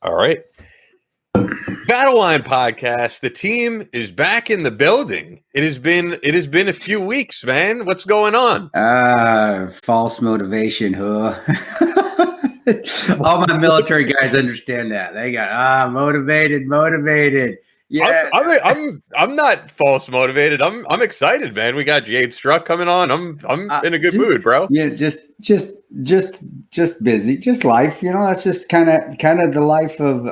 All right. Battleline podcast. The team is back in the building. It has been a few weeks, man. What's going on? False motivation, huh? All my military guys understand that. They got motivated. Yeah, I'm not false motivated. I'm excited, man. We got Jade Struck coming on. I'm in a good mood, bro. Yeah, just busy, just life. You know, that's just kind of the life of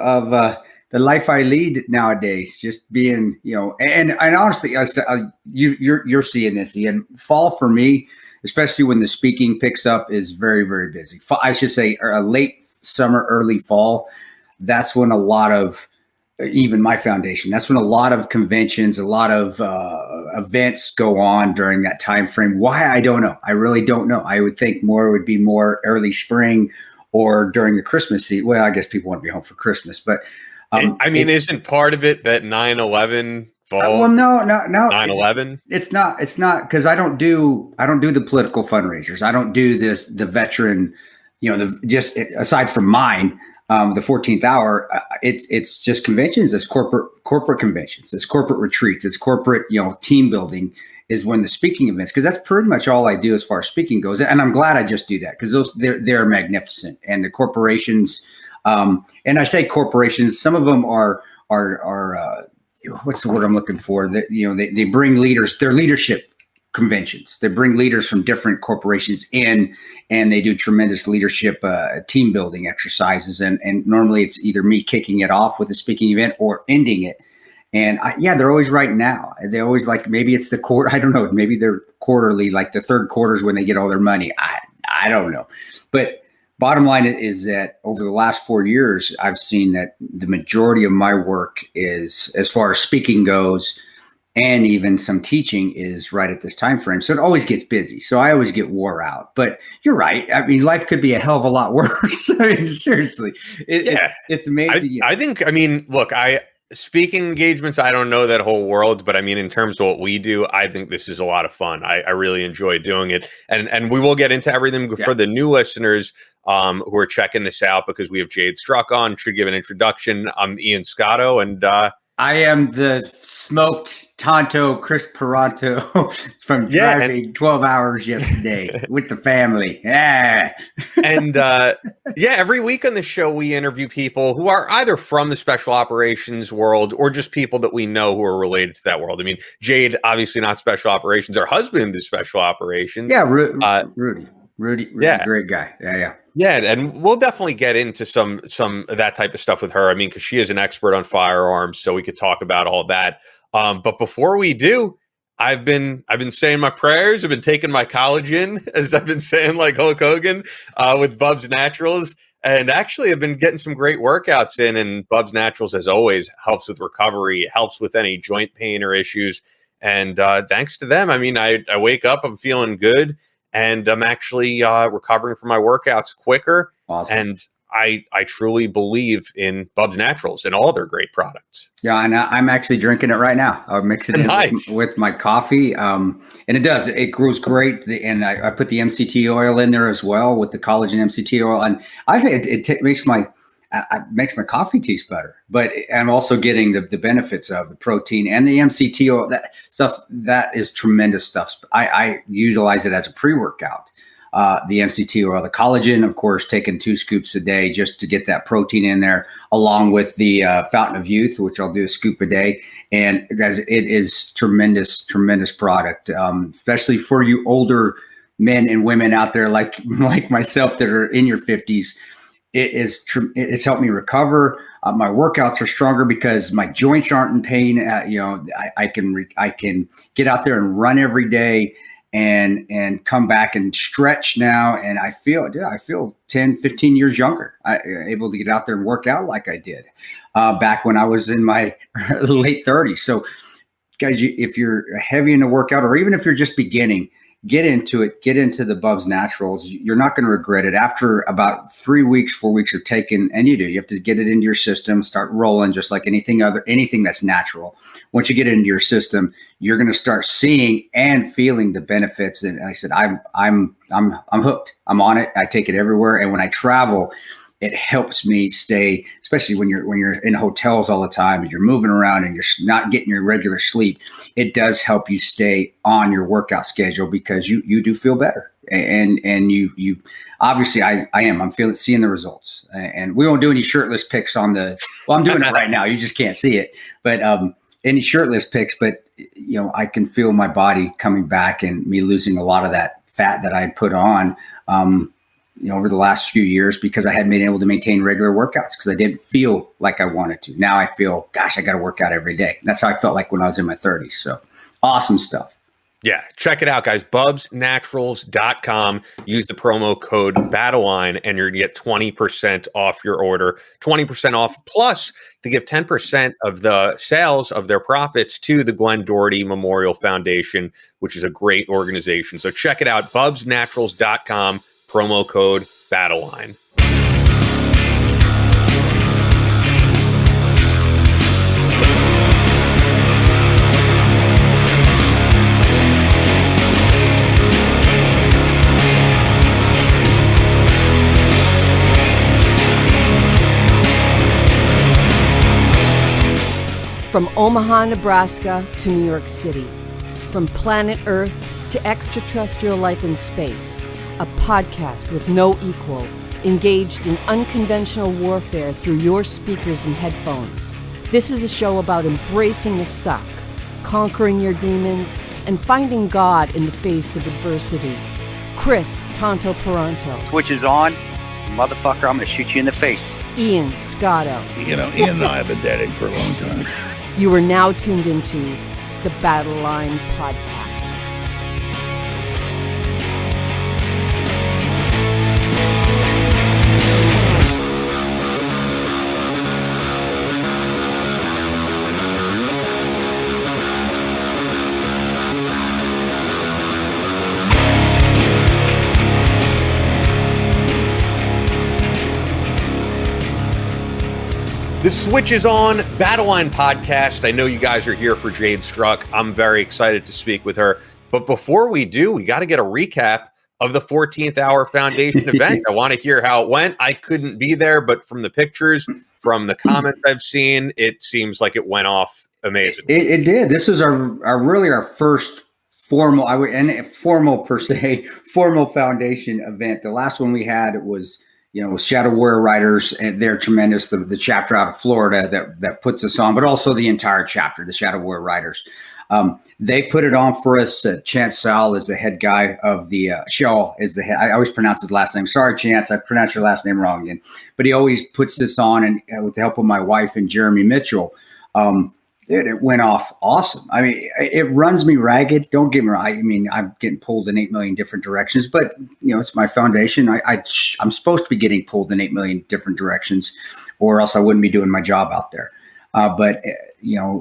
the life I lead nowadays. Just being, and honestly, you're seeing this, Ian. Fall for me, especially when the speaking picks up, is very, very busy. I should say late summer, early fall. That's when a lot of, even my foundation, that's when a lot of conventions, a lot of events go on during that time frame. Why? I don't know. I really don't know. I would think more would be more early spring or during the Christmas season. Well, I guess people want to be home for Christmas, but isn't part of it that 9/11 fall? Well, no. 9/11. It's not because I don't do the political fundraisers. I don't do the veteran. Just aside from mine. The 14th hour, it's just conventions. It's corporate conventions. It's corporate retreats. It's corporate, team building is when the speaking events, because that's pretty much all I do as far as speaking goes. And I'm glad I just do that because they're magnificent. And the corporations, and I say corporations, some of them are what's the word I'm looking for? They bring leaders, their leadership conventions. They bring leaders from different corporations in, and they do tremendous leadership team building exercises. And normally it's either me kicking it off with a speaking event or ending it. And they're always right now. They always maybe it's the quarter. I don't know. Maybe they're quarterly, like the third quarters when they get all their money. I don't know. But bottom line is that over the last 4 years, I've seen that the majority of my work is, as far as speaking goes, and even some teaching, is right at this time frame. So it always gets busy. So I always get wore out. But you're right. I mean, life could be a hell of a lot worse. I mean, seriously. It's amazing. Look, speaking engagements, I don't know that whole world, but I mean, in terms of what we do, I think this is a lot of fun. I really enjoy doing it. And we will get into everything for the new listeners who are checking this out, because we have Jade Struck on. Should give an introduction. I'm Ian Scotto, and I am the smoked Tonto Chris Peranto from driving 12 hours yesterday with the family. Yeah. And every week on the show, we interview people who are either from the special operations world or just people that we know who are related to that world. I mean, Jade, obviously not special operations. Her husband is special operations. Yeah, Rudy, great guy. Yeah. Yeah, and we'll definitely get into some of that type of stuff with her. I mean, because she is an expert on firearms, so we could talk about all that. But before we do, I've been saying my prayers. I've been taking my collagen, as I've been saying, like Hulk Hogan, with Bubs Naturals. And actually, I've been getting some great workouts in. And Bubs Naturals, as always, helps with recovery, helps with any joint pain or issues. And thanks to them, I mean, I wake up, I'm feeling good. And I'm actually recovering from my workouts quicker. Awesome. And I truly believe in Bubs Naturals and all their great products. Yeah, and I'm actually drinking it right now. I mix it in with my coffee. And it grows great. And I put the MCT oil in there as well, with the collagen MCT oil. And I say it makes my coffee taste better, but I'm also getting the benefits of the protein and the MCT oil. That stuff, that is tremendous stuff. I utilize it as a pre-workout. The MCT oil, the collagen, of course, taking 2 scoops a day just to get that protein in there, along with the Fountain of Youth, which I'll do a scoop a day. And guys, it is tremendous product, especially for you older men and women out there like myself that are in your 50s. It's helped me recover. My workouts are stronger because my joints aren't in pain. I can get out there and run every day and come back and stretch now. And I feel 10, 15 years younger. Able to get out there and work out like I did back when I was in my late 30s. So guys, if you're heavy in the workout, or even if you're just beginning, get into it. Get into the Bubs Naturals. You're not going to regret it. After about 3 weeks, 4 weeks of taking, and you have to get it into your system, start rolling, just like anything that's natural. Once you get it into your system, you're going to start seeing and feeling the benefits. And I said, I'm hooked. I'm on it. I take it everywhere. And when I travel, it helps me stay, especially when you're in hotels all the time and you're moving around and you're not getting your regular sleep. It does help you stay on your workout schedule because you do feel better. And you obviously I'm seeing the results, and we won't do any shirtless pics on the, well, I'm doing it right now. You just can't see it, but any shirtless pics, but I can feel my body coming back and me losing a lot of that fat that I put on, over the last few years because I hadn't been able to maintain regular workouts because I didn't feel like I wanted to. Now I feel, gosh, I got to work out every day. And that's how I felt like when I was in my 30s. So awesome stuff. Yeah, check it out, guys. BubsNaturals.com. Use the promo code Battleline, and you're going to get 20% off your order. 20% off, plus to give 10% of the sales of their profits to the Glenn Doherty Memorial Foundation, which is a great organization. So check it out, BubsNaturals.com, promo code Battleline. From Omaha, Nebraska to New York City, from planet Earth to extraterrestrial life in space, a podcast with no equal, engaged in unconventional warfare through your speakers and headphones. This is a show about embracing the suck, conquering your demons, and finding God in the face of adversity. Chris Tonto Peranto. Twitch is on. Motherfucker, I'm gonna shoot you in the face. Ian Scotto. Ian and I have been dating for a long time. You are now tuned into the Battleline podcast. The Switch is on, Battleline podcast. I know you guys are here for Jade Struck. I'm very excited to speak with her. But before we do, we got to get a recap of the 14th Hour Foundation event. I want to hear how it went. I couldn't be there, but from the pictures, from the comments I've seen, it seems like it went off amazing. It did. This was our first formal foundation event. The last one we had, it was Shadow Warrior Riders, and they're tremendous. The chapter out of Florida that puts us on, but also the entire chapter, the Shadow Warrior Riders. They put it on for us. Chance Sal is the head guy of the Shaw is the head. I always pronounce his last name. Sorry, Chance, I pronounced your last name wrong again. But he always puts this on, and with the help of my wife and Jeremy Mitchell, it went off awesome. I mean, it runs me ragged. Don't get me wrong. I mean, I'm getting pulled in 8 million different directions, but it's my foundation. I'm supposed to be getting pulled in 8 million different directions, or else I wouldn't be doing my job out there. But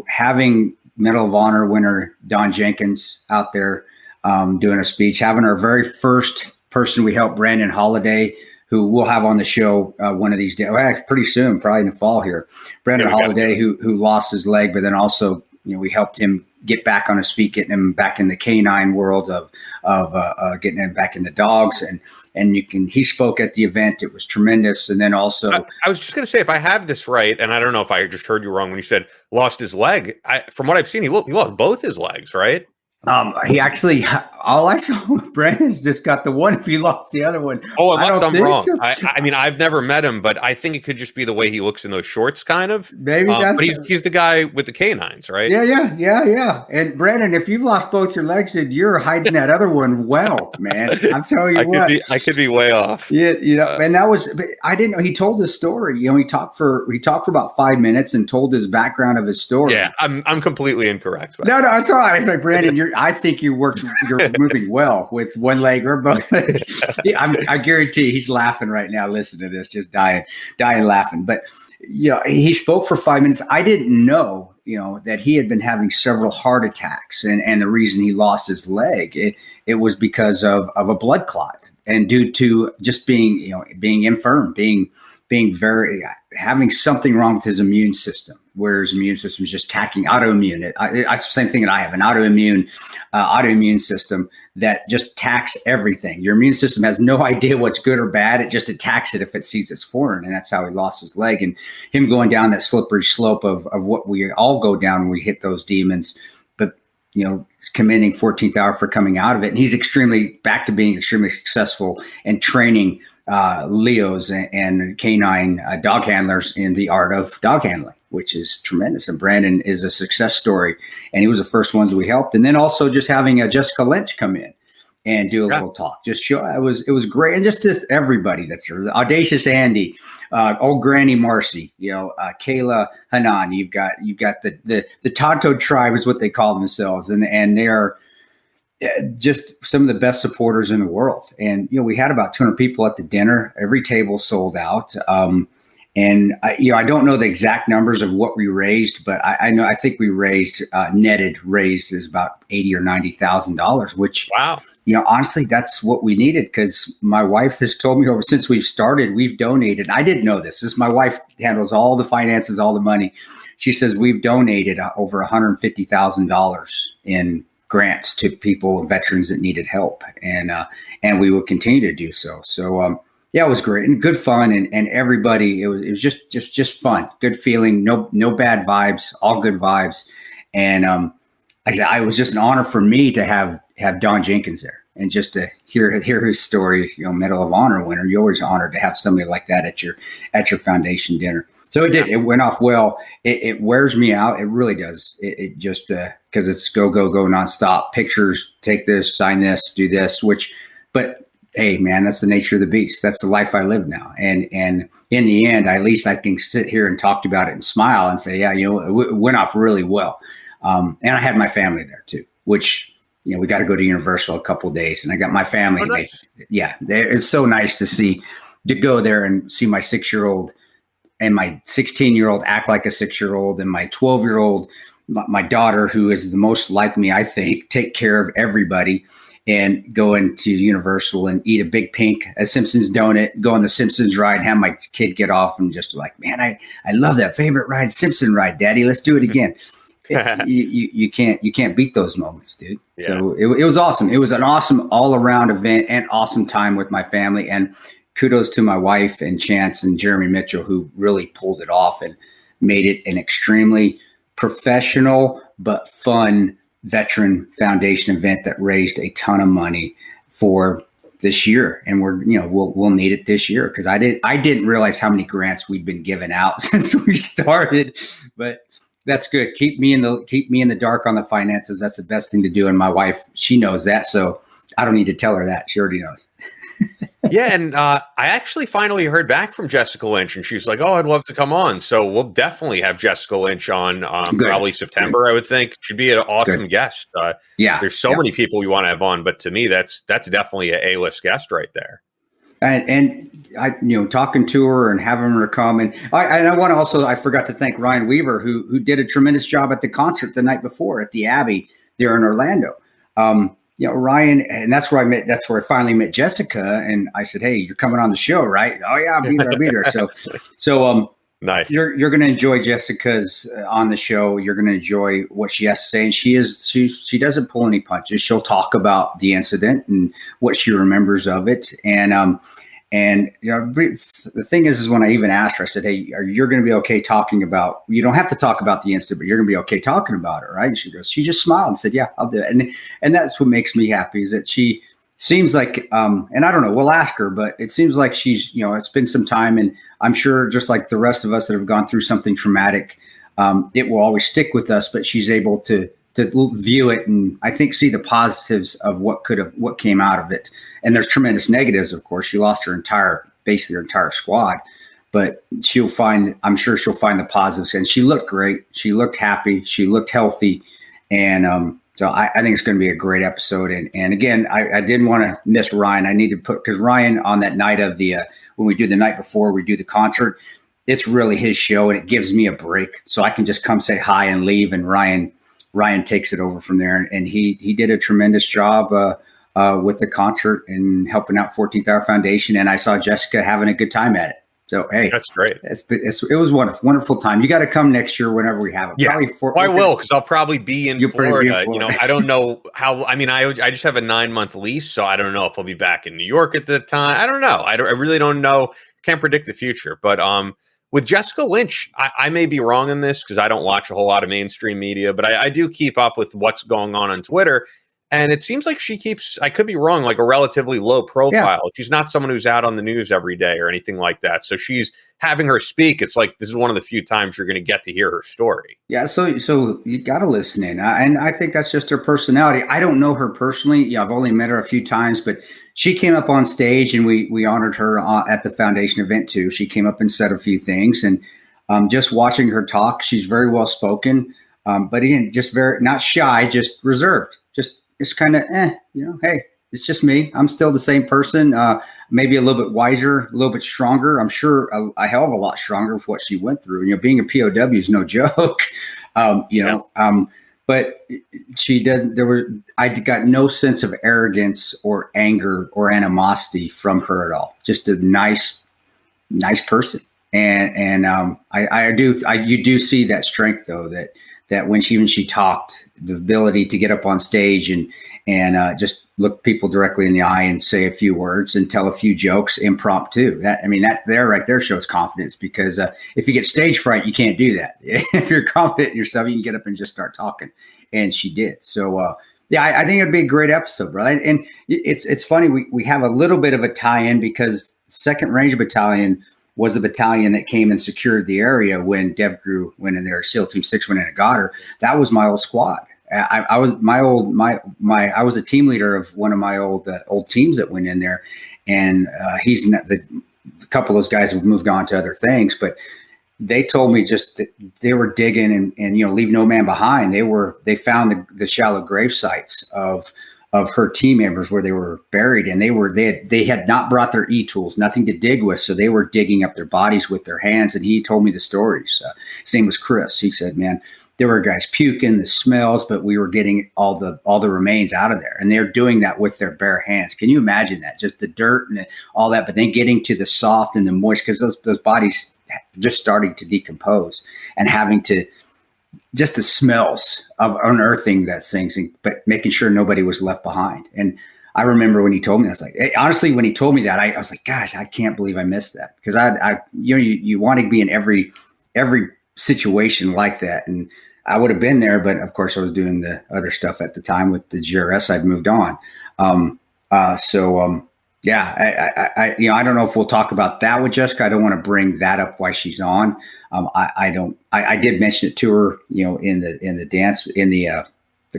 having Medal of Honor winner Don Jenkins out there doing a speech, having our very first person we helped, Brandon Holiday, who we'll have on the show one of these days, pretty soon, probably in the fall here. Brandon Holiday, who lost his leg, but then also, we helped him get back on his feet, getting him back in the canine world of getting him back into dogs. And he spoke at the event. It was tremendous. And then also, I was just going to say, if I have this right, and I don't know if I just heard you wrong when you said lost his leg. From what I've seen, he lost both his legs, right? He actually, all I saw, Brandon's just got the one. If he lost the other one, unless I'm wrong. So. I mean, I've never met him, but I think it could just be the way he looks in those shorts, kind of. Maybe but he's the guy with the canines, right? Yeah. And Brandon, if you've lost both your legs, then you're hiding that other one well, man. I'm telling you I could be way off. Yeah, and that was. I didn't know he told the story. He talked for about 5 minutes and told his background of his story. Yeah, I'm completely incorrect. No, it's all right. Like, Brandon, I think you're moving well with one leg or both. I guarantee he's laughing right now. Listen to this, just dying laughing. But he spoke for 5 minutes. I didn't know, that he had been having several heart attacks, and the reason he lost his leg, it was because of a blood clot, and due to just being infirm, being very having something wrong with his immune system. where his immune system is just attacking autoimmune. It's the same thing that I have, an autoimmune system that just attacks everything. Your immune system has no idea what's good or bad. It just attacks it if it sees it's foreign. And that's how he lost his leg. And him going down that slippery slope of what we all go down when we hit those demons. But, commending 14th Hour for coming out of it. And he's back to being extremely successful and training Leos and canine dog handlers in the art of dog handling, which is tremendous. And Brandon is a success story, and he was the first ones we helped. And then also just having Jessica Lynch come in and do a little talk, just show it was great. And just everybody that's here, the Audacious Andy, old Granny Marcy, Kayla Hanan. You've got the Tonto tribe is what they call themselves, and they're just some of the best supporters in the world. And, we had about 200 people at the dinner. Every table sold out. And I don't know the exact numbers of what we raised, but I think we raised is about $80,000 or $90,000, which, wow. Honestly, that's what we needed, because my wife has told me since we've started, we've donated. I didn't know this. My wife handles all the finances, all the money. She says we've donated over $150,000 in grants to people, veterans that needed help, and we will continue to do so. So it was great and good fun, and everybody. It was just fun, good feeling, no bad vibes, all good vibes, and it was just an honor for me to have Don Jenkins there, and just to hear his story. Medal of Honor winner. You're always honored to have somebody like that at your foundation dinner. So it did. It went off well. It wears me out. It really does. It just because it's go nonstop. Pictures, take this, sign this, do this. But hey, man, that's the nature of the beast. That's the life I live now. And in the end, at least I can sit here and talk about it and smile and say, yeah, it went off really well. And I had my family there too, which. We got to go to Universal a couple of days, and I got my family. Oh, nice. It's so nice to go there and see my 6-year-old and my 16-year-old act like a 6-year-old, and my 12-year-old, my daughter, who is the most like me, I think, take care of everybody, and go into Universal and eat a Big Pink, a Simpsons donut, go on the Simpsons ride, have my kid get off and just like, man, I love that favorite ride, Simpson ride, Daddy. Let's do it again. You can't beat those moments, dude. Yeah. So it was awesome. It was an awesome all around event and awesome time with my family. And kudos to my wife and Chance and Jeremy Mitchell, who really pulled it off and made it an extremely professional but fun veteran foundation event that raised a ton of money for this year. And we'll need it this year, because I didn't realize how many grants we'd been giving out since we started, but. That's good. Keep me in the dark on the finances. That's the best thing to do. And my wife, she knows that, so I don't need to tell her that. She already knows. Yeah, and I actually finally heard back from Jessica Lynch, and she's like, "Oh, I'd love to come on." So we'll definitely have Jessica Lynch on probably September. Good. I would think she'd be an awesome guest. There's so many people we want to have on, but to me, that's definitely a A-list guest right there. And I, talking to her and having her come, and I want to also, I forgot to thank Ryan Weaver, who did a tremendous job at the concert the night before at the Abbey there in Orlando. Ryan, and that's where I finally met Jessica, and I said, "Hey, you're coming on the show, right?" "Oh yeah, I'll be there." So nice. You're going to enjoy Jessica's on the show. You're going to enjoy what she has to say, and she doesn't pull any punches. She'll talk about the incident and what she remembers of it, and the thing is when I even asked her, I said, "Hey, you're going to be okay talking about? You don't have to talk about the incident, but you're going to be okay talking about it, right?" And she just smiled and said, "Yeah, I'll do it." And that's what makes me happy, is that she seems like, and I don't know, we'll ask her, but it seems like she's, it's been some time, and I'm sure just like the rest of us that have gone through something traumatic, it will always stick with us, but she's able to view it and I think see the positives of what came out of it. And there's tremendous negatives, of course. She lost basically her entire squad, but I'm sure she'll find the positives. And she looked great. She looked happy. She looked healthy. And, so I think it's going to be a great episode. And again, I didn't want to miss Ryan. I need to because Ryan on that night of when we do the night before we do the concert, it's really his show and it gives me a break. So I can just come say hi and leave. And Ryan takes it over from there. And he did a tremendous job with the concert and helping out 14th Hour Foundation. And I saw Jessica having a good time at it. So, hey, that's great. It was wonderful time. You got to come next year whenever we have it. Yeah, I will, because I'll probably be in Florida. You know, I don't know how. I mean, I just have a 9-month lease, so I don't know if I'll be back in New York at the time. I don't know. I really don't know. Can't predict the future. But with Jessica Lynch, I may be wrong in this because I don't watch a whole lot of mainstream media, but I do keep up with what's going on Twitter. And it seems like she keeps, I could be wrong, like a relatively low profile. Yeah. She's not someone who's out on the news every day or anything like that. So she's having her speak. It's like, this is one of the few times you're going to get to hear her story. Yeah. So you got to listen in. And I think that's just her personality. I don't know her personally. Yeah, I've only met her a few times, but she came up on stage and we honored her at the foundation event too. She came up and said a few things, and just watching her talk, she's very well spoken. But again, just very, not shy, just reserved. It's kind of, hey, it's just me. I'm still the same person, maybe a little bit wiser, a little bit stronger. I'm sure a hell of a lot stronger for what she went through. You know, being a POW is no joke, but she doesn't, I got no sense of arrogance or anger or animosity from her at all. Just a nice person. And you do see that strength though, that when she talked, the ability to get up on stage and just look people directly in the eye and say a few words and tell a few jokes impromptu. That right there shows confidence, because if you get stage fright, you can't do that. If you're confident in yourself, you can get up and just start talking. And she did. So I think it'd be a great episode, bro. And it's funny, we have a little bit of a tie-in because 2nd Ranger Battalion was a battalion that came and secured the area when DevGru went in there. SEAL Team 6 went in and got her. That was my old squad. I was a team leader of one of my old teams that went in there, and he's not a couple of those guys have moved on to other things, but they told me just that they were digging and leave no man behind. They found the shallow grave sites of her team members where they were buried, and they had not brought their e-tools, nothing to dig with. So they were digging up their bodies with their hands. And he told me the stories. His name was Chris. He said, man, there were guys puking, the smells, but we were getting all the remains out of there. And they're doing that with their bare hands. Can you imagine that? Just the dirt and all that, but then getting to the soft and the moist, because those bodies just starting to decompose and having to, just the smells of unearthing that things, but making sure nobody was left behind. And I remember when he told me, I was like, honestly, when he told me that, I was like, gosh, I can't believe I missed that. Because you want to be in every situation like that. And I would have been there, but of course I was doing the other stuff at the time with the GRS. I'd moved on. I don't know if we'll talk about that with Jessica. I don't want to bring that up while she's on. I did mention it to her, in the dance, in the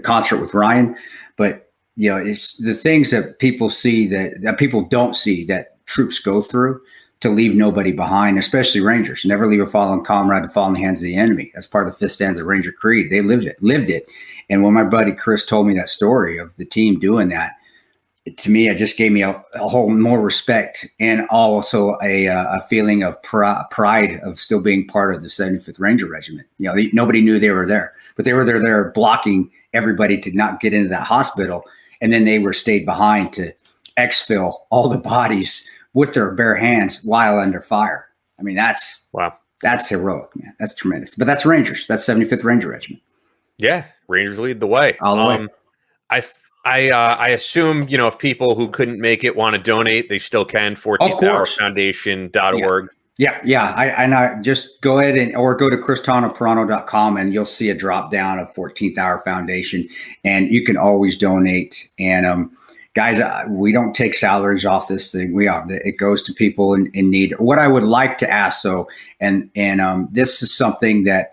concert with Ryan, but it's the things that people see that people don't see that troops go through to leave nobody behind, especially Rangers. Never leave a fallen comrade to fall in the hands of the enemy. That's part of the 5th stanza of Ranger Creed. They lived it. And when my buddy Chris told me that story of the team doing that, to me, it just gave me a whole more respect, and also a feeling of pride of still being part of the 75th Ranger Regiment. Nobody knew they were there, but they were there blocking everybody to not get into that hospital. And then they were stayed behind to exfil all the bodies with their bare hands while under fire. I mean, that's heroic, man. That's tremendous. But that's Rangers. That's 75th Ranger Regiment. Yeah, Rangers lead the way. All the way. I assume, if people who couldn't make it want to donate, they still can. 14thhourfoundation.org. Yeah. I just go ahead or go to cristanoperano.com and you'll see a drop down of 14th Hour Foundation, and you can always donate. And guys, we don't take salaries off this thing. It goes to people in need. What I would like to ask, though, and this is something that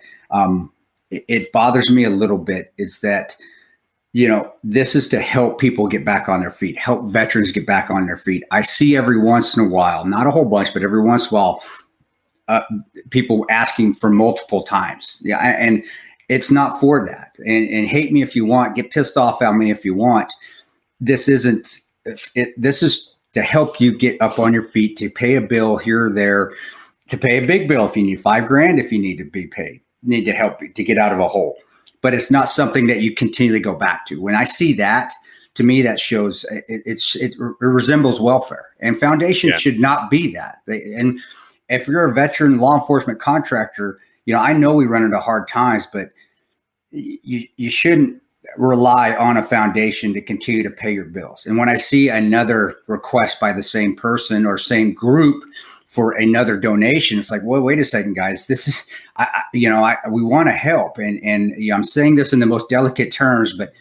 it bothers me a little bit, is that this is to help people get back on their feet, help veterans get back on their feet. I see every once in a while, not a whole bunch, but every once in a while, people asking for multiple times. Yeah. And it's not for that. And hate me if you want, get pissed off at me if you want. This isn't it. This is to help you get up on your feet, to pay a bill here or there, to pay a big bill if you need $5,000, if you need to be paid, need to help to get out of a hole. But it's not something that you continually go back to. When I see that, to me, that shows it resembles welfare, and foundation should not be that. if you're a veteran law enforcement contractor, I know we run into hard times, but you shouldn't rely on a foundation to continue to pay your bills. And when I see another request by the same person or same group for another donation, it's like, well, wait a second, guys, this is, we want to help. And I'm saying this in the most delicate terms, but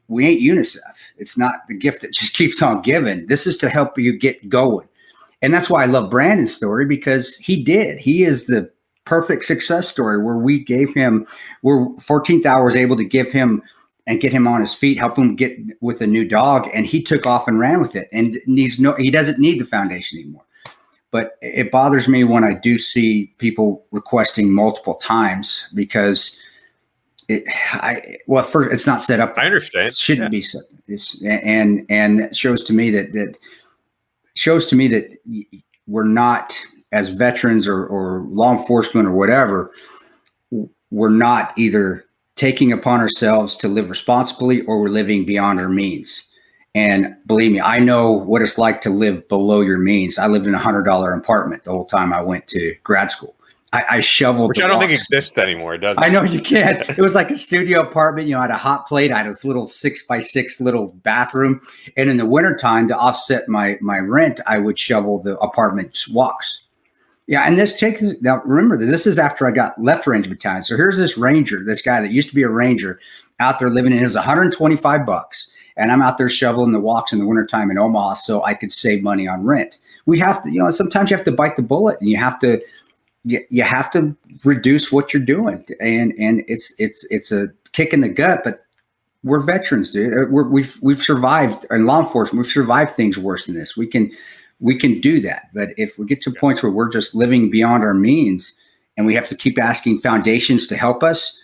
we ain't UNICEF. It's not the gift that just keeps on giving. This is to help you get going. And that's why I love Brandon's story, because he is the perfect success story where we gave him, where 14th Hour was able to give him and get him on his feet, help him get with a new dog. And he took off and ran with it. And he doesn't need the foundation anymore. But it bothers me when I do see people requesting multiple times, because first, it's not set up. I understand. It shouldn't be set. And it shows to me that we're not, as veterans or law enforcement or whatever, we're not either taking upon ourselves to live responsibly or we're living beyond our means. And believe me, I know what it's like to live below your means. I lived in a $100 apartment the whole time I went to grad school. I shoveled. Which I don't think exists anymore, does it? I know you can't. It was like a studio apartment. I had a hot plate. I had this little 6x6 little bathroom. And in the wintertime, to offset my rent, I would shovel the apartment walks. Yeah, and now remember that this is after I got left range battalion. So here's this ranger, this guy that used to be a ranger out there living in, it was $125. And I'm out there shoveling the walks in the wintertime in Omaha so I could save money on rent. We have to, sometimes you have to bite the bullet, and you have to reduce what you're doing. And it's a kick in the gut, but we're veterans, dude. We've survived in law enforcement. We've survived things worse than this. We can do that. But if we get to points where we're just living beyond our means and we have to keep asking foundations to help us,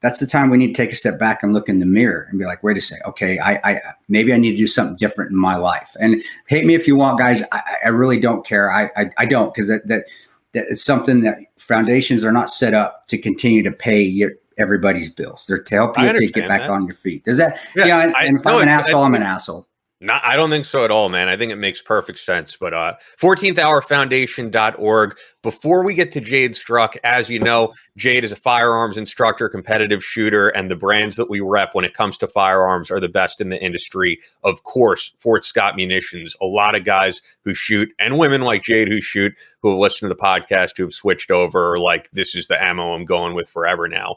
that's the time we need to take a step back and look in the mirror and be like, wait a second. Okay, I maybe I need to do something different in my life. And hate me if you want, guys. I really don't care. I don't, because that it's something that foundations are not set up to continue to pay everybody's bills. They're to help you to get back on your feet. Does that? Yeah. And if I'm an asshole, I'm an asshole. No, I don't think so at all, man. I think it makes perfect sense. But 14thHourFoundation.org. Before we get to Jade Struck, as you know, Jade is a firearms instructor, competitive shooter, and the brands that we rep when it comes to firearms are the best in the industry. Of course, Fort Scott Munitions. A lot of guys who shoot, and women like Jade who shoot, who have listened to the podcast, who have switched over, like, this is the ammo I'm going with forever now.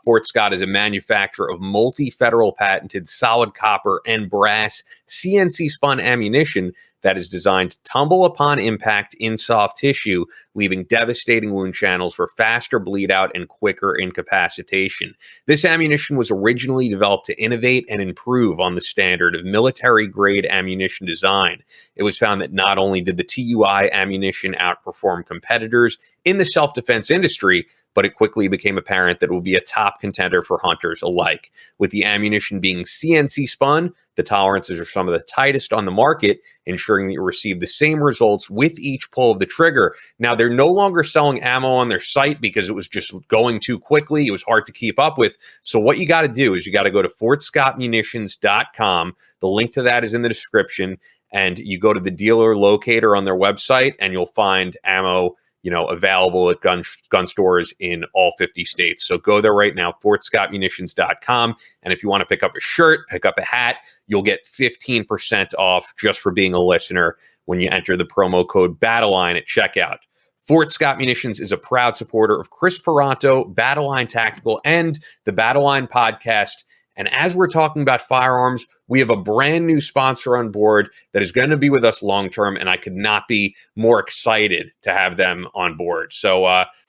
Fort Scott is a manufacturer of multi-federal patented solid copper and brass CNC spun ammunition that is designed to tumble upon impact in soft tissue, leaving devastating wound channels for faster bleed out and quicker incapacitation. This ammunition was originally developed to innovate and improve on the standard of military-grade ammunition design. It was found that not only did the TUI ammunition outperform competitors in the self-defense industry, but it quickly became apparent that it would be a top contender for hunters alike. With the ammunition being CNC spun, the tolerances are some of the tightest on the market, ensuring that you receive the same results with each pull of the trigger. Now, they're no longer selling ammo on their site because it was just going too quickly. It was hard to keep up with. So what you got to do is you got to go to FortScottMunitions.com. The link to that is in the description. And you go to the dealer locator on their website, and you'll find ammo available at gun stores in all 50 states. So go there right now, FortScottMunitions.com. And if you want to pick up a shirt, pick up a hat, you'll get 15% off just for being a listener when you enter the promo code Battleline at checkout. Fort Scott Munitions is a proud supporter of Chris Peranto, Battleline Tactical, and the Battleline podcast. And as we're talking about firearms, we have a brand new sponsor on board that is going to be with us long term, and I could not be more excited to have them on board. So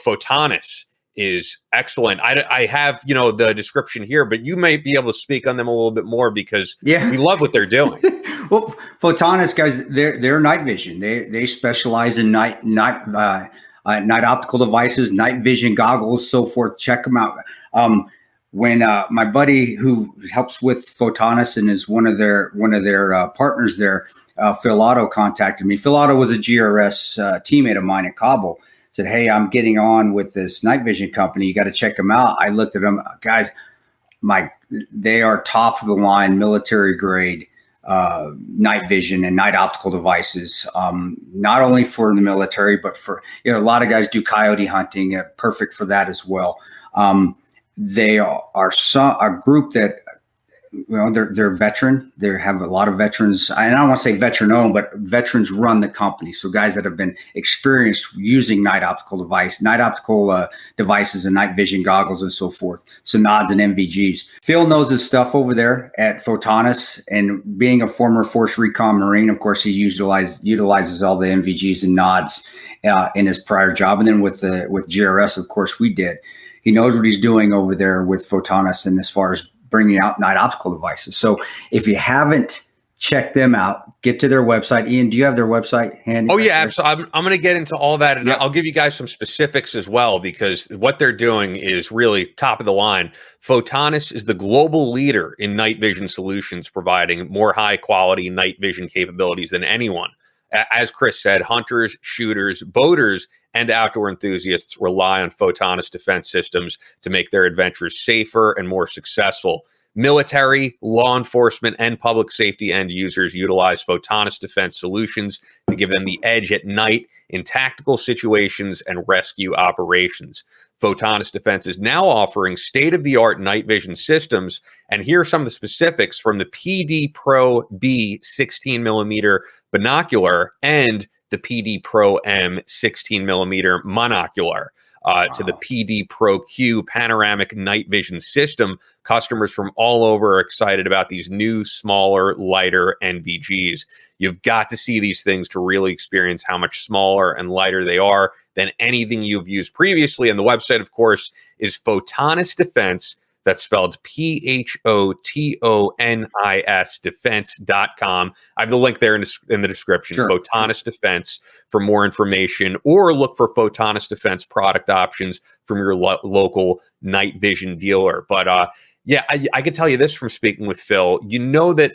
Photonis is excellent. I have the description here, but you might be able to speak on them a little bit more, because we love what they're doing. Well, Photonis, guys, they're night vision. They specialize in night optical devices, night vision goggles, so forth. Check them out. When my buddy who helps with Photonis and is one of their partners there, Phil Otto, contacted me. Phil Otto was a GRS teammate of mine at Kabul. Said, "Hey, I'm getting on with this night vision company. You got to check them out." I looked at them, guys. They are top of the line, military grade night vision and night optical devices, not only for the military, but for, a lot of guys do coyote hunting, perfect for that as well. They are a group that, they're veteran. They have a lot of veterans. And I don't want to say veteran owned, but veterans run the company. So guys that have been experienced using night optical devices and night vision goggles and so forth. So nods and NVGs. Phil knows his stuff over there at Photonis, and being a former Force Recon Marine, of course, he utilizes all the NVGs and nods in his prior job. And then with GRS, of course, we did. He knows what he's doing over there with Photonis, and as far as bringing out night optical devices. So if you haven't checked them out, get to their website. Ian, do you have their website handy? Oh, yeah, absolutely. I'm going to get into all that, and I'll give you guys some specifics as well, because what they're doing is really top of the line. Photonis is the global leader in night vision solutions, providing more high-quality night vision capabilities than anyone. As Chris said, hunters, shooters, boaters, and outdoor enthusiasts rely on Photonis Defense systems to make their adventures safer and more successful. Military, law enforcement, and public safety end users utilize Photonis Defense solutions to give them the edge at night in tactical situations and rescue operations. Photonis Defense is now offering state-of-the-art night vision systems, and here are some of the specifics from the PD Pro B 16mm binocular and the PD Pro M 16mm monocular. To the PD Pro Q panoramic night vision system. Customers from all over are excited about these new, smaller, lighter NVGs. You've got to see these things to really experience how much smaller and lighter they are than anything you've used previously. And the website, of course, is Photonis Defense. That's spelled PHOTONIS defense.com. I have the link there in the description. Sure. Photonis Defense for more information, or look for Photonis Defense product options from your local night vision dealer. But I can tell you this from speaking with Phil. You know that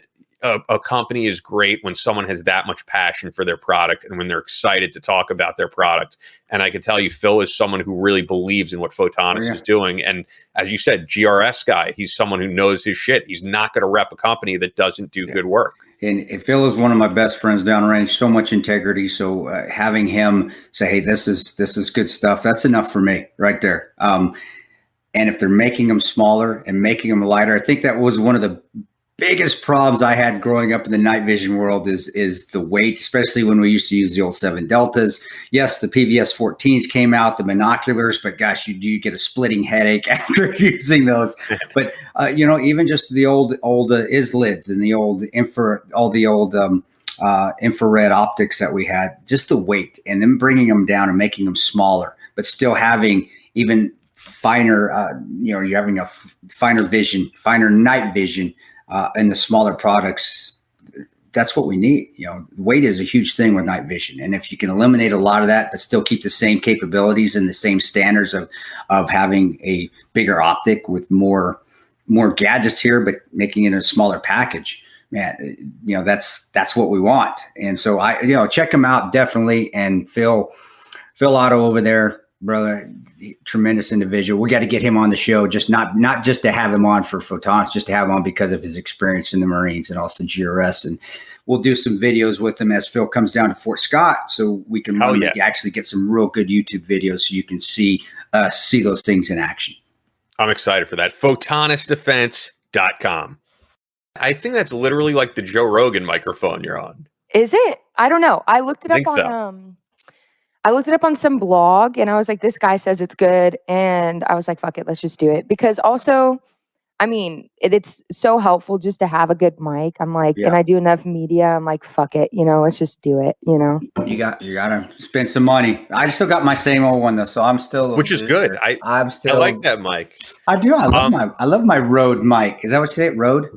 a company is great when someone has that much passion for their product and when they're excited to talk about their product. And I can tell you, Phil is someone who really believes in what Photonis is doing. And as you said, GRS guy, he's someone who knows his shit. He's not going to rep a company that doesn't do good work. And Phil is one of my best friends downrange, so much integrity. So having him say, hey, this is good stuff, that's enough for me right there. And if they're making them smaller and making them lighter, I think that was one of the biggest problems I had growing up in the night vision world is the weight, especially when we used to use the old 7 Deltas. Yes, the PVS 14s came out, the binoculars, but gosh, you do get a splitting headache after using those. But even just the old ISLIDs and the old infrared optics that we had, just the weight, and then bringing them down and making them smaller, but still having even finer, you're having a finer vision, finer night vision. And the smaller products, that's what we need. Weight is a huge thing with night vision. And if you can eliminate a lot of that, but still keep the same capabilities and the same standards of having a bigger optic with more gadgets here, but making it a smaller package, man, that's what we want. And so check them out definitely. And Phil Otto over there, brother, tremendous individual. We got to get him on the show, just not just to have him on for Photonis, just to have him on because of his experience in the Marines and also GRS. And we'll do some videos with him as Phil comes down to Fort Scott, so we can actually get some real good YouTube videos so you can see those things in action. I'm excited for that. PhotonisDefense.com. I think that's literally like the Joe Rogan microphone you're on. Is it? I don't know. I looked it up on I looked it up on some blog, and I was like, this guy says it's good. And I was like, fuck it, let's just do it. Because also, I mean, it's so helpful just to have a good mic. I'm like, and I do enough media. I'm like, fuck it, let's just do it, You gotta spend some money. I still got my same old one though, so I'm still, which is good. I like that mic. I do. I love my Rode mic. Is that what you say? Rode.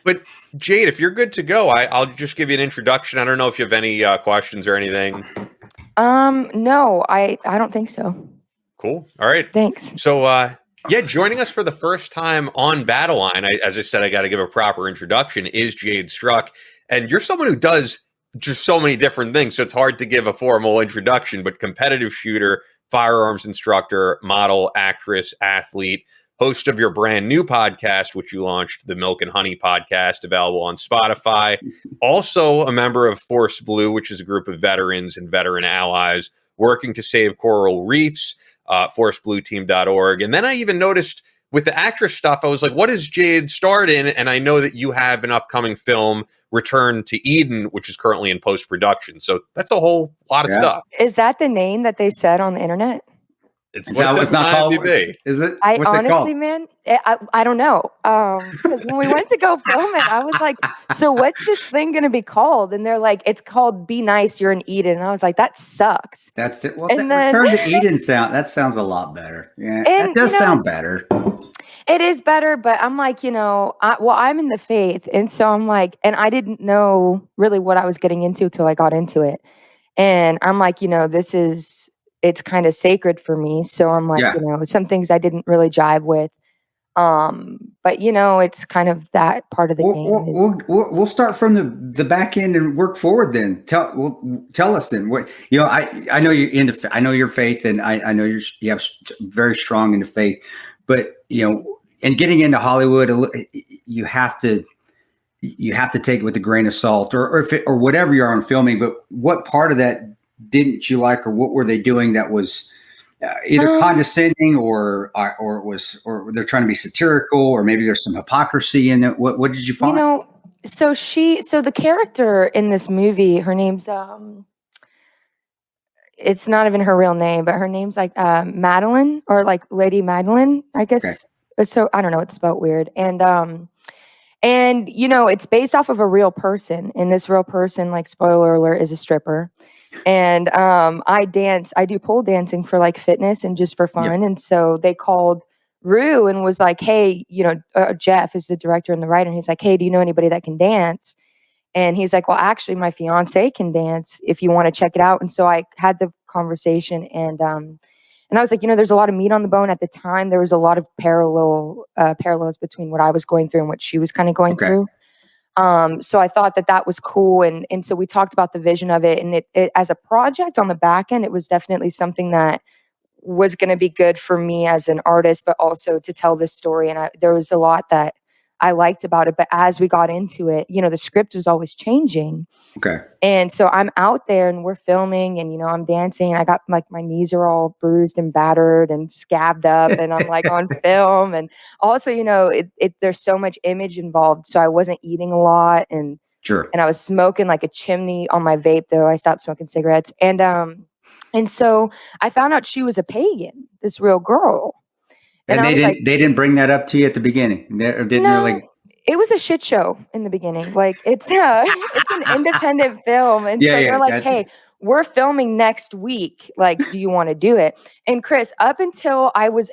But Jade, if you're good to go, I'll just give you an introduction. I don't know if you have any questions or anything. No, I don't think so. Cool. All right. Thanks. So, joining us for the first time on Battleline, as I said, I got to give a proper introduction, is Jade Struck. And you're someone who does just so many different things, so it's hard to give a formal introduction, but competitive shooter, firearms instructor, model, actress, athlete, host of your brand new podcast, which you launched, the Milk and Honey podcast, available on Spotify. Also a member of Force Blue, which is a group of veterans and veteran allies working to save coral reefs, forceblueteam.org. And then I even noticed with the actress stuff, I was like, what is Jade starred in? And I know that you have an upcoming film, Return to Eden, which is currently in post-production. So that's a whole lot of stuff. Is that the name that they said on the internet? It's not called. Is it? I honestly, man, I don't know. Because when we went to go film it, I was like, so what's this thing going to be called? And they're like, it's called Be Nice, You're in Eden. And I was like, that sucks. That's it. Well, Return to Eden sounds a lot better. Yeah, that does sound better. It is better, but I'm like, I'm in the faith. And so I'm like, and I didn't know really what I was getting into till I got into it. And I'm like, it's kind of sacred for me. So I'm like, some things I didn't really jive with. But it's kind of that part of the game. We'll start from the back end and work forward. Then tell us then what I know you're into. I know your faith, and I know you have very strong into faith. But and getting into Hollywood, you have to take it with a grain of salt, or whatever you're on filming. But what part of that didn't you like, or what were they doing that was either condescending or they're trying to be satirical, or maybe there's some hypocrisy in it? What did you find? So the character in this movie, her name's it's not even her real name, but her name's like Madeline, or like Lady Madeline, I guess. Okay. So I don't know, it's spelled weird. And it's based off of a real person, and this real person, like, spoiler alert, is a stripper. And I do pole dancing for like fitness and just for fun. And so they called Rue and was like, hey, Jeff is the director and the writer, and he's like, hey, do you know anybody that can dance? And he's like, well, actually my fiance can dance if you want to check it out. And so I had the conversation, and I was like, there's a lot of meat on the bone. At the time, there was a lot of parallels between what I was going through and what she was kind of going through. So I thought that was cool. And so we talked about the vision of it, and it as a project on the back end, it was definitely something that was going to be good for me as an artist, but also to tell this story. And there was a lot that I liked about it, but as we got into it, the script was always changing. Okay. And so I'm out there and we're filming, and, I'm dancing, and I got like, my knees are all bruised and battered and scabbed up, and I'm like on film. And also, there's so much image involved. So I wasn't eating a lot, and sure. And I was smoking like a chimney on my vape, though I stopped smoking cigarettes. And so I found out she was a pagan, this real girl. And they didn't bring that up to you at the beginning. It was a shit show in the beginning. Like, it's an independent film, and so they're like, gotcha. Hey, we're filming next week. Like, do you want to do it? And Chris, up until I was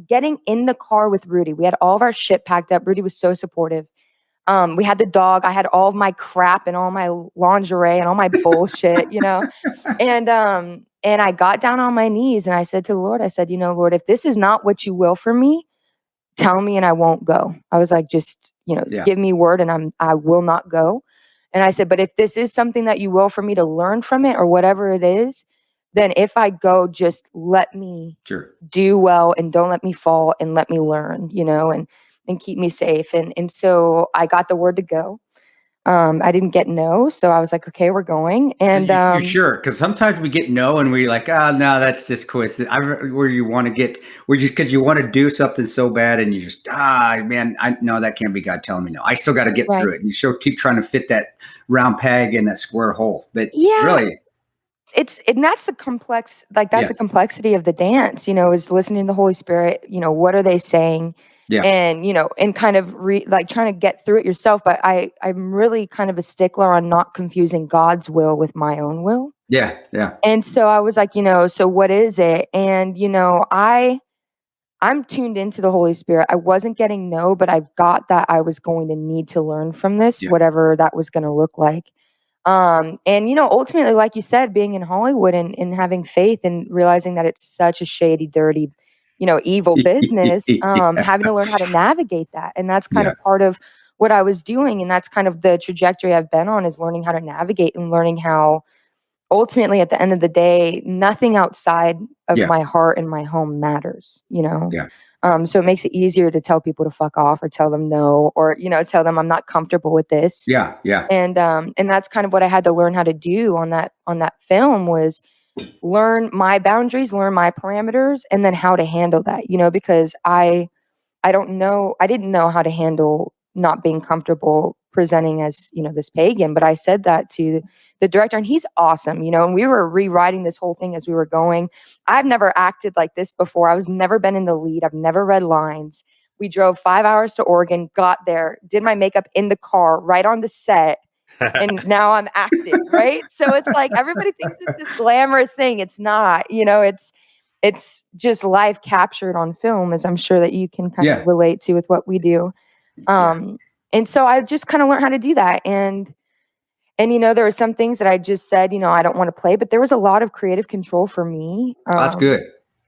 getting in the car with Rudy, we had all of our shit packed up. Rudy was so supportive. We had the dog. I had all of my crap and all my lingerie and all my bullshit, And I got down on my knees and I said to the Lord, I said, Lord, if this is not what you will for me, tell me and I won't go. I was like, just, give me word and I will not go. And I said, but if this is something that you will for me to learn from it or whatever it is, then if I go, just let me do well and don't let me fall and let me learn, and keep me safe. And so I got the word to go. I didn't get no. So I was like, okay, we're going. And you're sure? Because sometimes we get no and we're like, no, that's just coincidence. Where you want to get, because you want to do something so bad and you just, man, no, that can't be God telling me no. I still got to get through it. And you still keep trying to fit that round peg in that square hole. But really. And that's the the complexity of the dance, is listening to the Holy Spirit. What are they saying? Yeah. And, and kind of trying to get through it yourself. But I'm really kind of a stickler on not confusing God's will with my own will. Yeah. Yeah. And so I was like, so what is it? And, I'm tuned into the Holy Spirit. I wasn't getting no, but I got that I was going to need to learn from this, whatever that was going to look like. And, ultimately, like you said, being in Hollywood and having faith and realizing that it's such a shady, dirty, evil business, having to learn how to navigate that. And that's kind of part of what I was doing. And that's kind of the trajectory I've been on, is learning how to navigate and learning how ultimately at the end of the day, nothing outside of Yeah. my heart and my home matters, you know? Yeah. So it makes it easier to tell people to fuck off or tell them no, or, you know, tell them I'm not comfortable with this. Yeah. Yeah. And that's kind of what I had to learn how to do on that film, was learn my boundaries, learn my parameters, and then how to handle that, you know, because I didn't know how to handle not being comfortable presenting as, you know, this pagan. But I said that to the director, and he's awesome, you know, and we were rewriting this whole thing as we were going. I've never acted like this before. I've never been in the lead. I've never read lines. We drove 5 hours to Oregon, got there, did my makeup in the car, right on the set. And now I'm acting, right? So it's like everybody thinks it's this glamorous thing. It's not, you know, it's just life captured on film, as I'm sure that you can kind of relate to with what we do. And so I just kind of learned how to do that. And, you know, there were some things that I just said, you know, I don't want to play, but there was a lot of creative control for me. That's good.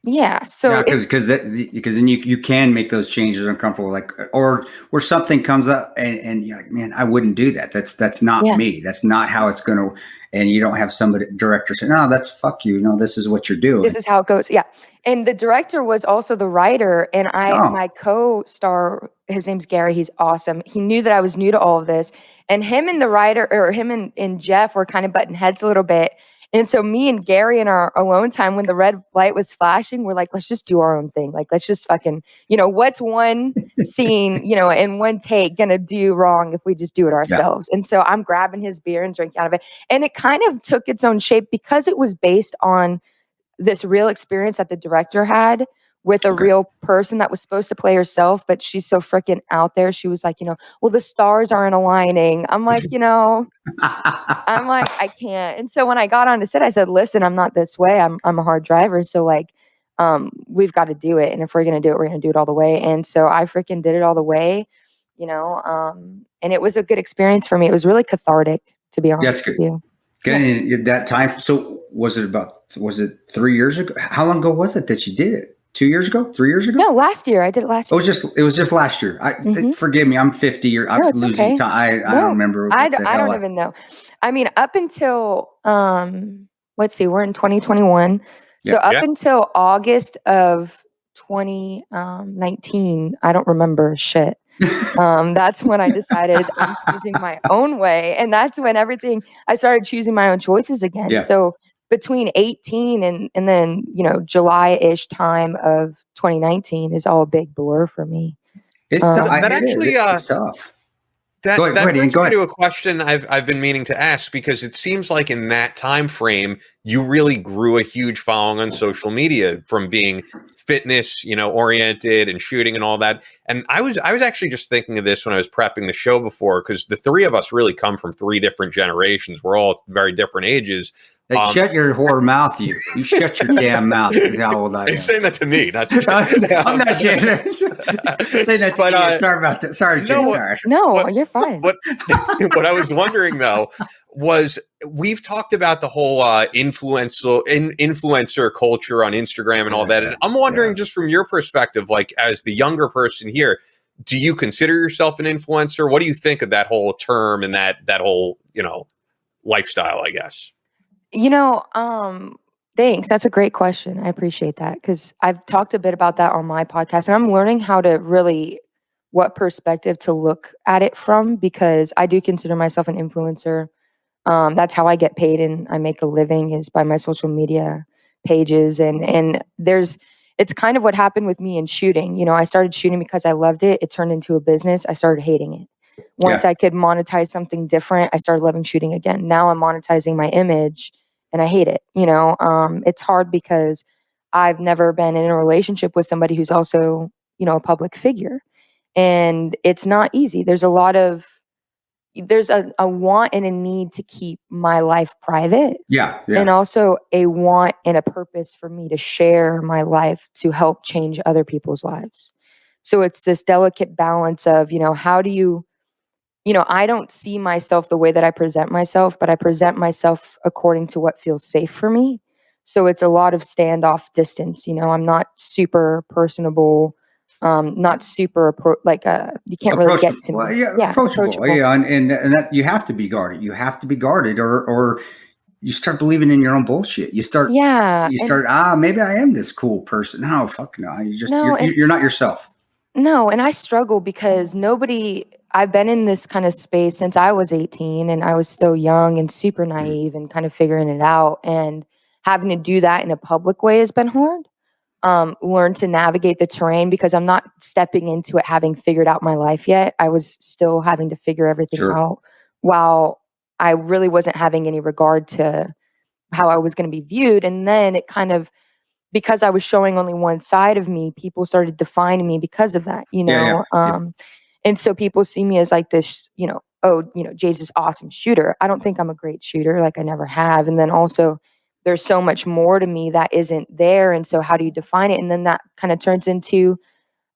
Yeah. So because then you can make those changes uncomfortable, like, or where something comes up and you're like, man, I wouldn't do that. That's not me. That's not how it's going to, and you don't have somebody director say, no, that's fuck you. No, this is what you're doing. This is how it goes. Yeah. And the director was also the writer, and my co-star, his name's Gary. He's awesome. He knew that I was new to all of this, and him and the writer, or him and Jeff, were kind of butting heads a little bit. And so me and Gary in our alone time, when the red light was flashing, we're like, let's just do our own thing. Like, let's just fucking, you know, what's one scene, you know, in one take gonna do wrong if we just do it ourselves? Yeah. And so I'm grabbing his beer and drinking out of it. And it kind of took its own shape because it was based on this real experience that the director had with a real person that was supposed to play herself, but she's so freaking out there. She was like, you know, well, the stars aren't aligning. I'm like, you know, I can't. And so when I got on the set, I said, listen, I'm not this way. I'm a hard driver. So like, we've got to do it. And if we're going to do it, we're going to do it all the way. And so I freaking did it all the way, you know, and it was a good experience for me. It was really cathartic, to be honest with you. Okay, that time. So was it 3 years ago? How long ago was it that you did it? 2 years ago? 3 years ago? No, last year. I did it last year. It was just last year. Forgive me. I'm 50 years. I'm losing time. I don't remember. I don't even know. I mean, up until, let's see, we're in 2021. So up until August of 2019, I don't remember shit. That's when I decided I'm choosing my own way. And that's when I started choosing my own choices again. Yeah. So between 18 and then, you know, July-ish time of 2019 is all a big blur for me. It's tough. It's tough. That brings me to a question I've been meaning to ask, because it seems like in that time frame you really grew a huge following on social media from being fitness, you know, oriented and shooting and all that. And I was actually just thinking of this when I was prepping the show before, because the three of us really come from three different generations. We're all very different ages. Hey, shut your whore mouth, you shut your damn mouth. How old I am. You're saying that to me, not I'm not saying that to you. Sorry about that. Sorry, Jade. No, you're fine. What I was wondering, though, was we've talked about the whole influencer culture on Instagram and all that. And I'm wondering, just from your perspective, like as the younger person here, do you consider yourself an influencer? What do you think of that whole term and that whole, you know, lifestyle, I guess? You know, thanks. That's a great question. I appreciate that, because I've talked a bit about that on my podcast, and I'm learning how to really what perspective to look at it from, because I do consider myself an influencer. That's how I get paid and I make a living, is by my social media pages. And it's kind of what happened with me in shooting. You know, I started shooting because I loved it. It turned into a business. I started hating it. Once I could monetize something different, I started loving shooting again. Now I'm monetizing my image and I hate it. You know, it's hard because I've never been in a relationship with somebody who's also, you know, a public figure. And it's not easy. There's a want and a need to keep my life private. Yeah. And also a want and a purpose for me to share my life to help change other people's lives. So it's this delicate balance of, you know, how do you know, I don't see myself the way that I present myself, but I present myself according to what feels safe for me. So it's a lot of standoff distance. You know, I'm not super personable, not super you can't really get to me. Well, approachable. Yeah, and that you have to be guarded. You have to be guarded, or you start believing in your own bullshit. You start maybe I am this cool person. No, fuck no. You're not yourself. No, and I struggle because I've been in this kind of space since I was 18, and I was still young and super naive and kind of figuring it out, and having to do that in a public way has been hard. Learn to navigate the terrain because I'm not stepping into it having figured out my life yet. I was still having to figure everything out, while I really wasn't having any regard to how I was going to be viewed. And then it kind of, because I was showing only one side of me, people started defining me because of that, and so people see me as like this, Jade's this awesome shooter. I don't think I'm a great shooter, like I never have. And then also there's so much more to me that isn't there. And so how do you define it? And then that kind of turns into,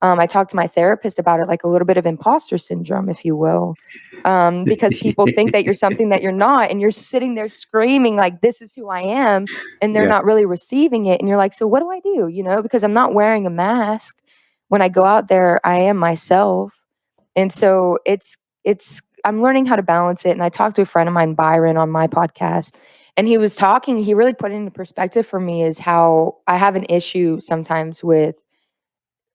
I talked to my therapist about it, like a little bit of imposter syndrome, if you will, because people think that you're something that you're not, and you're sitting there screaming like, this is who I am, and they're not really receiving it. And you're like, so what do I do? Because I'm not wearing a mask. When I go out there, I am myself. And so I'm learning how to balance it. And I talked to a friend of mine, Byron, on my podcast, and he really put it into perspective for me, is how I have an issue sometimes with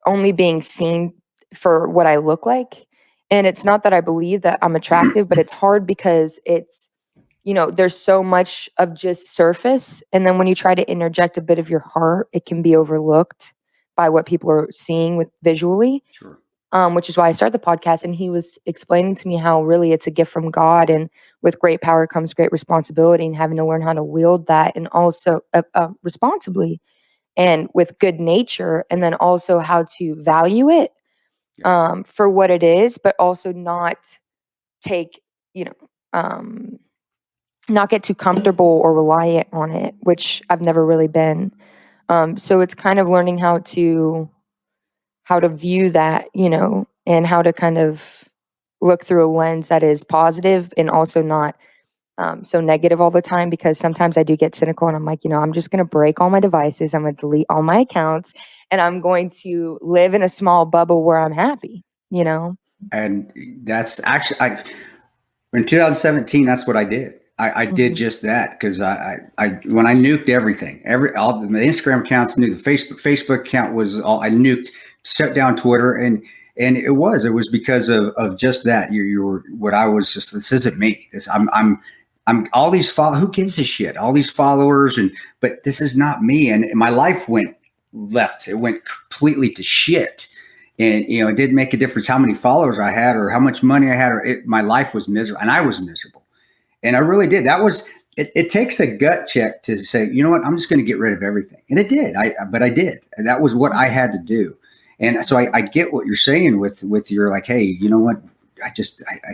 only being seen for what I look like. And it's not that I believe that I'm attractive, but it's hard because it's, there's so much of just surface. And then when you try to interject a bit of your heart, it can be overlooked by what people are seeing visually. Sure. Which is why I started the podcast. And he was explaining to me how really it's a gift from God, and with great power comes great responsibility, and having to learn how to wield that, and also responsibly, and with good nature, and then also how to value it for what it is, but also not take, not get too comfortable or reliant on it, which I've never really been. So it's kind of learning how to view that, and how to kind of look through a lens that is positive and also not so negative all the time, because sometimes I do get cynical and I'm like, I'm just going to break all my devices. I'm going to delete all my accounts, and I'm going to live in a small bubble where I'm happy, And that's actually, in 2017, that's what I did. I did just that, because when I nuked everything, all the Instagram accounts, knew the Facebook account was all I nuked, shut down Twitter, and it was because of just that. You were what I was just. This isn't me. I'm all these who gives a shit? All these followers, but this is not me. And my life went left. It went completely to shit. And it didn't make a difference how many followers I had or how much money I had. My life was miserable, and I was miserable. And I really did. That was it. Takes a gut check to say, you know what, I'm just going to get rid of everything. And it did. But I did. And that was what I had to do. And so I get what you're saying with your like, hey, you know what?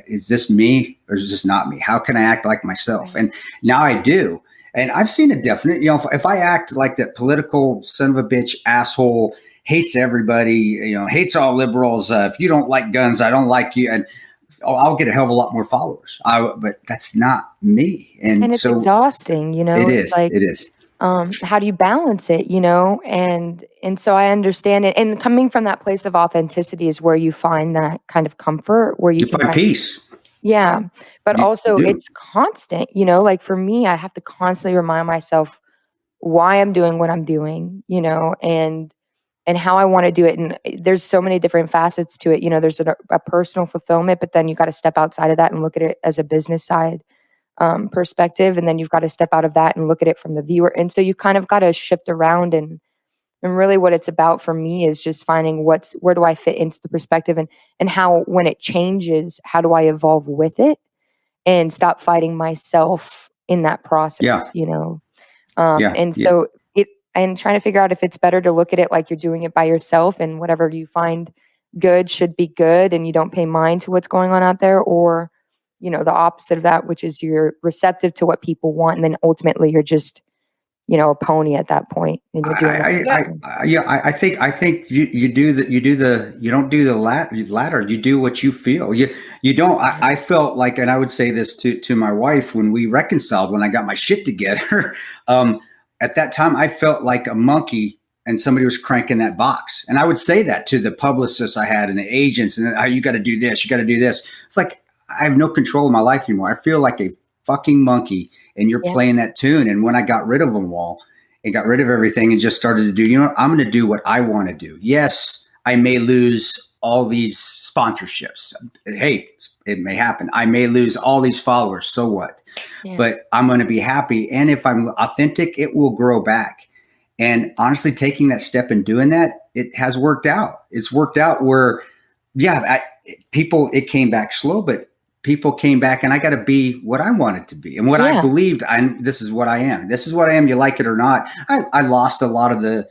Is this me or is this not me? How can I act like myself? And now I do. And I've seen a definite, if I act like that political son of a bitch asshole, hates everybody, hates all liberals. If you don't like guns, I don't like you. And I'll get a hell of a lot more followers. But that's not me. And it's so exhausting, It is. It is. How do you balance it, and so I understand it. And coming from that place of authenticity is where you find that kind of comfort, where you can find peace. Yeah. But also it's constant, like for me, I have to constantly remind myself why I'm doing what I'm doing, and how I want to do it. And there's so many different facets to it. There's a personal fulfillment, but then you got to step outside of that and look at it as a business side perspective. And then you've got to step out of that and look at it from the viewer. And so you kind of got to shift around, and really what it's about for me is just finding where do I fit into the perspective, and how, when it changes, how do I evolve with it and stop fighting myself in that process, So and trying to figure out if it's better to look at it like you're doing it by yourself, and whatever you find good should be good, and you don't pay mind to what's going on out there, or the opposite of that, which is you're receptive to what people want, and then ultimately you're just, a pony at that point. And you're doing I think you don't do the latter. You do what you feel. You don't. I felt like, and I would say this to my wife when we reconciled, when I got my shit together. At that time, I felt like a monkey, and somebody was cranking that box. And I would say that to the publicists I had and the agents, and you got to do this, you got to do this. It's like, I have no control of my life anymore. I feel like fucking monkey and you're playing that tune. And when I got rid of them all and got rid of everything and just started to do, you know what, I'm going to do what I want to do. Yes, I may lose all these sponsorships. Hey, it may happen. I may lose all these followers. So what? Yeah. But I'm going to be happy. And if I'm authentic, it will grow back. And honestly, taking that step and doing that, it has worked out. It's worked out where, it came back slow, but people came back and I got to be what I wanted to be and what I believed. This is what I am. This is what I am. You like it or not. I lost a lot of the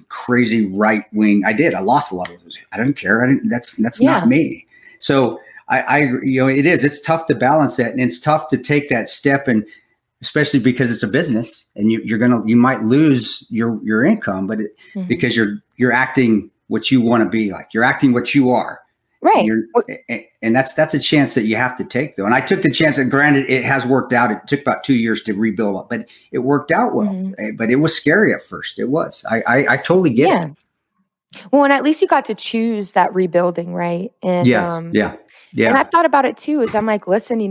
crazy right wing. I lost a lot of those. I don't care. That's not me. So it's tough to balance that, and it's tough to take that step, and especially because it's a business and you might lose your income, but because you're acting what you want to be like, you're acting what you are. Right. And that's a chance that you have to take, though. And I took the chance, and granted, it has worked out. It took about 2 years to rebuild, but it worked out well. But it was scary at first. It was. I totally get it. Well, and at least you got to choose that rebuilding, right? And yes. And I've thought about it too, is I'm like, listen,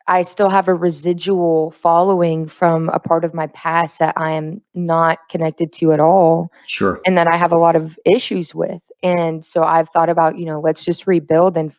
I still have a residual following from a part of my past that I am not connected to at all. Sure. And that I have a lot of issues with. And so I've thought about, let's just rebuild and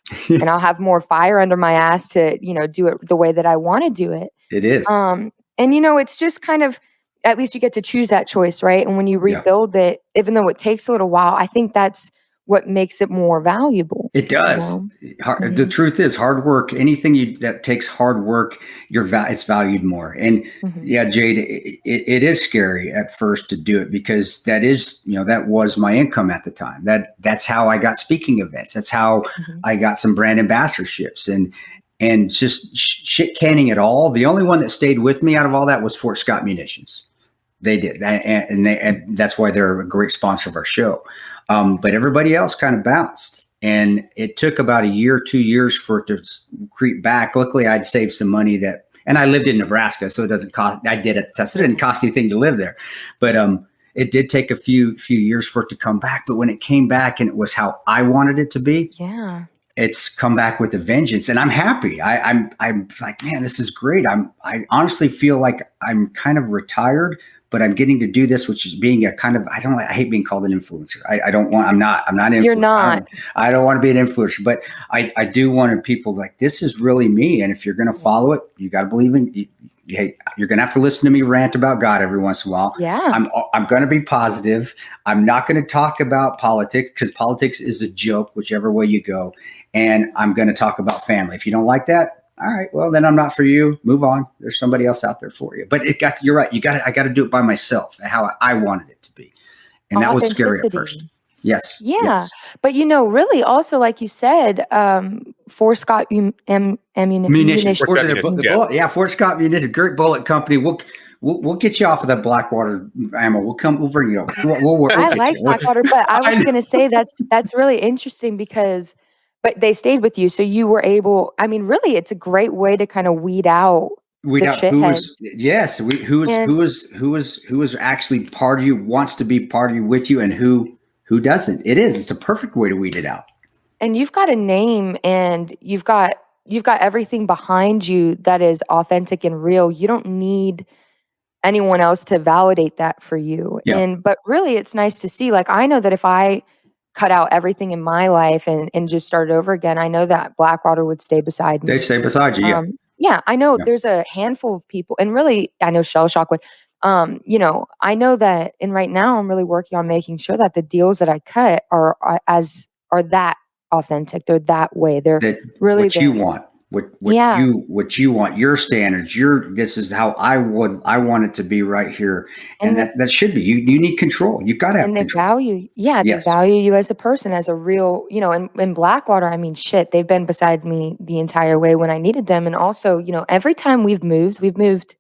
I'll have more fire under my ass to, do it the way that I want to do it. It is. And it's just kind of, at least you get to choose that choice, right? And when you rebuild it, even though it takes a little while, I think that's what makes it more valuable. It does. The truth is, hard work, anything that takes hard work, it's valued more. And Jade, it is scary at first to do it, because that was my income at the time. That's how I got speaking events. That's how I got some brand ambassadorships and just shit canning it all. The only one that stayed with me out of all that was Fort Scott Munitions. They did. And that's why they're a great sponsor of our show. But everybody else kind of bounced, and it took about 2 years for it to creep back. Luckily, I'd saved some money and I lived in Nebraska, so it doesn't cost. I did it. So it didn't cost anything to live there, but it did take a few years for it to come back. But when it came back, and it was how I wanted it to be, it's come back with a vengeance, and I'm happy. I'm like, man, this is great. I honestly feel like I'm kind of retired, but I'm getting to do this, which is being a kind of, I hate being called an influencer. I'm not an influencer. You're not. I don't want to be an influencer, but I do want people like, this is really me. And if you're going to follow it, you got to believe in you're going to have to listen to me rant about God every once in a while. Yeah. I'm going to be positive. I'm not going to talk about politics, because politics is a joke, whichever way you go. And I'm going to talk about family. If you don't like that, all right, well, then I'm not for you. Move on. There's somebody else out there for you. But you're right. I got to do it by myself, how I wanted it to be. And that was scary at first. Yes. Yeah. Yes. But, really also, like you said, Fort Scott Munitions. Fort Scott Munitions, great bullet company. We'll get you off of that Blackwater ammo. We'll bring you over. We'll work. I like Blackwater, but I was going to say that's really interesting because, but they stayed with you, so you were able. I mean, really, it's a great way to kind of weed out who was actually part of you, wants to be part of you, with you, and who doesn't. It's a perfect way to weed it out. And you've got a name, and you've got everything behind you that is authentic and real. You don't need anyone else to validate that for you. Yeah. But really, it's nice to see. Like, I know that if I cut out everything in my life and just start over again, I know that Blackwater would stay beside me. They stay beside you, yeah. I know there's a handful of people, and really, I know Shell Shock would. I know that, and right now, I'm really working on making sure that the deals that I cut are that authentic. They're that way. They're really what you want. What you want, your standards, this is how I want it to be right here. And that should be, you need control. You've got to have control. They value you as a person, as a real, in Blackwater, I mean, shit, they've been beside me the entire way when I needed them. And also, every time we've moved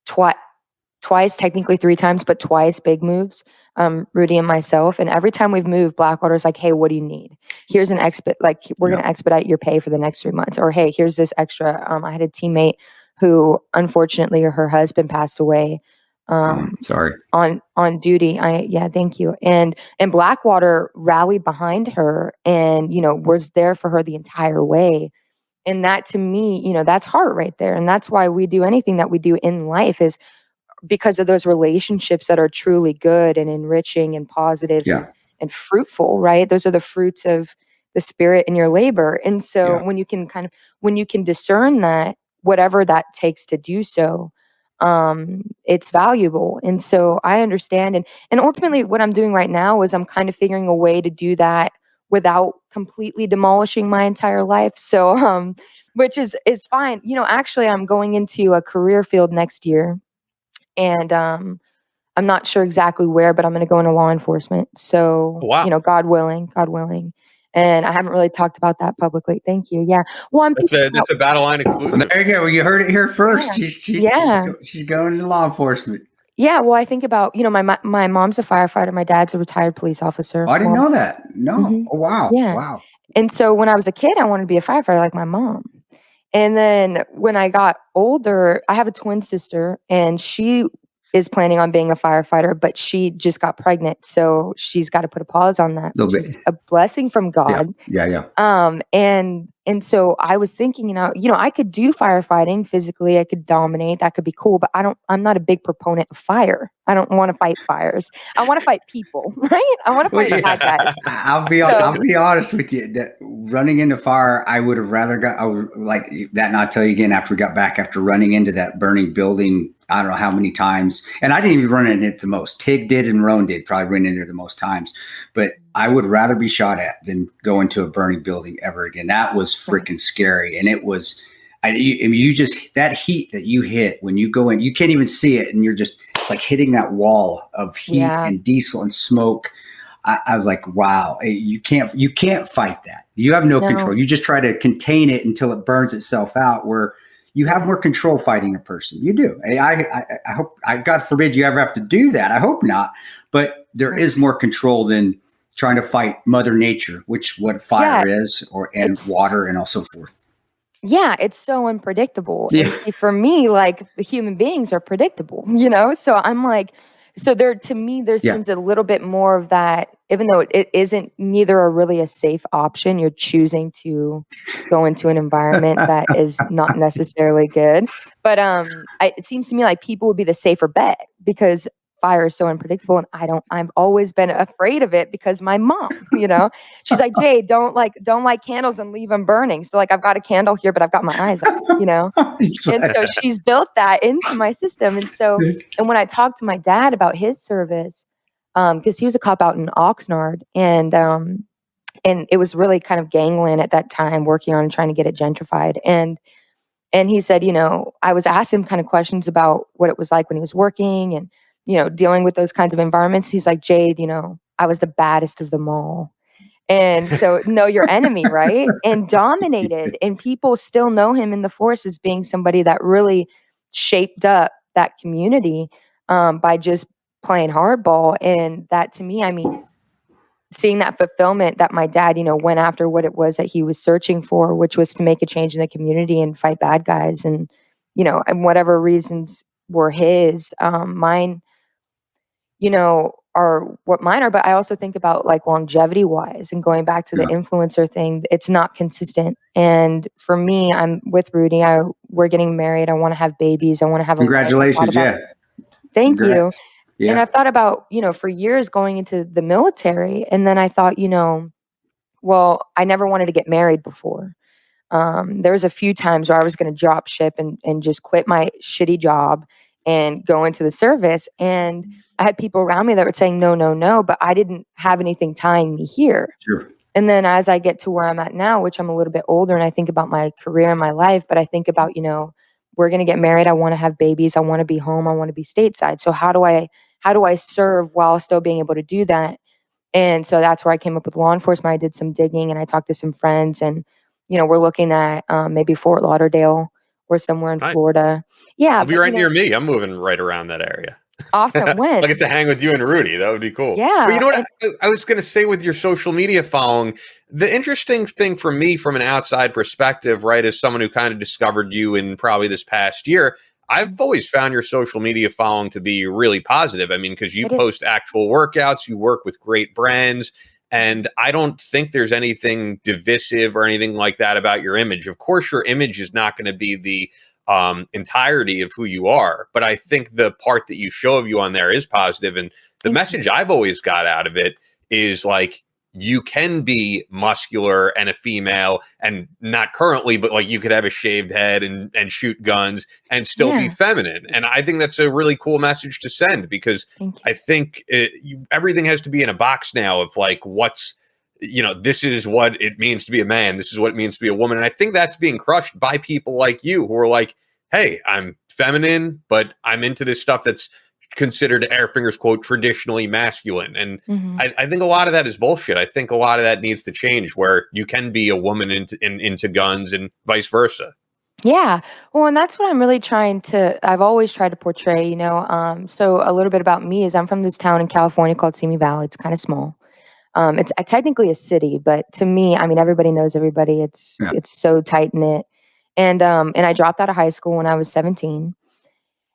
twice, technically 3 times, but twice big moves, Rudy and myself. And every time we've moved, Blackwater's like, hey, what do you need? Here's an we're going to expedite your pay for the next 3 months. Or, hey, here's this extra. I had a teammate who, unfortunately, her husband passed away. Sorry. On duty. Thank you. And Blackwater rallied behind her and, was there for her the entire way. And that to me, that's heart right there. And that's why we do anything that we do in life is because of those relationships that are truly good and enriching and positive and fruitful, right? Those are the fruits of the spirit in your labor. And so when you can discern that, whatever that takes to do so, it's valuable. And so I understand. And ultimately what I'm doing right now is I'm kind of figuring a way to do that without completely demolishing my entire life. So, which is fine. Actually I'm going into a career field next year, and I'm not sure exactly where, but I'm going to go into law enforcement. So, God willing. And I haven't really talked about that publicly. Thank you. Yeah. Well, that's a Battleline exclusive. There you go. You heard it here first. Yeah. She's going into law enforcement. Yeah. Well, I think about, my mom's a firefighter. My dad's a retired police officer. Oh, I didn't know that. No. Mm-hmm. Oh, wow. Yeah. Wow. And so when I was a kid, I wanted to be a firefighter like my mom. And then when I got older, I have a twin sister, and she is planning on being a firefighter, but she just got pregnant. So she's got to put a pause on that, which is a blessing from God. Yeah. And so I was thinking, I could do firefighting physically. I could dominate. That could be cool, but I'm not a big proponent of fire. I don't want to fight fires. I want to fight people, right? I want to fight bad guys. I'll be honest with you. That running into fire, I would have rather I would like that. And I'll tell you again, after we got back, after running into that burning building, I don't know how many times, and I didn't even run in it the most. Tig did and Roan did, probably ran in there the most times. But I would rather be shot at than go into a burning building ever again. That was freaking scary. And it was, you just, that heat that you hit when you go in, you can't even see it. And it's like hitting that wall of heat and diesel and smoke. I was like, wow, you can't fight that. You have no control. You just try to contain it until it burns itself out, where you have more control fighting a person. You do. I hope, God forbid you ever have to do that. I hope not. But there is more control than trying to fight Mother Nature, which what fire is, and water and so forth. Yeah, it's so unpredictable. Yeah. And see, for me, like, the human beings are predictable, So I'm like, to me, there seems a little bit more of that, even though it isn't neither really a safe option. You're choosing to go into an environment that is not necessarily good. But it seems to me like people would be the safer bet, because fire is so unpredictable, and I've always been afraid of it because my mom, she's like, Jade, don't light candles and leave them burning. So like, I've got a candle here, but I've got my eyes out, and so she's built that into my system. And so, and when I talked to my dad about his service, because he was a cop out in Oxnard, and it was really kind of gangland at that time, working on trying to get it gentrified. And he said, I was asking him kind of questions about what it was like when he was working and, dealing with those kinds of environments. He's like, Jade, I was the baddest of them all. And so know your enemy, right? And dominated. And people still know him in the force as being somebody that really shaped up that community by just playing hardball. And that, to me, I mean, seeing that fulfillment that my dad, went after what it was that he was searching for, which was to make a change in the community and fight bad guys. And, and whatever reasons were his, mine, are what mine are. But I also think about, like, longevity wise, and going back to the influencer thing, it's not consistent. And for me, I'm with Rudy. We're getting married. I want to have babies. I want to have congratulations. Thank you. Yeah. And I've thought about, for years going into the military. And then I thought, well, I never wanted to get married before. There was a few times where I was going to drop ship and just quit my shitty job and go into the service. And I had people around me that were saying, no, but I didn't have anything tying me here. Sure. And then as I get to where I'm at now, which I'm a little bit older, and I think about my career and my life, but I think about, we're going to get married. I want to have babies. I want to be home. I want to be stateside. So how do I serve while still being able to do that? And so that's where I came up with law enforcement. I did some digging, and I talked to some friends, and, we're looking at maybe Fort Lauderdale or somewhere in Florida. Yeah. I'll be right near me. I'm moving right around that area. Awesome. When? I get to hang with you and Rudy. That would be cool. Yeah. But you know what I was going to say with your social media following, the interesting thing for me from an outside perspective, right, as someone who kind of discovered you in probably this past year, I've always found your social media following to be really positive. I mean, because you post actual workouts, you work with great brands. And I don't think there's anything divisive or anything like that about your image. Of course, your image is not going to be the entirety of who you are, but I think the part that you show of you on there is positive. And the message I've always got out of it is like, you can be muscular and a female, and not currently, but like you could have a shaved head and shoot guns and still be feminine. And I think that's a really cool message to send, because I think everything has to be in a box now of like, what's, this is what it means to be a man. This is what it means to be a woman. And I think that's being crushed by people like you who are like, hey, I'm feminine, but I'm into this stuff that's considered, air fingers quote, traditionally masculine. And I think a lot of that is bullshit. I think a lot of that needs to change, where you can be a woman into guns and vice versa. Yeah. Well, and that's what I'm really I've always tried to portray, so a little bit about me is I'm from this town in California called Simi Valley. It's kind of small. It's technically a city, but to me, I mean, everybody knows everybody. It's so tight knit. And I dropped out of high school when I was 17.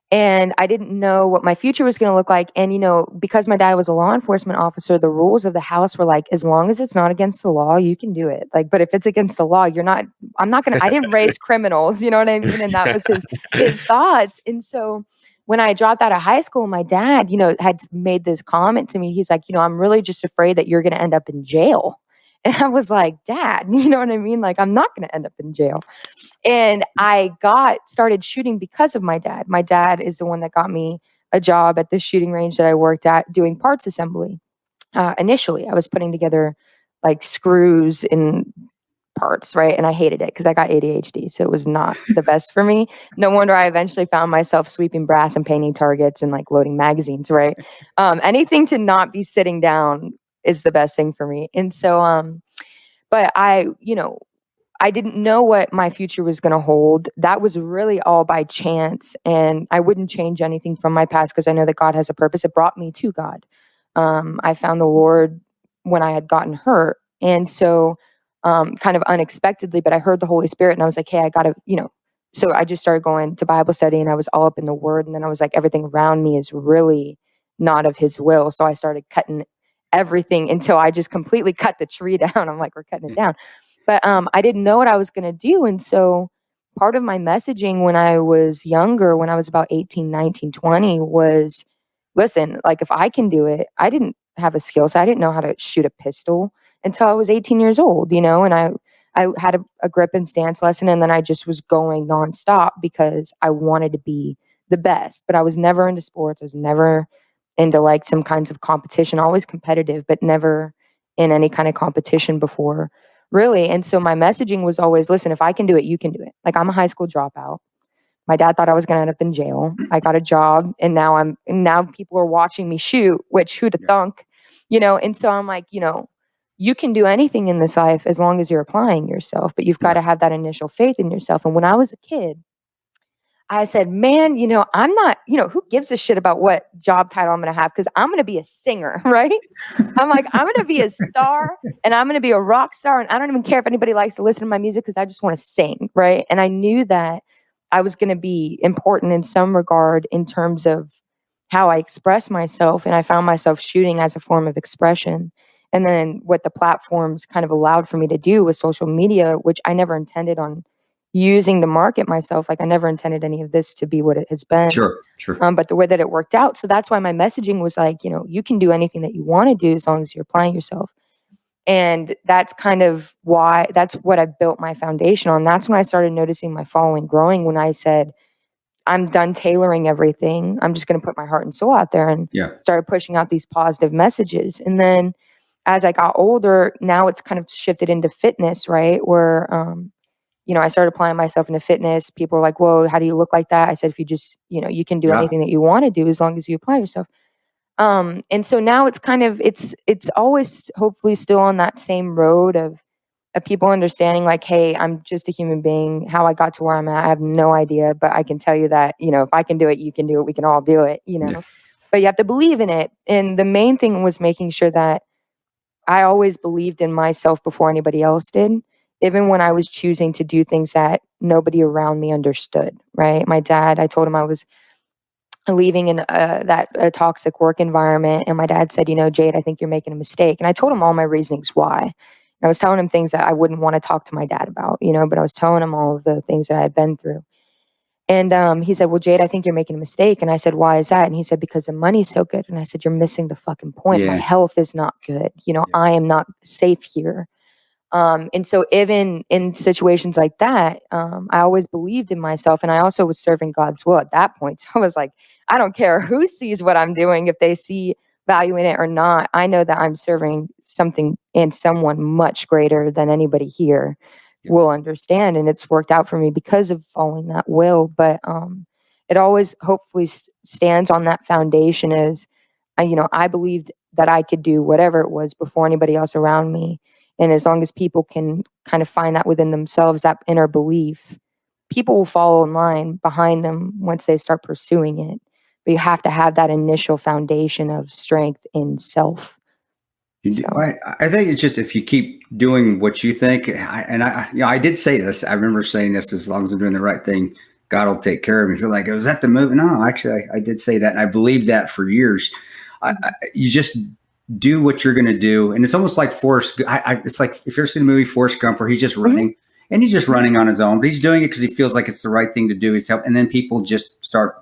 And I didn't know what my future was going to look like. And, because my dad was a law enforcement officer, the rules of the house were like, as long as it's not against the law, you can do it. Like, but if it's against the law, I didn't raise criminals, you know what I mean? And that was his thoughts. And so when I dropped out of high school, my dad, had made this comment to me. He's like, I'm really just afraid that you're going to end up in jail. And I was like, Dad, you know what I mean? Like, I'm not going to end up in jail. And I started shooting because of my dad. My dad is the one that got me a job at the shooting range that I worked at doing parts assembly. Initially, I was putting together like screws in parts, right? And I hated it because I got ADHD. So it was not the best for me. No wonder I eventually found myself sweeping brass and painting targets and like loading magazines, right? Anything to not be sitting down is the best thing for me. And so, but I didn't know what my future was going to hold. That was really all by chance. And I wouldn't change anything from my past because I know that God has a purpose. It brought me to God. I found the Lord when I had gotten hurt. And so kind of unexpectedly, but I heard the Holy Spirit and I was like, hey, I got to, so I just started going to Bible study and I was all up in the Word. And then I was like, everything around me is really not of His will. So I started cutting everything until I just completely cut the tree down. I'm like, we're cutting it down. But I didn't know what I was going to do. And so part of my messaging when I was younger, when I was about 18, 19, 20 was, listen, like if I can do it, I didn't have a skill. So I didn't know how to shoot a pistol until I was 18 years old, and I had a grip and stance lesson. And then I just was going nonstop because I wanted to be the best, but I was never into sports. I was never into like some kinds of competition, always competitive, but never in any kind of competition before. Really. And so my messaging was always, listen, if I can do it, you can do it. Like I'm a high school dropout. My dad thought I was going to end up in jail. I got a job and now people are watching me shoot, which who'd have thunk, And so I'm like, you can do anything in this life as long as you're applying yourself, but you've got to have that initial faith in yourself. And when I was a kid, I said, man, I'm not, who gives a shit about what job title I'm going to have? Because I'm going to be a singer, right? I'm like, I'm going to be a star and I'm going to be a rock star. And I don't even care if anybody likes to listen to my music because I just want to sing, right? And I knew that I was going to be important in some regard in terms of how I express myself. And I found myself shooting as a form of expression. And then what the platforms kind of allowed for me to do with social media, which I never intended on using to market myself. Like I never intended any of this to be what it has been. Sure. But the way that it worked out. So that's why my messaging was like, you can do anything that you want to do as long as you're applying yourself. And that's kind of that's what I built my foundation on. That's when I started noticing my following growing, when I said, I'm done tailoring everything. I'm just going to put my heart and soul out there and started pushing out these positive messages. And then as I got older, now it's kind of shifted into fitness, right? Where, I started applying myself into fitness. People were like, whoa, how do you look like that? I said, if you just, you can do anything that you want to do as long as you apply yourself. And so now it's kind of, it's always hopefully still on that same road of people understanding like, hey, I'm just a human being. How I got to where I'm at, I have no idea. But I can tell you that, if I can do it, you can do it. We can all do it, But you have to believe in it. And the main thing was making sure that I always believed in myself before anybody else did, even when I was choosing to do things that nobody around me understood, right? My dad, I told him I was leaving in a toxic work environment. And my dad said, Jade, I think you're making a mistake. And I told him all my reasonings why. And I was telling him things that I wouldn't want to talk to my dad about, but I was telling him all of the things that I had been through. And he said, well, Jade, I think you're making a mistake. And I said, why is that? And he said, because the money's so good. And I said, you're missing the fucking point. My health is not good. I am not safe here. And so even in situations like that, I always believed in myself, and I also was serving God's will at that point. So I was like, I don't care who sees what I'm doing, if they see value in it or not. I know that I'm serving something and someone much greater than anybody here will understand. And it's worked out for me because of following that will. But it always hopefully stands on that foundation as, I believed that I could do whatever it was before anybody else around me. And as long as people can kind of find that within themselves, that inner belief, people will follow in line behind them once they start pursuing it. But you have to have that initial foundation of strength in self. So. I think it's just if you keep doing what you think, I did say this. I remember saying this: as long as I'm doing the right thing, God will take care of me. If you're like, was that the movie? No, actually, I did say that, and I believed that for years. You just do what you're going to do. And it's almost like Forrest. It's like if you've ever seen the movie Forrest Gump, where he's just running and he's just running on his own, but he's doing it because he feels like it's the right thing to do. And then people just start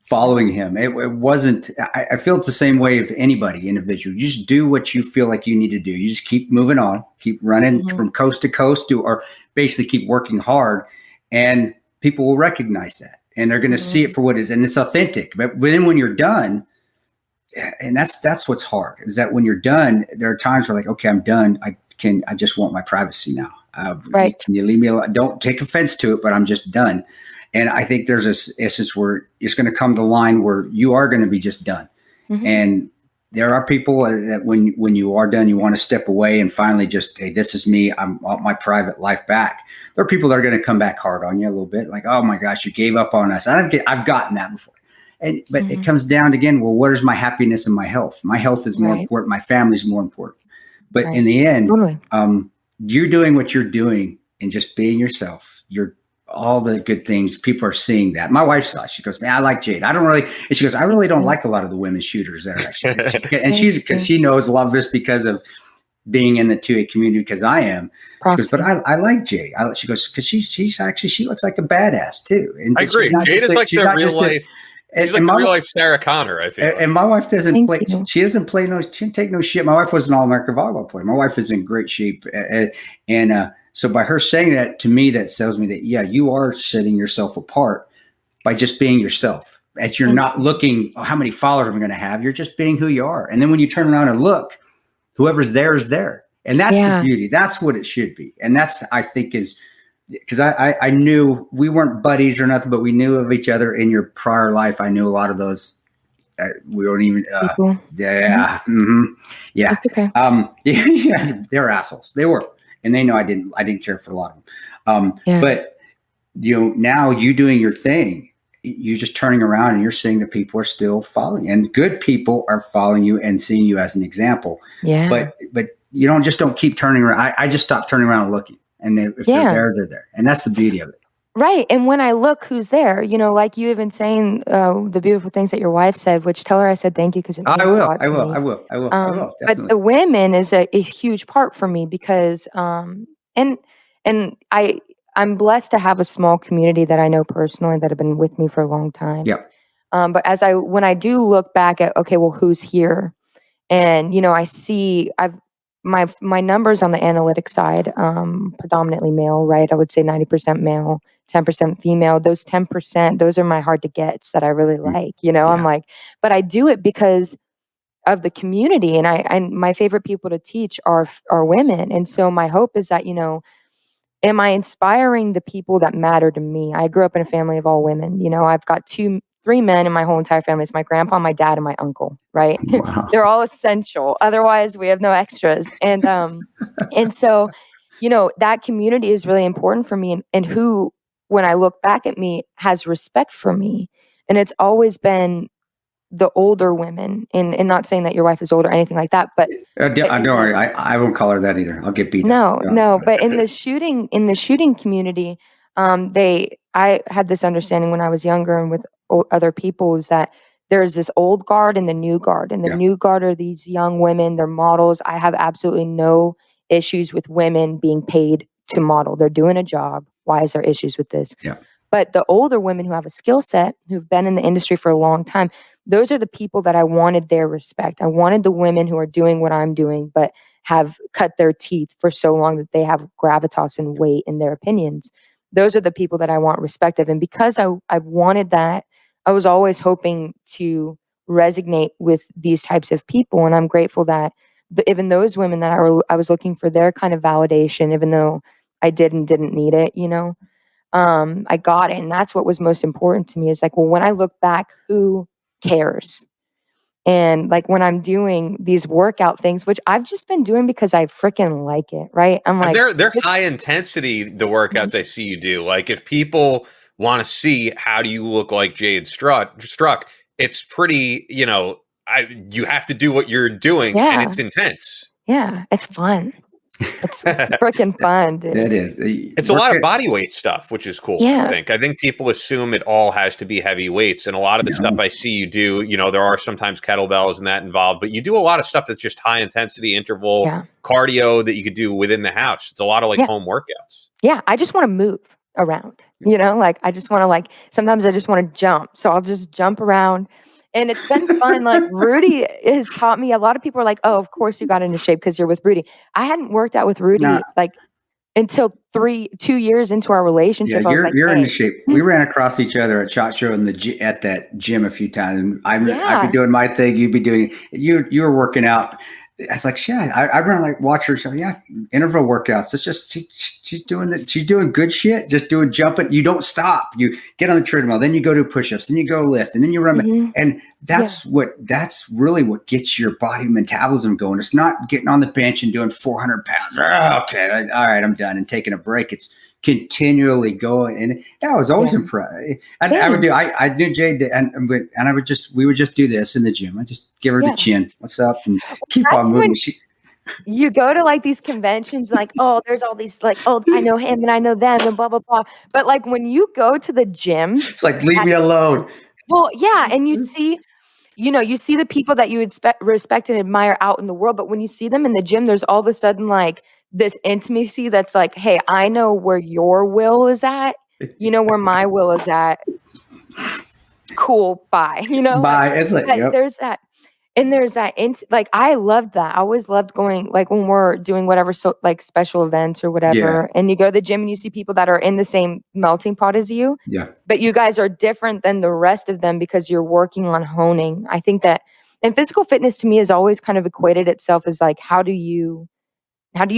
following him. It wasn't, I feel it's the same way of anybody, individual. You just do what you feel like you need to do. You just keep moving on, keep running from coast to coast or basically keep working hard, and people will recognize that and they're going to see it for what it is. And it's authentic. But then when you're done, and that's what's hard, is that when you're done, there are times where like, okay, I'm done. I just want my privacy now. Right. Can you leave me alone? Don't take offense to it, but I'm just done. And I think there's this essence where it's going to come to the line where you are going to be just done. And there are people that when you are done, you want to step away and finally just, hey, this is me. I want my private life back. There are people that are going to come back hard on you a little bit, like, oh my gosh, you gave up on us. I've gotten that before. But it comes down to, again, well, what is my happiness and my health? My health is more important. My family is more important. But in the end, you're doing what you're doing and just being yourself. You're all the good things. People are seeing that. My wife saw it. She goes, man, I like Jade. I really don't like a lot of the women shooters there. And because she knows a lot of this because of being in the 2A community, because I am. She goes, but I like Jade. She goes, because she looks like a badass too. And I agree. Jade is like the real life. She's like the real life Sarah Connor, I feel. And my wife doesn't play. She doesn't play she didn't take no shit. My wife was an All-American volleyball player. My wife is in great shape. So by her saying that to me, that tells me that, yeah, you are setting yourself apart by just being yourself. As you're not looking, how many followers am I going to have? You're just being who you are. And then when you turn around and look, whoever's there is there. And that's the beauty. That's what it should be. And that's, I think, is because I knew we weren't buddies or nothing, but we knew of each other in your prior life. I knew a lot of those. We weren't even, yeah. Okay. They're assholes. They were. And they know I didn't care for a lot of them. But now you doing your thing, you're just turning around and you're seeing that people are still following, and good people are following you and seeing you as an example. Yeah. But you don't keep turning around. I just stopped turning around and looking, and if they're there, they're there, and that's the beauty of it. Right. And when I look who's there, like you even saying the beautiful things that your wife said, which tell her I said thank you, because I will. But the women is a huge part for me because and I'm blessed to have a small community that I know personally that have been with me for a long time. Yep. But when I do look back at, okay, well, who's here? And I see my numbers on the analytics side, predominantly male, right? I would say 90% male, 10% female. Those 10%, those are my hard to gets that I really like. I'm like, but I do it because of the community, and my favorite people to teach are women. And so my hope is that, am I inspiring the people that matter to me? I grew up in a family of all women. I've got 3 men in my whole entire family. It's my grandpa, my dad, and my uncle, right? Wow. They're all essential. Otherwise, we have no extras. And and so, that community is really important for me, and who, when I look back at me, has respect for me. And it's always been the older women, and not saying that your wife is old or anything like that, but don't worry, I won't call her that either. I'll get beat. No, but in the shooting community, I had this understanding when I was younger and with other people is that there's this old guard and the new guard. And the new guard are these young women, they're models. I have absolutely no issues with women being paid to model. They're doing a job. Why is there issues with this? Yeah. But the older women who have a skill set, who've been in the industry for a long time, those are the people that I wanted their respect. I wanted the women who are doing what I'm doing, but have cut their teeth for so long that they have gravitas and weight in their opinions. Those are the people that I want respect of. And because I wanted that, I was always hoping to resonate with these types of people. And I'm grateful that even those women that I was looking for their kind of validation, even though I didn't need it, I got it. And that's what was most important to me is like, well, when I look back, who cares? And like when I'm doing these workout things, which I've just been doing because I freaking like it, right? I'm like, they're high intensity, the workouts I see you do. Like if people want to see how do you look like Jade Struck, it's pretty, you have to do what you're doing and it's intense. Yeah, it's fun. It's freaking fun, dude. It is. It's a lot of body weight stuff, which is cool. Yeah. I think people assume it all has to be heavy weights, and a lot of the stuff I see you do, there are sometimes kettlebells and that involved, but you do a lot of stuff that's just high intensity interval cardio that you could do within the house. It's a lot of like home workouts. Yeah, I just want to move around. Like I just want to sometimes I just want to jump, so I'll just jump around. And it's been fun. Like Rudy has taught me. A lot of people are like, "Oh, of course you got into shape because you're with Rudy." I hadn't worked out with Rudy until 2 years into our relationship. Yeah, you're into shape. We ran across each other at SHOT Show at that gym a few times. I'd be doing my thing. You'd be doing. You were working out. I was like, shit. I run watch her. Interval workouts. It's just she's doing that. She's doing good shit. Just doing jumping. You don't stop. You get on the treadmill. Then you go do push-ups. Then you go lift. And then you run. And that's really what gets your body metabolism going. It's not getting on the bench and doing 400 pounds. Okay, all right, I'm done and taking a break. It's continually going, and I was always impressed. I knew Jade, and we would just do this in the gym. I just give her the chin. What's up? And keep on moving. You go to these conventions, there's all these I know him and I know them and blah blah blah. But when you go to the gym, it's leave me alone. Well, yeah, and you see. You see the people that you would respect and admire out in the world, but when you see them in the gym, there's all of a sudden this intimacy that's hey, I know where your will is at. You know where my will is at. Cool, bye. Bye. It's there's that. And there's that, I loved that. I always loved going, when we're doing whatever, special events or whatever, and you go to the gym and you see people that are in the same melting pot as you. Yeah. But you guys are different than the rest of them because you're working on honing. I think that, and physical fitness to me has always kind of equated itself as how do you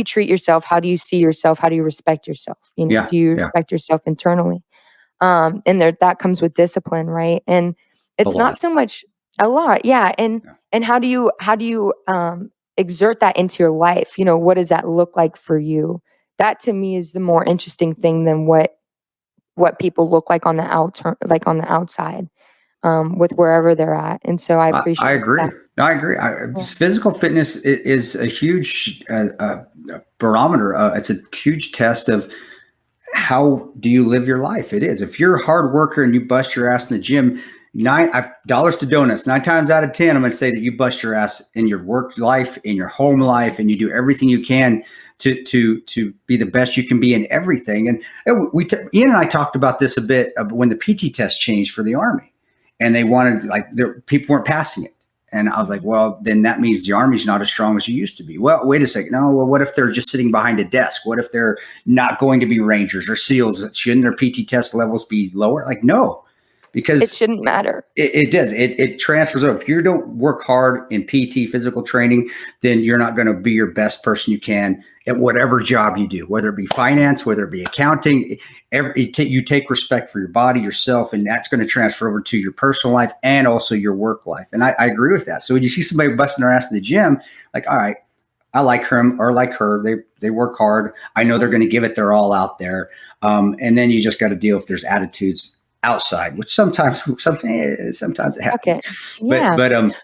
treat yourself? How do you see yourself? How do you respect yourself? Do you respect yourself internally? And that comes with discipline, right? And it's not so much. A lot, yeah. And how do you exert that into your life? What does that look like for you? That to me is the more interesting thing than what people look like on the outside, with wherever they're at. And so I appreciate. I agree. That. No, I agree. Physical fitness is a huge barometer. It's a huge test of how do you live your life. It is. If you're a hard worker and you bust your ass in the gym. $9 to donuts. 9 times out of 10, I'm going to say that you bust your ass in your work life, in your home life, and you do everything you can to be the best you can be in everything. And Ian and I talked about this a bit when the PT test changed for the Army, and they wanted people weren't passing it. And I was like, well, then that means the Army's not as strong as you used to be. Well, wait a second. No, well, what if they're just sitting behind a desk? What if they're not going to be Rangers or SEALs? Shouldn't their PT test levels be lower? No. Because it shouldn't matter. It does. It transfers over. If you don't work hard in PT, physical training, then you're not going to be your best person you can at whatever job you do, whether it be finance, whether it be accounting. You take respect for your body, yourself, and that's going to transfer over to your personal life and also your work life. And I agree with that. So when you see somebody busting their ass in the gym, all right, I like him or like her. They work hard. I know they're going to give it their all out there. And then you just got to deal if there's attitudes outside, which sometimes it happens. Okay. Yeah.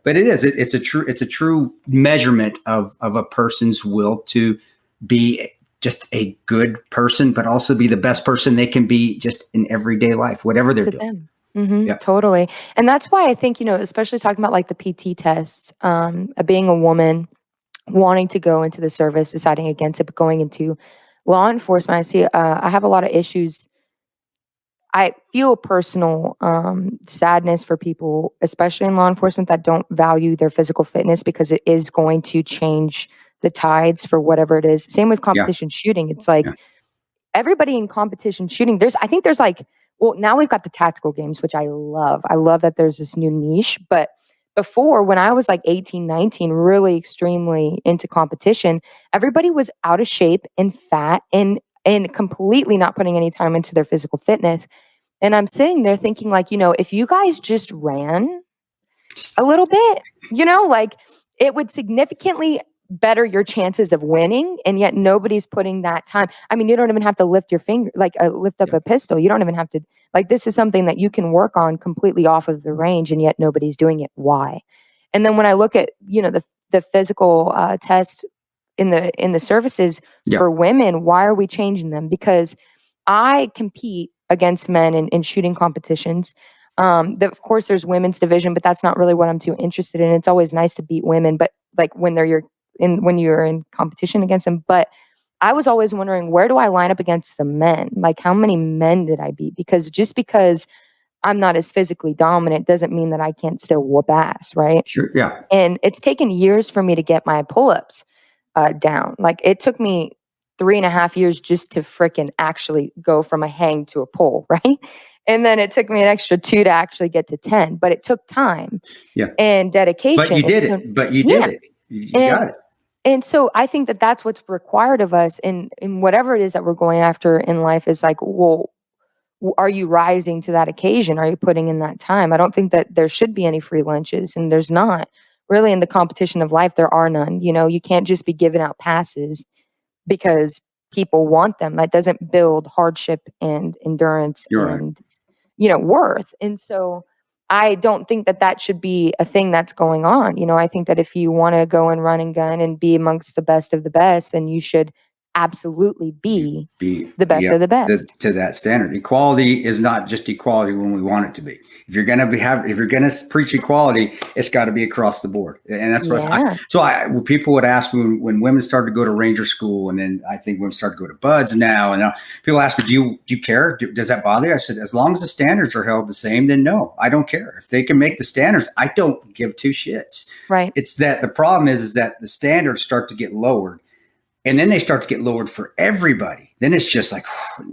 But it is. It's a true measurement of a person's will to be just a good person, but also be the best person they can be just in everyday life, whatever they're doing. Totally. And that's why I think, especially talking about like the PT tests, being a woman, wanting to go into the service, deciding against it, but going into law enforcement, I have a lot of issues. I feel personal sadness for people, especially in law enforcement, that don't value their physical fitness, because it is going to change the tides for whatever it is. Same with competition shooting. It's like everybody in competition shooting, I think there's like, well, now we've got the tactical games, which I love. I love that there's this new niche. But before, when I was like 18, 19, really extremely into competition, everybody was out of shape and fat and completely not putting any time into their physical fitness. And I'm sitting there thinking, like, if you guys just ran a little bit, like, it would significantly better your chances of winning. And yet nobody's putting that time. I mean, you don't even have to lift your finger, like lift up a pistol. You don't even have to, like, this is something that you can work on completely off of the range, and yet nobody's doing it. Why? And then when I look at, the physical test in the services for women, why are we changing them? Because I compete against men in shooting competitions. Of course, there's women's division, but that's not really what I'm too interested in. It's always nice to beat women, but like when you're in competition against them. But I was always wondering, where do I line up against the men? Like, how many men did I beat? Because just because I'm not as physically dominant doesn't mean that I can't still whoop ass, right? Sure, yeah. And it's taken years for me to get my pull-ups down. Like, it took me 3.5 years just to frickin' actually go from a hang to a pull, right? And then it took me an extra 2 to actually get to 10. But it took time and dedication. But you did it. But you did it. You got it. And so I think that that's what's required of us in whatever it is that we're going after in life, is like, well, are you rising to that occasion? Are you putting in that time? I don't think that there should be any free lunches, and there's not. Really, in the competition of life, there are none. You can't just be giving out passes because people want them. That doesn't build hardship and endurance worth. And so I don't think that that should be a thing that's going on. I think that if you want to go and run and gun and be amongst the best of the best, then you should absolutely be the best of the best. To that standard. Equality is not just equality when we want it to be. If you're going to preach equality, it's got to be across the board. And that's what when people would ask me when women started to go to Ranger School, and then I think women start to go to Buds now, and people ask me, do you care? Does that bother you? I said, as long as the standards are held the same, then no, I don't care. If they can make the standards, I don't give two shits. Right. It's that the problem is that the standards start to get lowered. And then they start to get lowered for everybody. Then it's just like,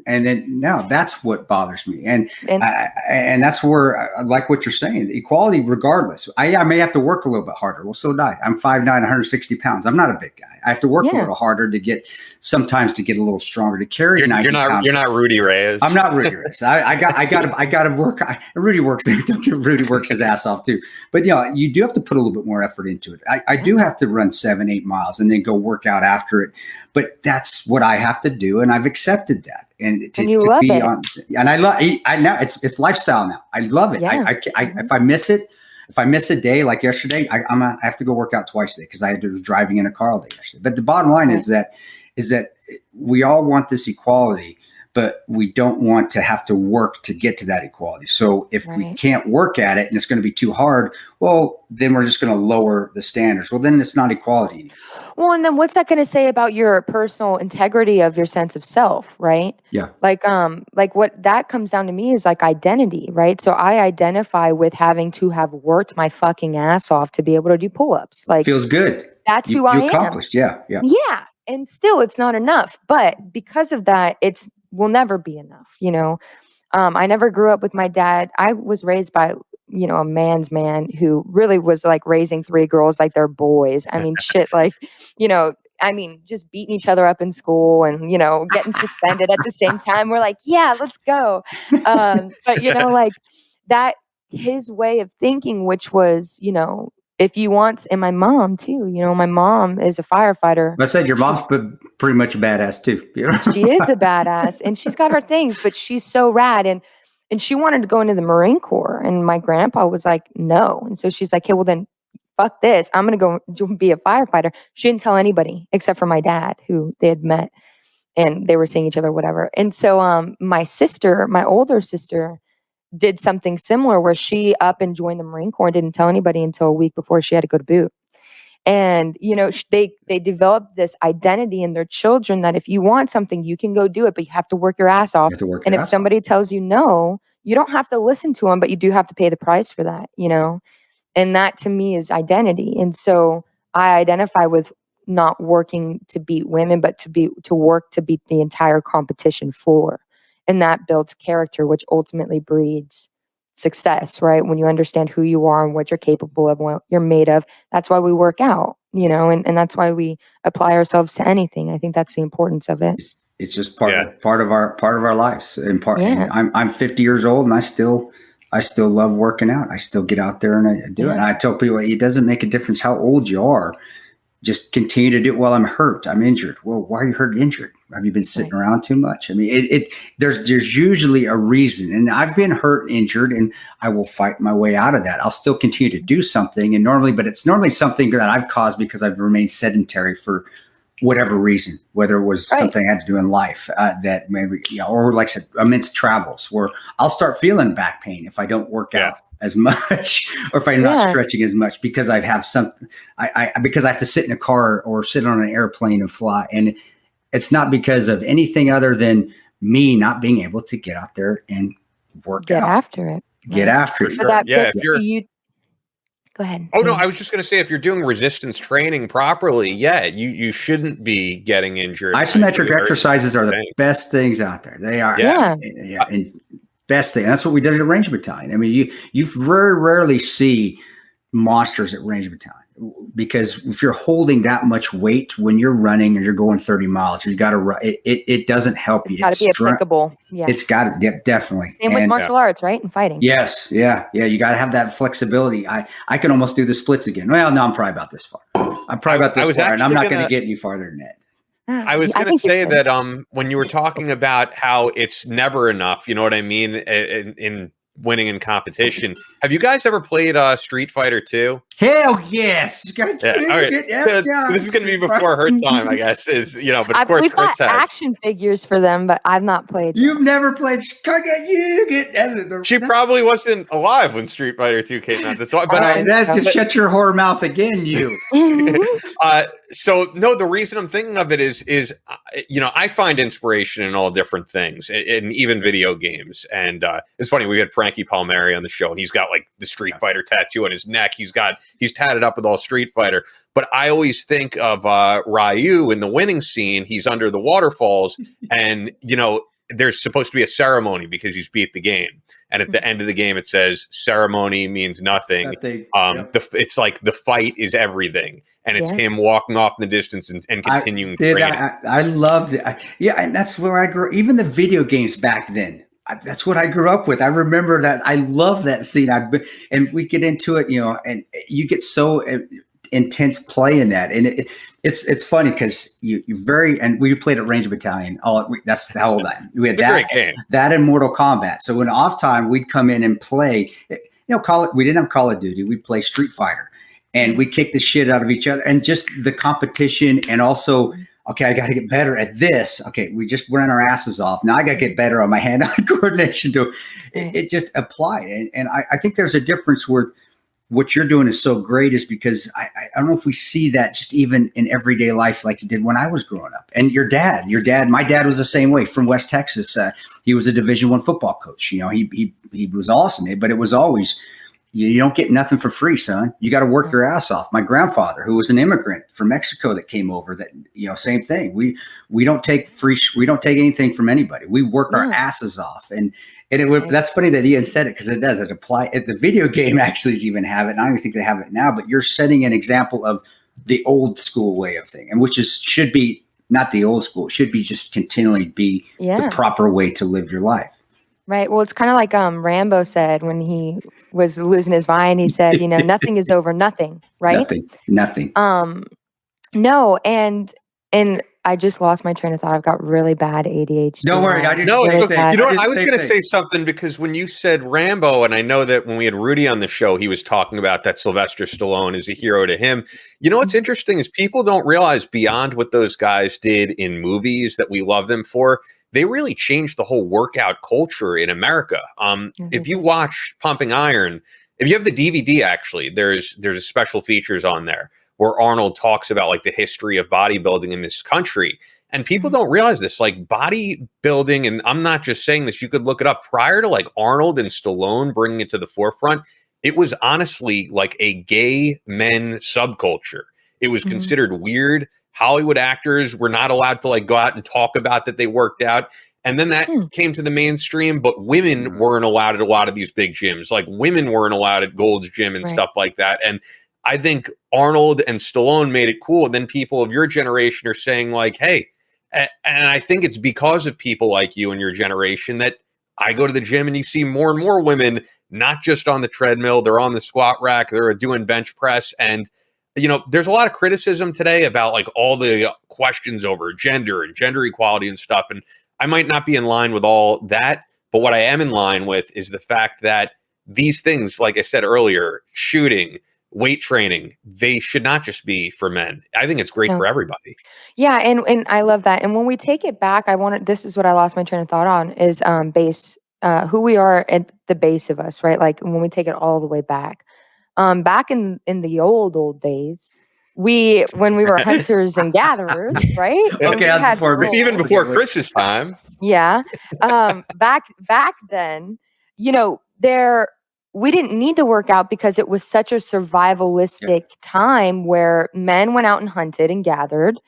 and then now that's what bothers me. And that's where I like what you're saying. Equality, regardless. I may have to work a little bit harder. Well, so did I. I'm 5'9", 160 pounds. I'm not a big guy. I have to work a little harder to sometimes get a little stronger to carry. You're not Rudy Reyes. I'm not Rudy Reyes. I got to work. Rudy works his ass off too. But you do have to put a little bit more effort into it. I do have to run 7-8 miles and then go work out after it. But that's what I have to do, and I've accepted that. And you love it. And I love. Now it's lifestyle now. I love it. Yeah. If I miss it, if I miss a day like yesterday, I have to go work out twice a day because I was driving in a car all day yesterday. But the bottom line is that we all want this equality, but we don't want to have to work to get to that equality. So if we can't work at it and it's going to be too hard, well, then we're just going to lower the standards. Well, then it's not equality anymore. Well, and then what's that going to say about your personal integrity of your sense of self, right? Yeah. Like what that comes down to me is like identity, right? So I identify with having to have worked my fucking ass off to be able to do pull-ups. Like, feels good. That's who I am. You accomplished. Yeah. And still, it's not enough. But because of that, will never be enough. I never grew up with my dad. I was raised by a man's man who really was like raising 3 girls like they're boys. I mean, shit, like, just beating each other up in school and, getting suspended at the same time. We're like, yeah, let's go. But, like that, his way of thinking, which was, if you want, and my mom too, my mom is a firefighter. I said your mom's pretty much a badass too. She is a badass and she's got her things, but she's so rad. And she wanted to go into the Marine Corps. And my grandpa was like, no. And so she's like, hey, well then fuck this. I'm going to go be a firefighter. She didn't tell anybody except for my dad, who they had met and they were seeing each other, whatever. And so my older sister, did something similar where she up and joined the Marine Corps and didn't tell anybody until a week before she had to go to boot. And, you know, they developed this identity in their children that if you want something, you can go do it, but you have to work your ass off. And if somebody tells you no, you don't have to listen to them, but you do have to pay the price for that, you know? And that to me is identity. And so I identify with not working to beat women, but to work to beat the entire competition floor. And that builds character, which ultimately breeds success, right? When you understand who you are and what you're capable of, what you're made of, that's why we work out, you know, and that's why we apply ourselves to anything. I think that's the importance of it. It's just part of our lives. And I'm 50 years old and I still love working out. I still get out there and I do it. And I tell people it doesn't make a difference how old you are. Just continue to do it. Well, I'm hurt. I'm injured. Well, why are you hurt and injured? Have you been sitting around too much? I mean, there's usually a reason. And I've been hurt and injured, and I will fight my way out of that. I'll still continue to do something, but it's normally something that I've caused because I've remained sedentary for whatever reason, whether it was something I had to do in life that maybe, you know, or like I said, immense travels where I'll start feeling back pain if I don't work out as much, or if I'm not stretching as much because I have something, because I have to sit in a car or sit on an airplane and fly. And it's not because of anything other than me not being able to get out there and get after it. Get after it. So that if you're, go ahead. Oh, no, I was just going to say, if you're doing resistance training properly, you shouldn't be getting injured. Isometric exercises are the best things out there. They are. And best thing. That's what we did at Ranger Battalion. I mean, you very rarely see monsters at Ranger Battalion because if you're holding that much weight when you're running and you're going 30 miles, you got to run. It doesn't help you. It's got to be applicable. Yeah, it's got to definitely. Same with martial arts, right? And fighting. Yes, yeah. You got to have that flexibility. I can almost do the splits again. Well, no, I'm probably about this far. I'm probably about this far, and I'm not going to get any farther than that. I was going to say that when you were talking about how it's never enough, you know what I mean, in winning in competition. Have you guys ever played Street Fighter 2? Hell yes! You gotta all right. This is going to be before her time, I guess. But of course, we've got action figures for them, but I've not played. You've never played. She probably wasn't alive when Street Fighter 2 came out. That's why. But shut your whore mouth again, you. So no, the reason I'm thinking of it is I find inspiration in all different things, and even video games. And it's funny, we had Frankie Palmieri on the show, and he's got like the Street Fighter tattoo on his neck. He's tatted up with all Street Fighter. But I always think of Ryu in the winning scene. He's under the waterfalls, and there's supposed to be a ceremony because he's beat the game. And at the end of the game, it says ceremony means nothing. It's like the fight is everything. And it's him walking off in the distance and continuing training. I loved it. And that's where I grew. Even the video games back then. That's what I grew up with. I remember that. I love that scene. And we get into it, and you get so intense play in that. And it's funny because and we played at Ranger Battalion. That's how old I am. We had that in Mortal Kombat. So when off time, we'd come in and play. We didn't have Call of Duty. We'd play Street Fighter, and we kick the shit out of each other. And just the competition, and also, okay, I got to get better at this. Okay, we just ran our asses off. Now I got to get better on my hand-eye coordination. It just applied, and I think there's a difference where what you're doing is so great is because I don't know if we see that just even in everyday life like you did when I was growing up. And your dad, my dad was the same way from West Texas. He was a Division I football coach. He was awesome, but it was always, you don't get nothing for free, son. You got to work your ass off. My grandfather, who was an immigrant from Mexico that came over, that, same thing. We don't take we don't take anything from anybody. We work our asses off. And that's funny that Ian said it, because it does. It apply. The video game actually even have it. And I don't even think they have it now, but you're setting an example of the old school way of thing, and should be not the old school. It should be just continually be the proper way to live your life. Right. Well, it's kind of like Rambo said when he was losing his mind. He said, nothing is over nothing. Right. Nothing. No. And I just lost my train of thought. I've got really bad ADHD. Don't worry. I didn't. No, really I was going to say something, because when you said Rambo, and I know that when we had Rudy on the show, he was talking about that Sylvester Stallone is a hero to him. What's interesting is people don't realize beyond what those guys did in movies that we love them for, they really changed the whole workout culture in America. If you watch Pumping Iron, if you have the DVD, actually, there's a special features on there where Arnold talks about like the history of bodybuilding in this country. And people don't realize this, like bodybuilding, and I'm not just saying this, you could look it up, prior to like Arnold and Stallone bringing it to the forefront, it was honestly like a gay men subculture. It was considered weird. Hollywood actors were not allowed to like go out and talk about that they worked out. And then that came to the mainstream, but women weren't allowed at a lot of these big gyms. Like women weren't allowed at Gold's Gym and stuff like that. And I think Arnold and Stallone made it cool. And then people of your generation are saying like, hey, and I think it's because of people like you and your generation that I go to the gym and you see more and more women, not just on the treadmill, they're on the squat rack, they're doing bench press. And, you know, there's a lot of criticism today about like all the questions over gender and gender equality and stuff. And I might not be in line with all that, but what I am in line with is the fact that these things, like I said earlier, shooting, weight training, they should not just be for men. I think it's great for everybody. Yeah, and I love that. And when we take it back, this is what I lost my train of thought on, is base, who we are at the base of us, right? Like when we take it all the way back. Back in the old days, when we were hunters and gatherers, right? Even before Chris's time. Yeah. Back then, you know, we didn't need to work out because it was such a survivalistic time where men went out and hunted and gathered,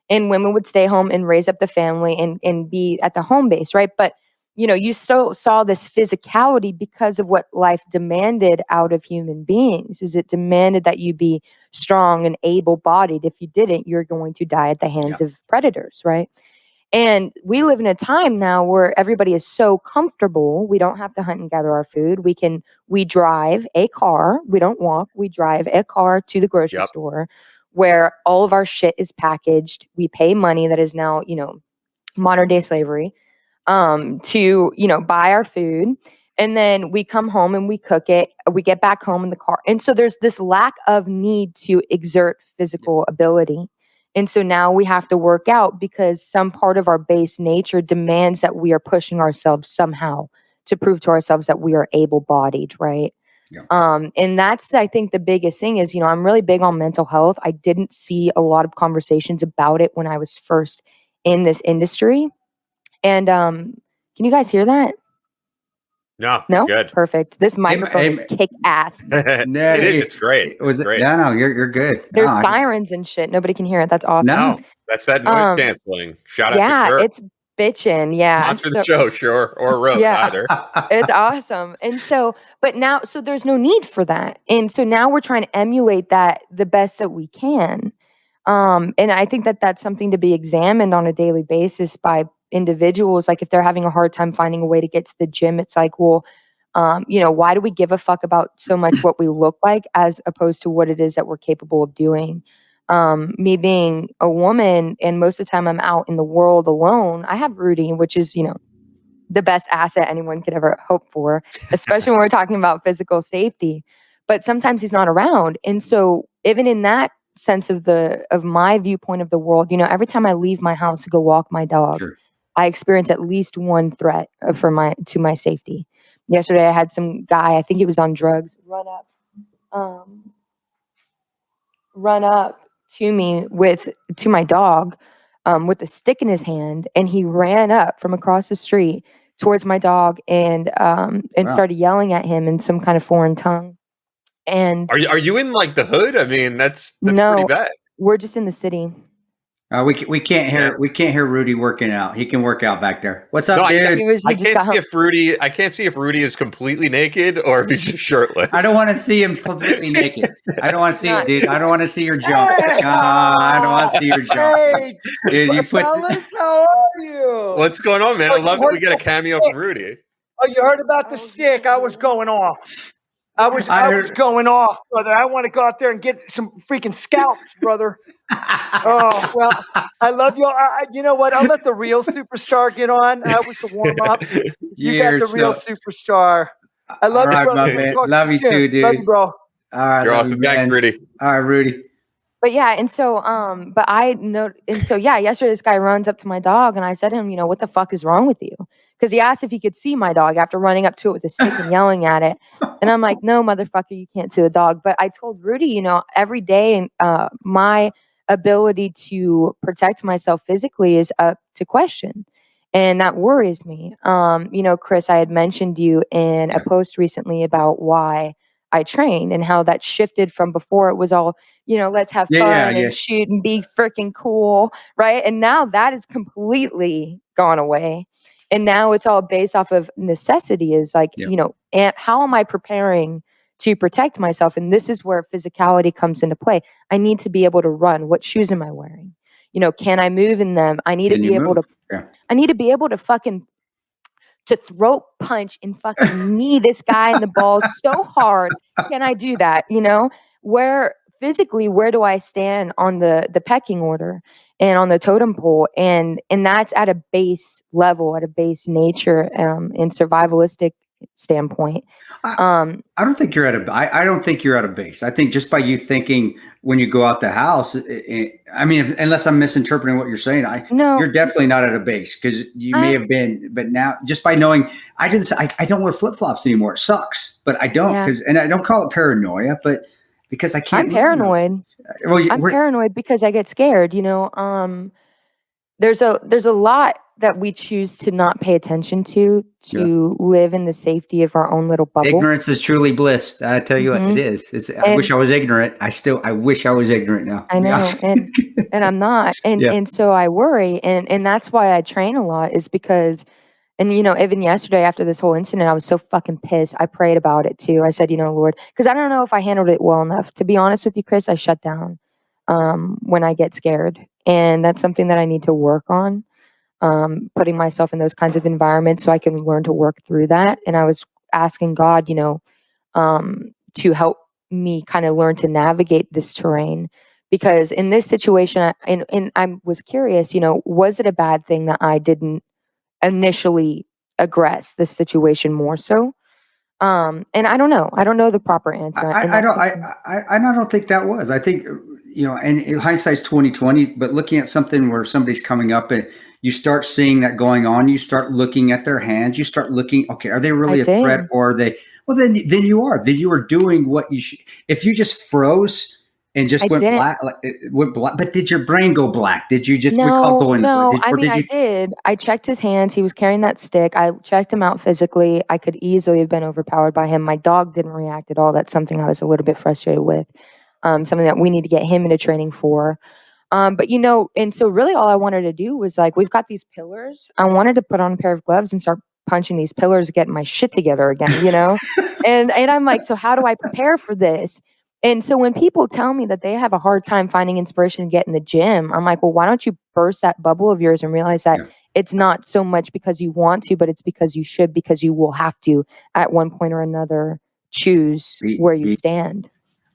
and women would stay home and raise up the family and be at the home base, right? But, you know, you still saw this physicality because of what life demanded out of human beings. Is it demanded that you be strong and able-bodied. If you didn't, you're going to die at the hands of predators, right? And we live in a time now where everybody is so comfortable. We don't have to hunt and gather our food. We drive a car. We don't walk. We drive a car to the grocery store where all of our shit is packaged. We pay money that is now, you know, modern day slavery, to, you know, buy our food. And then we come home and we cook it. We get back home in the car. And so there's this lack of need to exert physical ability. And so now we have to work out because some part of our base nature demands that we are pushing ourselves somehow to prove to ourselves that we are able-bodied, right? Yeah. And that's, I think, the biggest thing is, you know, I'm really big on mental health. I didn't see a lot of conversations about it when I was first in this industry. And can you guys hear that? No? Good. Perfect. This microphone is kick ass. No, it's great. Great. No, you're good. There's sirens and shit. Nobody can hear it. That's awesome. No, that's that noise canceling. Shout out to Kurt. It's bitching. Yeah. Not for the show, sure, or road either. It's awesome. And so, but now, so there's no need for that. And so now we're trying to emulate that the best that we can. And I think that that's something to be examined on a daily basis by individuals. Like if they're having a hard time finding a way to get to the gym, it's like, well, you know, why do we give a fuck about so much what we look like as opposed to what it is that we're capable of doing? Me being a woman, and most of the time I'm out in the world alone, I have Rudy, which is, you know, the best asset anyone could ever hope for, especially when we're talking about physical safety. But sometimes he's not around. And so even in that sense of my viewpoint of the world, you know, every time I leave my house to go walk my dog, I experience at least one threat to my safety. Yesterday, I had some guy, I think he was on drugs, run up to me to my dog, with a stick in his hand, and he ran up from across the street towards my dog and started yelling at him in some kind of foreign tongue. And are you in like the hood? I mean, that's pretty bad. We're just in the city. We can't hear Rudy working out. He can work out back there. What's up, dude? I can't see if Rudy is completely naked or if he's just shirtless. I don't want to see him completely naked. I don't want to see it, dude. I don't want to see your junk. I don't want to see your junk. Hey, dude, fellas, how are you? What's going on, man? I love that we get a cameo from Rudy. Oh, you heard about the stick? I was going off. I was going off, brother. I want to go out there and get some freaking scalps, brother. Oh, well, I love you. You know what? I'll let the real superstar get on. I was the warm up. You got the real superstar. I love you, brother. Love you too, dude. Love you, bro. All right. You're awesome. Thanks, Rudy. All right, Rudy. But yeah, and so but I know, and so yeah, yesterday this guy runs up to my dog and I said to him, what the fuck is wrong with you? Because he asked if he could see my dog after running up to it with a stick and yelling at it. And I'm like, no, motherfucker, you can't see the dog. But I told Rudy, every day my ability to protect myself physically is up to question. And that worries me. Chris, I had mentioned you in a post recently about why I trained and how that shifted from before it was all, let's have fun and shoot and be freaking cool, right? And now that is completely gone away. And now it's all based off of necessity is like, and how am I preparing to protect myself? And this is where physicality comes into play. I need to be able to run. What shoes am I wearing? Can I move in them? I need to be able to, I need to be able to to throat punch and fucking knee this guy in the balls so hard. Can I do that? Where physically, where do I stand on the pecking order and on the totem pole? And that's at a base level, at a base nature, in survivalistic standpoint. I don't think you're I don't think you're at a base. I think just by you thinking when you go out the house, unless I'm misinterpreting what you're saying, you're definitely not at a base because you may have been, but now just by knowing, I don't wear flip-flops anymore. It sucks, but I don't and I don't call it paranoia, but because I can't. I'm paranoid. I'm paranoid because I get scared. There's a lot that we choose to not pay attention to live in the safety of our own little bubble. Ignorance is truly bliss. I tell you what, it is. I wish I was ignorant. I wish I was ignorant now. I know, and I'm not. And so I worry, and that's why I train a lot is because, and even yesterday after this whole incident, I was so fucking pissed. I prayed about it too. I said, Lord, because I don't know if I handled it well enough. To be honest with you, Chris, I shut down when I get scared, and that's something that I need to work on. Putting myself in those kinds of environments so I can learn to work through that. And I was asking God, to help me kind of learn to navigate this terrain. Because in this situation, I was curious, was it a bad thing that I didn't initially aggress this situation more so? And I don't know. I don't know the proper answer. I don't think that was. I think, and hindsight's 20/20, but looking at something where somebody's coming up and you start seeing that going on, you start looking at their hands, you start looking, okay, are they really a threat or are they, well, then you are doing what you should. If you just froze and just went black, but did your brain go black? Did you just recall going? No, I did. I checked his hands. He was carrying that stick. I checked him out physically. I could easily have been overpowered by him. My dog didn't react at all. That's something I was a little bit frustrated with. Something that we need to get him into training for. But and so really all I wanted to do was like, we've got these pillars. I wanted to put on a pair of gloves and start punching these pillars, getting my shit together again, and I'm like, so how do I prepare for this? And so when people tell me that they have a hard time finding inspiration to get in the gym, I'm like, well, why don't you burst that bubble of yours and realize that it's not so much because you want to, but it's because you should, because you will have to at one point or another choose where you stand.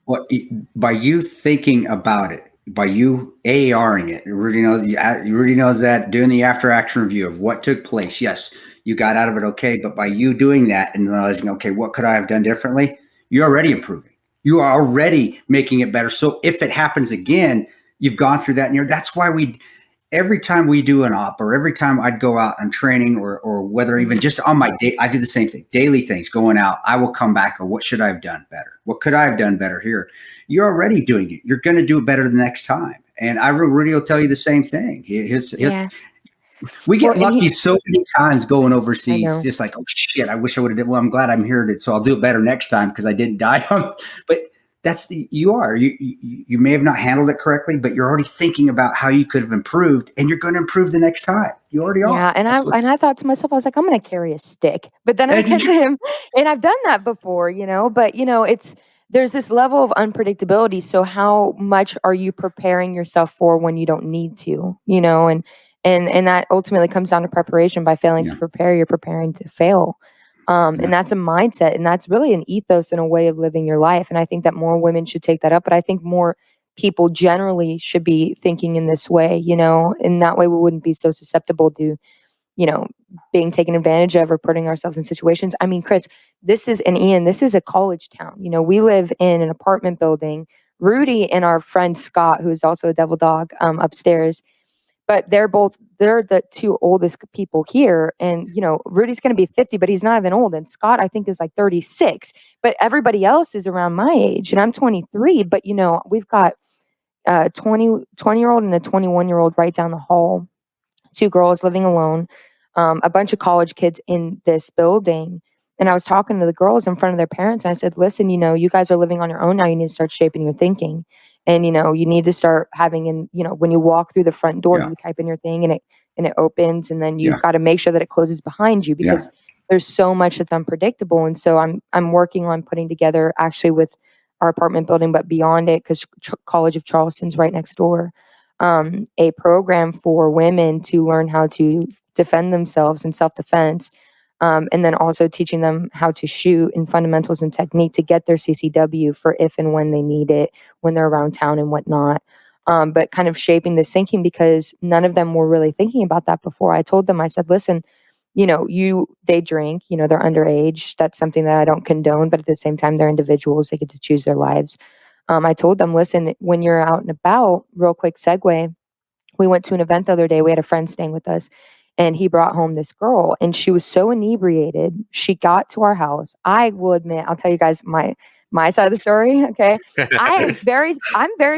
Well, by you thinking about it, by you ARing it, Rudy knows that, doing the after action review of what took place. Yes, you got out of it okay, but by you doing that and realizing, okay, what could I have done differently? You're already improving. You are already making it better. So if it happens again, you've gone through that, and that's why every time we do an op, or every time I'd go out on training, or whether even just on my day, I do the same thing, daily things going out. I will come back, or what should I have done better? What could I have done better here? You're already doing it. You're going to do it better the next time. And Rudy will tell you the same thing. We get lucky so many times going overseas. Just like, oh shit, I wish I would have did. Well, I'm glad I'm here, so I'll do it better next time because I didn't die on. But you may have not handled it correctly, but you're already thinking about how you could have improved, and you're going to improve the next time. You already are. Yeah, and I thought to myself, I was like, I'm going to carry a stick. But then I said to him, and I've done that before, but there's this level of unpredictability. So how much are you preparing yourself for when you don't need to, and that ultimately comes down to preparation. By failing to prepare, you're preparing to fail. And that's a mindset, and that's really an ethos and a way of living your life. And I think that more women should take that up, but I think more people generally should be thinking in this way, and that way we wouldn't be so susceptible to, being taken advantage of or putting ourselves in situations. I mean, Chris, Ian, this is a college town. We live in an apartment building Rudy and our friend Scott, who's also a devil dog, upstairs. But they're the two oldest people here. And, you know, Rudy's going to be 50, but he's not even old. And Scott, I think, is like 36. But everybody else is around my age. And I'm 23. But, you know, we've got a 20-year-old and a 21-year-old right down the hall. 2 girls living alone. A bunch of college kids in this building. And I was talking to the girls in front of their parents. And I said, listen, you know, you guys are living on your own now. You need to start shaping your thinking. And, you know, you need to start having when you walk through the front door, you type in your thing and it opens, and then you've got to make sure that it closes behind you, because there's so much that's unpredictable. And so I'm working on putting together, actually with our apartment building, but beyond it, because College of Charleston's right next door, a program for women to learn how to defend themselves in self-defense. And then also teaching them how to shoot and fundamentals and technique to get their CCW for if and when they need it, when they're around town and whatnot. But kind of shaping this thinking, because none of them were really thinking about that before. I told them, I said, listen, you know, they drink, you know, they're underage. That's something that I don't condone, but at the same time, they're individuals. They get to choose their lives. I told them, listen, when you're out and about, real quick segue, we went to an event the other day. We had a friend staying with us. And he brought home this girl, and she was so inebriated. She got to our house. I will admit, I'll tell you guys my side of the story. Okay. I'm very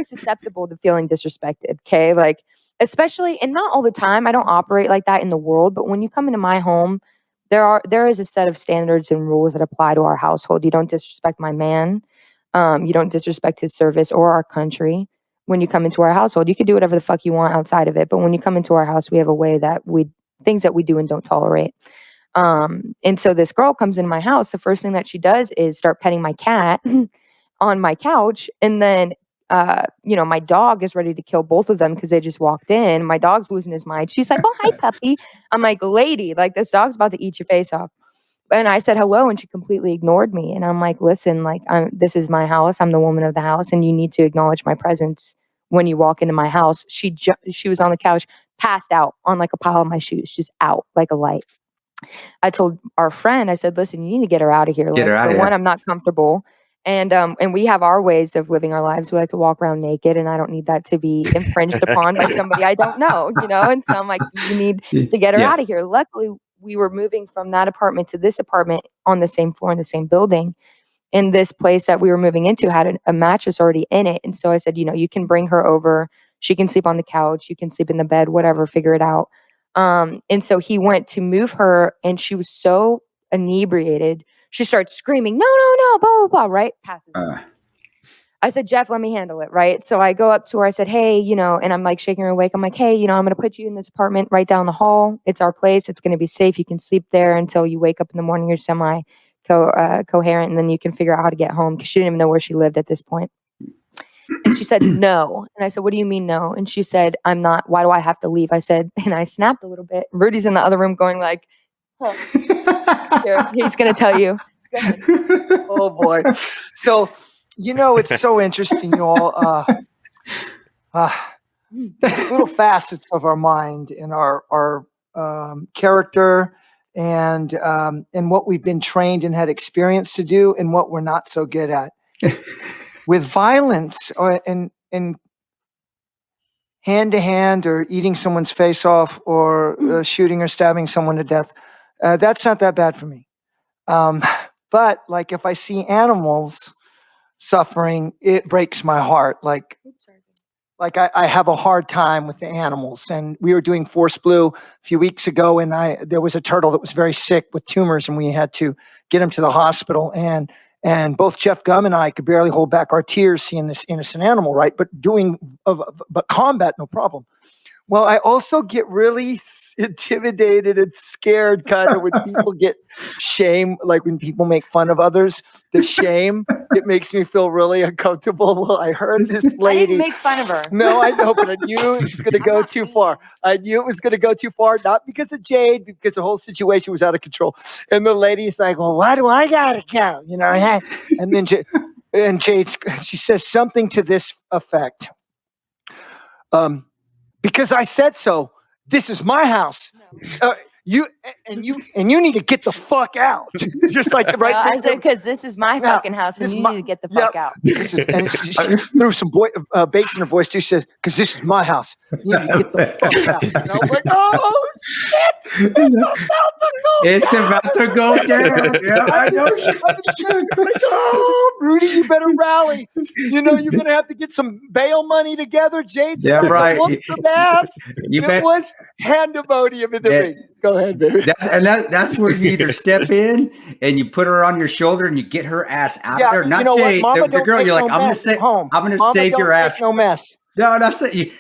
susceptible to feeling disrespected. Okay. Like, especially, and not all the time. I don't operate like that in the world, but when you come into my home, there is a set of standards and rules that apply to our household. You don't disrespect my man. You don't disrespect his service or our country. When you come into our household, you can do whatever the fuck you want outside of it. But when you come into our house, we have a way that things that we do and don't tolerate. And so this girl comes into my house. The first thing that she does is start petting my cat on my couch. And then, you know, my dog is ready to kill both of them because they just walked in. My dog's losing his mind. She's like, oh, hi, puppy. I'm like, lady, like, this dog's about to eat your face off. And I said hello, and she completely ignored me. And I'm like, listen, like, this is my house. I'm the woman of the house, and you need to acknowledge my presence when you walk into my house. She was on the couch, passed out on like a pile of my shoes, just out like a light. I told our friend, I said, listen, you need to get her out of here. Get her out of here. One, I'm not comfortable. And we have our ways of living our lives. We like to walk around naked, and I don't need that to be infringed upon by somebody I don't know, you know? And so I'm like, you need to get her out of here. Luckily, we were moving from that apartment to this apartment on the same floor in the same building. And this place that we were moving into had a mattress already in it. And so I said, you know, you can bring her over. She can sleep on the couch. You can sleep in the bed, whatever, figure it out. And so he went to move her, and she was so inebriated. She starts screaming, no, blah, blah, blah, right? Passes. I said, Jeff, let me handle it, right? So I go up to her. I said, hey, you know, and I'm like shaking her awake. I'm like, hey, you know, I'm going to put you in this apartment right down the hall. It's our place. It's going to be safe. You can sleep there until you wake up in the morning. You're coherent, and then you can figure out how to get home, because she didn't even know where she lived at this point. And she said, no. And I said, what do you mean no? And she said, I'm not. Why do I have to leave? I said, and I snapped a little bit. Rudy's in the other room going like, huh. Here, he's going to tell you. Oh, boy. So, you know, it's so interesting, you all. Little facets of our mind and our character and what we've been trained and had experience to do, and what we're not so good at. With violence and hand to hand, or eating someone's face off, or shooting or stabbing someone to death, that's not that bad for me. But like, if I see animals suffering, it breaks my heart. Like I have a hard time with the animals. And we were doing Force Blue a few weeks ago, and there was a turtle that was very sick with tumors, and we had to get him to the hospital. And both Jeff Gum and I could barely hold back our tears seeing this innocent animal, right? But combat, no problem. Well, I also get really intimidated and scared kind of when people get shame, like when people make fun of others, the shame, it makes me feel really uncomfortable. Well, I heard this lady. I didn't make fun of her. No, I know, but I knew it was going to go too far. I knew it was going to go too far, not because of Jade, because the whole situation was out of control. And the lady's like, well, why do I got to go? You know, and then Jade, she says something to this effect. Because I said so. This is my house. you need to get the fuck out. Just like right. I said, because this is my fucking house, and you need to get the fuck out. And she threw some bass in her voice too. She said, "Because this is my house. You need to get the fuck out." And I was like, "Oh shit! It's about to go down." Yeah, I know. Oh, Rudy, you better rally. You know you're gonna have to get some bail money together, Jade. Yeah, right. It was pandemonium in the ring. Go ahead, baby. That's where you either step in and you put her on your shoulder and you get her ass out of there. Not Jade, the girl. You're like, I'm gonna save your ass. No mess. No, that's it.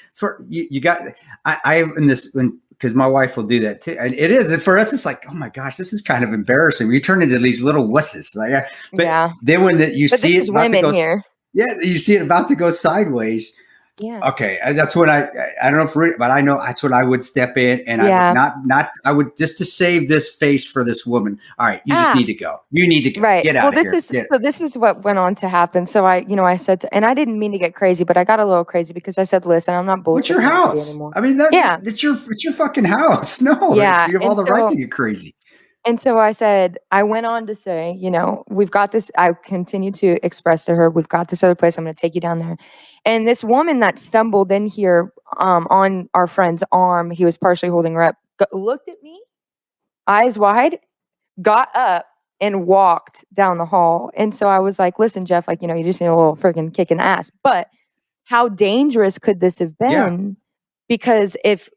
You got. I in this because my wife will do that too, and it is. And for us, it's like, oh my gosh, this is kind of embarrassing. We turn into these little wusses. Like, but then when you see it, women here. Yeah, you see it about to go sideways. Yeah. Okay, that's when I don't know if, but I know that's when I would step in, and I would just to save this face for this woman. All right, you just need to go. You need to go. Right. Get out of here. This is what went on to happen. So I said, and I didn't mean to get crazy, but I got a little crazy because I said, listen, I'm not bullshitting. What's your house? Anymore. I mean, it's your fucking house. No, you have all the right to get crazy. And so I went on to say, we've got this. I continued to express to her, we've got this other place. I'm going to take you down there. And this woman that stumbled in here on our friend's arm, he was partially holding her up, looked at me, eyes wide, got up and walked down the hall. And so I was like, listen, Jeff, you just need a little freaking kick in the ass. But how dangerous could this have been? Yeah. Because if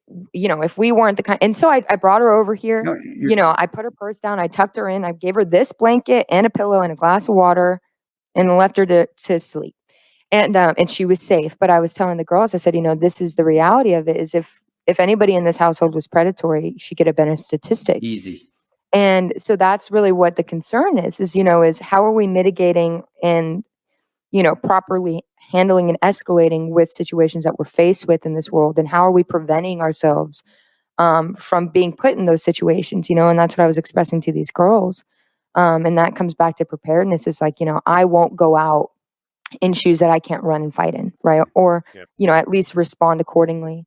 we weren't the kind, and so I brought her over here, I put her purse down, I tucked her in, I gave her this blanket and a pillow and a glass of water and left her to sleep. And she was safe. But I was telling the girls, I said, this is the reality of it, is if anybody in this household was predatory, she could have been a statistic. Easy. And so that's really what the concern is how are we mitigating and, properly handling and escalating with situations that we're faced with in this world, and how are we preventing ourselves from being put in those situations, and that's what I was expressing to these girls. And that comes back to preparedness. It's like, I won't go out in shoes that I can't run and fight in, right? Or, at least respond accordingly.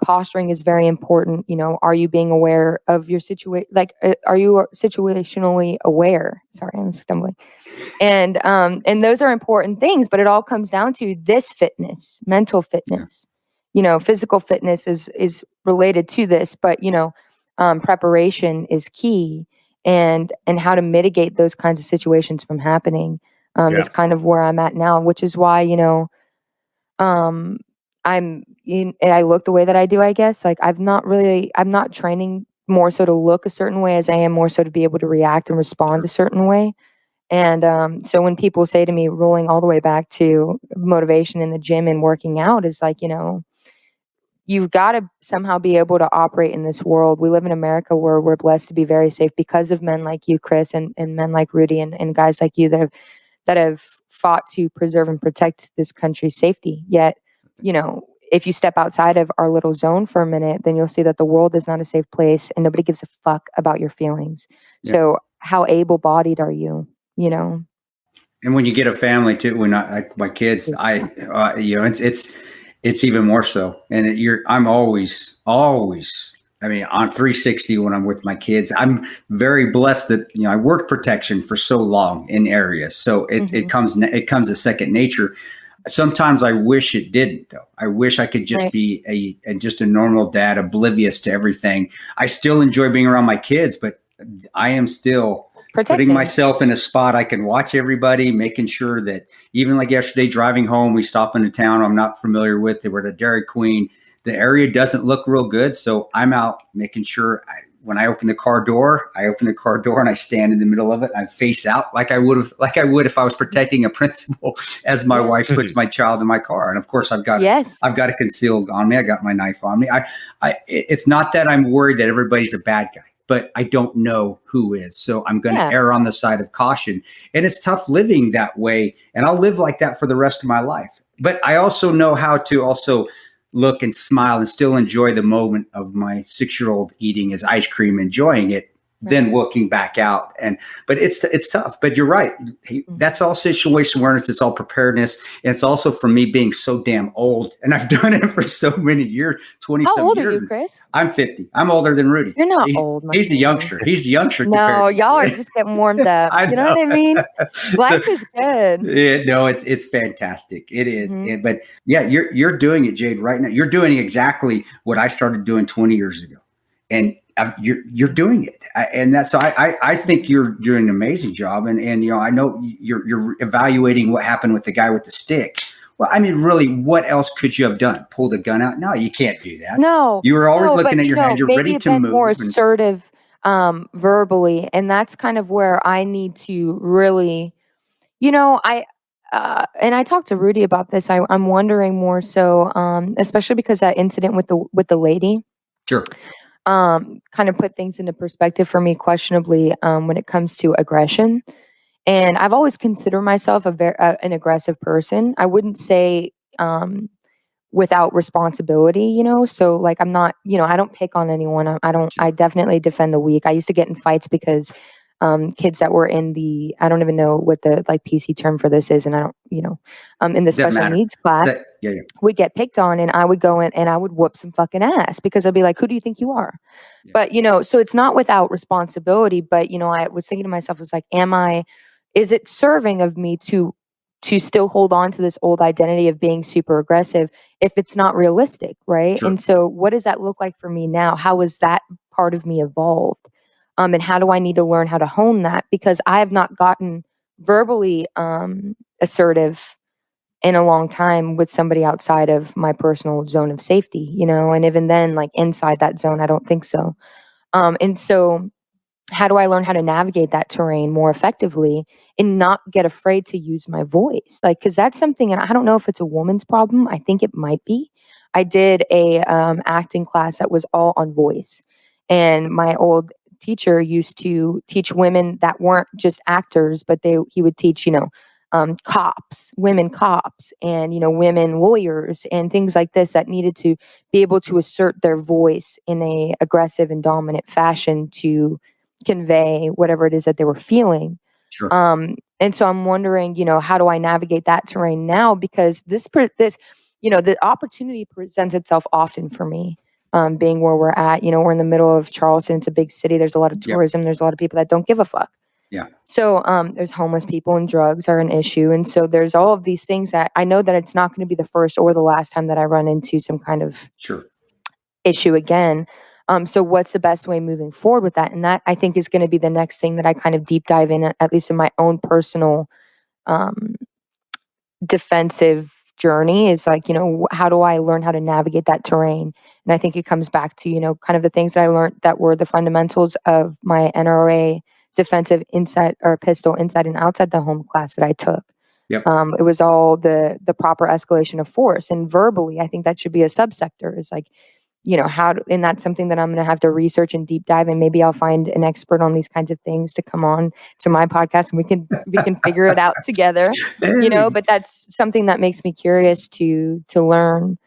Posturing is very important. Are you being aware of your situation? Are you situationally aware? Sorry, I'm stumbling. And those are important things, but it all comes down to this fitness, mental fitness. Physical fitness is related to this, but preparation is key, and how to mitigate those kinds of situations from happening is kind of where I'm at now, which is why I look the way that I do, I guess. I'm not training more so to look a certain way as I am more so to be able to react and respond a certain way. And so when people say to me, rolling all the way back to motivation in the gym and working out, is you've got to somehow be able to operate in this world. We live in America where we're blessed to be very safe because of men like you, Chris, and men like Rudy and guys like you that have fought to preserve and protect this country's safety. Yet, if you step outside of our little zone for a minute, then you'll see that the world is not a safe place and nobody gives a fuck about your feelings. Yeah. So how able-bodied are you, And when you get a family too, when my kids, it's even more so. And I'm always, on 360 when I'm with my kids. I'm very blessed that, I worked protection for so long in areas. So it comes a second nature. Sometimes I wish it didn't, though. I wish I could just be just a normal dad, oblivious to everything. I still enjoy being around my kids, but I am still putting myself in a spot I can watch everybody, making sure that even like yesterday, driving home, we stopped in a town I'm not familiar with. They were at a Dairy Queen. The area doesn't look real good, so I'm out making sure when I open the car door, and I stand in the middle of it. I face out like I would if I was protecting a principal, as my wife puts my child in my car. And of course, I've got it concealed on me. I got my knife on me. It's not that I'm worried that everybody's a bad guy, but I don't know who is. So I'm going to err on the side of caution. And it's tough living that way, and I'll live like that for the rest of my life. But I also know how to also look and smile and still enjoy the moment of my 6-year-old eating his ice cream, enjoying it then looking back out. But it's tough. But you're right. That's all situation awareness. It's all preparedness. And it's also for me being so damn old. And I've done it for so many years, 20 How some old years. are you, Chris? I'm 50. I'm older than Rudy. You're not old. He's a youngster. He's a youngster. No, y'all are just getting warmed up. You know what I mean? Life is good. Yeah, no, it's fantastic. It is. But yeah, you're doing it, Jade, right now. You're doing exactly what I started doing 20 years ago. And you're doing it, and that's so. I think you're doing an amazing job, and I know you're evaluating what happened with the guy with the stick. Well, I mean, really, what else could you have done? Pulled a gun out? No, you can't do that. No, you were always looking at your hand. You're ready to move. More assertive, verbally, and that's kind of where I need to really, and I talked to Rudy about this. I'm wondering more so, especially because that incident with the lady. Sure. Kind of put things into perspective for me questionably when it comes to aggression. And I've always considered myself an aggressive person. I wouldn't say without responsibility, so like I'm not, I don't pick on anyone. I definitely defend the weak. I used to get in fights because kids that were in I don't even know what the like PC term for this is. And I don't, in the special needs class, would get picked on and I would go in and I would whoop some fucking ass because I'd be like, who do you think you are? Yeah. But, so it's not without responsibility, but, I was thinking to myself, I was like, is it serving of me to still hold on to this old identity of being super aggressive if it's not realistic, right? Sure. And so what does that look like for me now? How has that part of me evolved? And how do I need to learn how to hone that? Because I have not gotten verbally assertive in a long time with somebody outside of my personal zone of safety, and even then, like inside that zone, I don't think so. And so how do I learn how to navigate that terrain more effectively and not get afraid to use my voice? Like, because that's something, and I don't know if it's a woman's problem. I think it might be. I did a acting class that was all on voice, and my old teacher used to teach women that weren't just actors, but he would teach, cops, women cops, and, women lawyers and things like this that needed to be able to assert their voice in a aggressive and dominant fashion to convey whatever it is that they were feeling. Sure. And so I'm wondering, how do I navigate that terrain now? Because the opportunity presents itself often for me. Being where we're at, we're in the middle of Charleston. It's a big city. There's a lot of tourism. There's a lot of people that don't give a fuck. Yeah. So there's homeless people and drugs are an issue. And so there's all of these things that I know that it's not going to be the first or the last time that I run into some kind of issue again. So what's the best way moving forward with that? And that I think is going to be the next thing that I kind of deep dive in, at least in my own personal defensive journey is like, how do I learn how to navigate that terrain? And I think it comes back to, kind of the things that I learned that were the fundamentals of my NRA defensive inside or pistol inside and outside the home class that I took. Yep. It was all the proper escalation of force, and verbally, I think that should be a subsector. It's like, and that's something that I'm going to have to research and deep dive, and maybe I'll find an expert on these kinds of things to come on to my podcast, and we can figure it out together, but that's something that makes me curious to learn,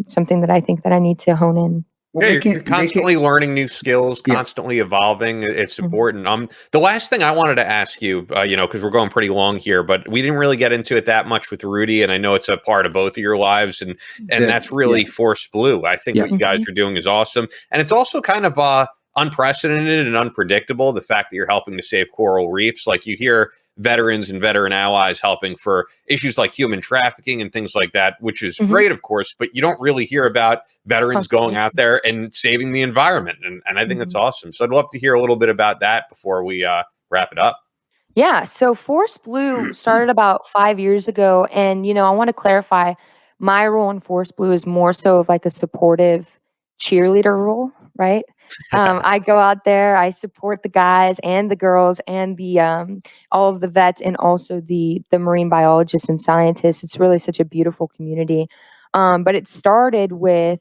something that I think that I need to hone in. Well, you're constantly learning new skills, constantly evolving. It's important. The last thing I wanted to ask you, because we're going pretty long here, but we didn't really get into it that much with Rudy, and I know it's a part of both of your lives, and that's really Force Blue. I think what you guys are doing is awesome, and it's also kind of unprecedented and unpredictable. The fact that you're helping to save coral reefs, like you hear veterans and veteran allies helping for issues like human trafficking and things like that, which is great, of course, but you don't really hear about veterans going out there and saving the environment. And I think that's awesome. So I'd love to hear a little bit about that before we wrap it up. Yeah. So Force Blue started about 5 years ago. And, I want to clarify my role in Force Blue is more so of like a supportive cheerleader role, right? I go out there, I support the guys and the girls and the all of the vets and also the marine biologists and scientists. It's really such a beautiful community. But it started with,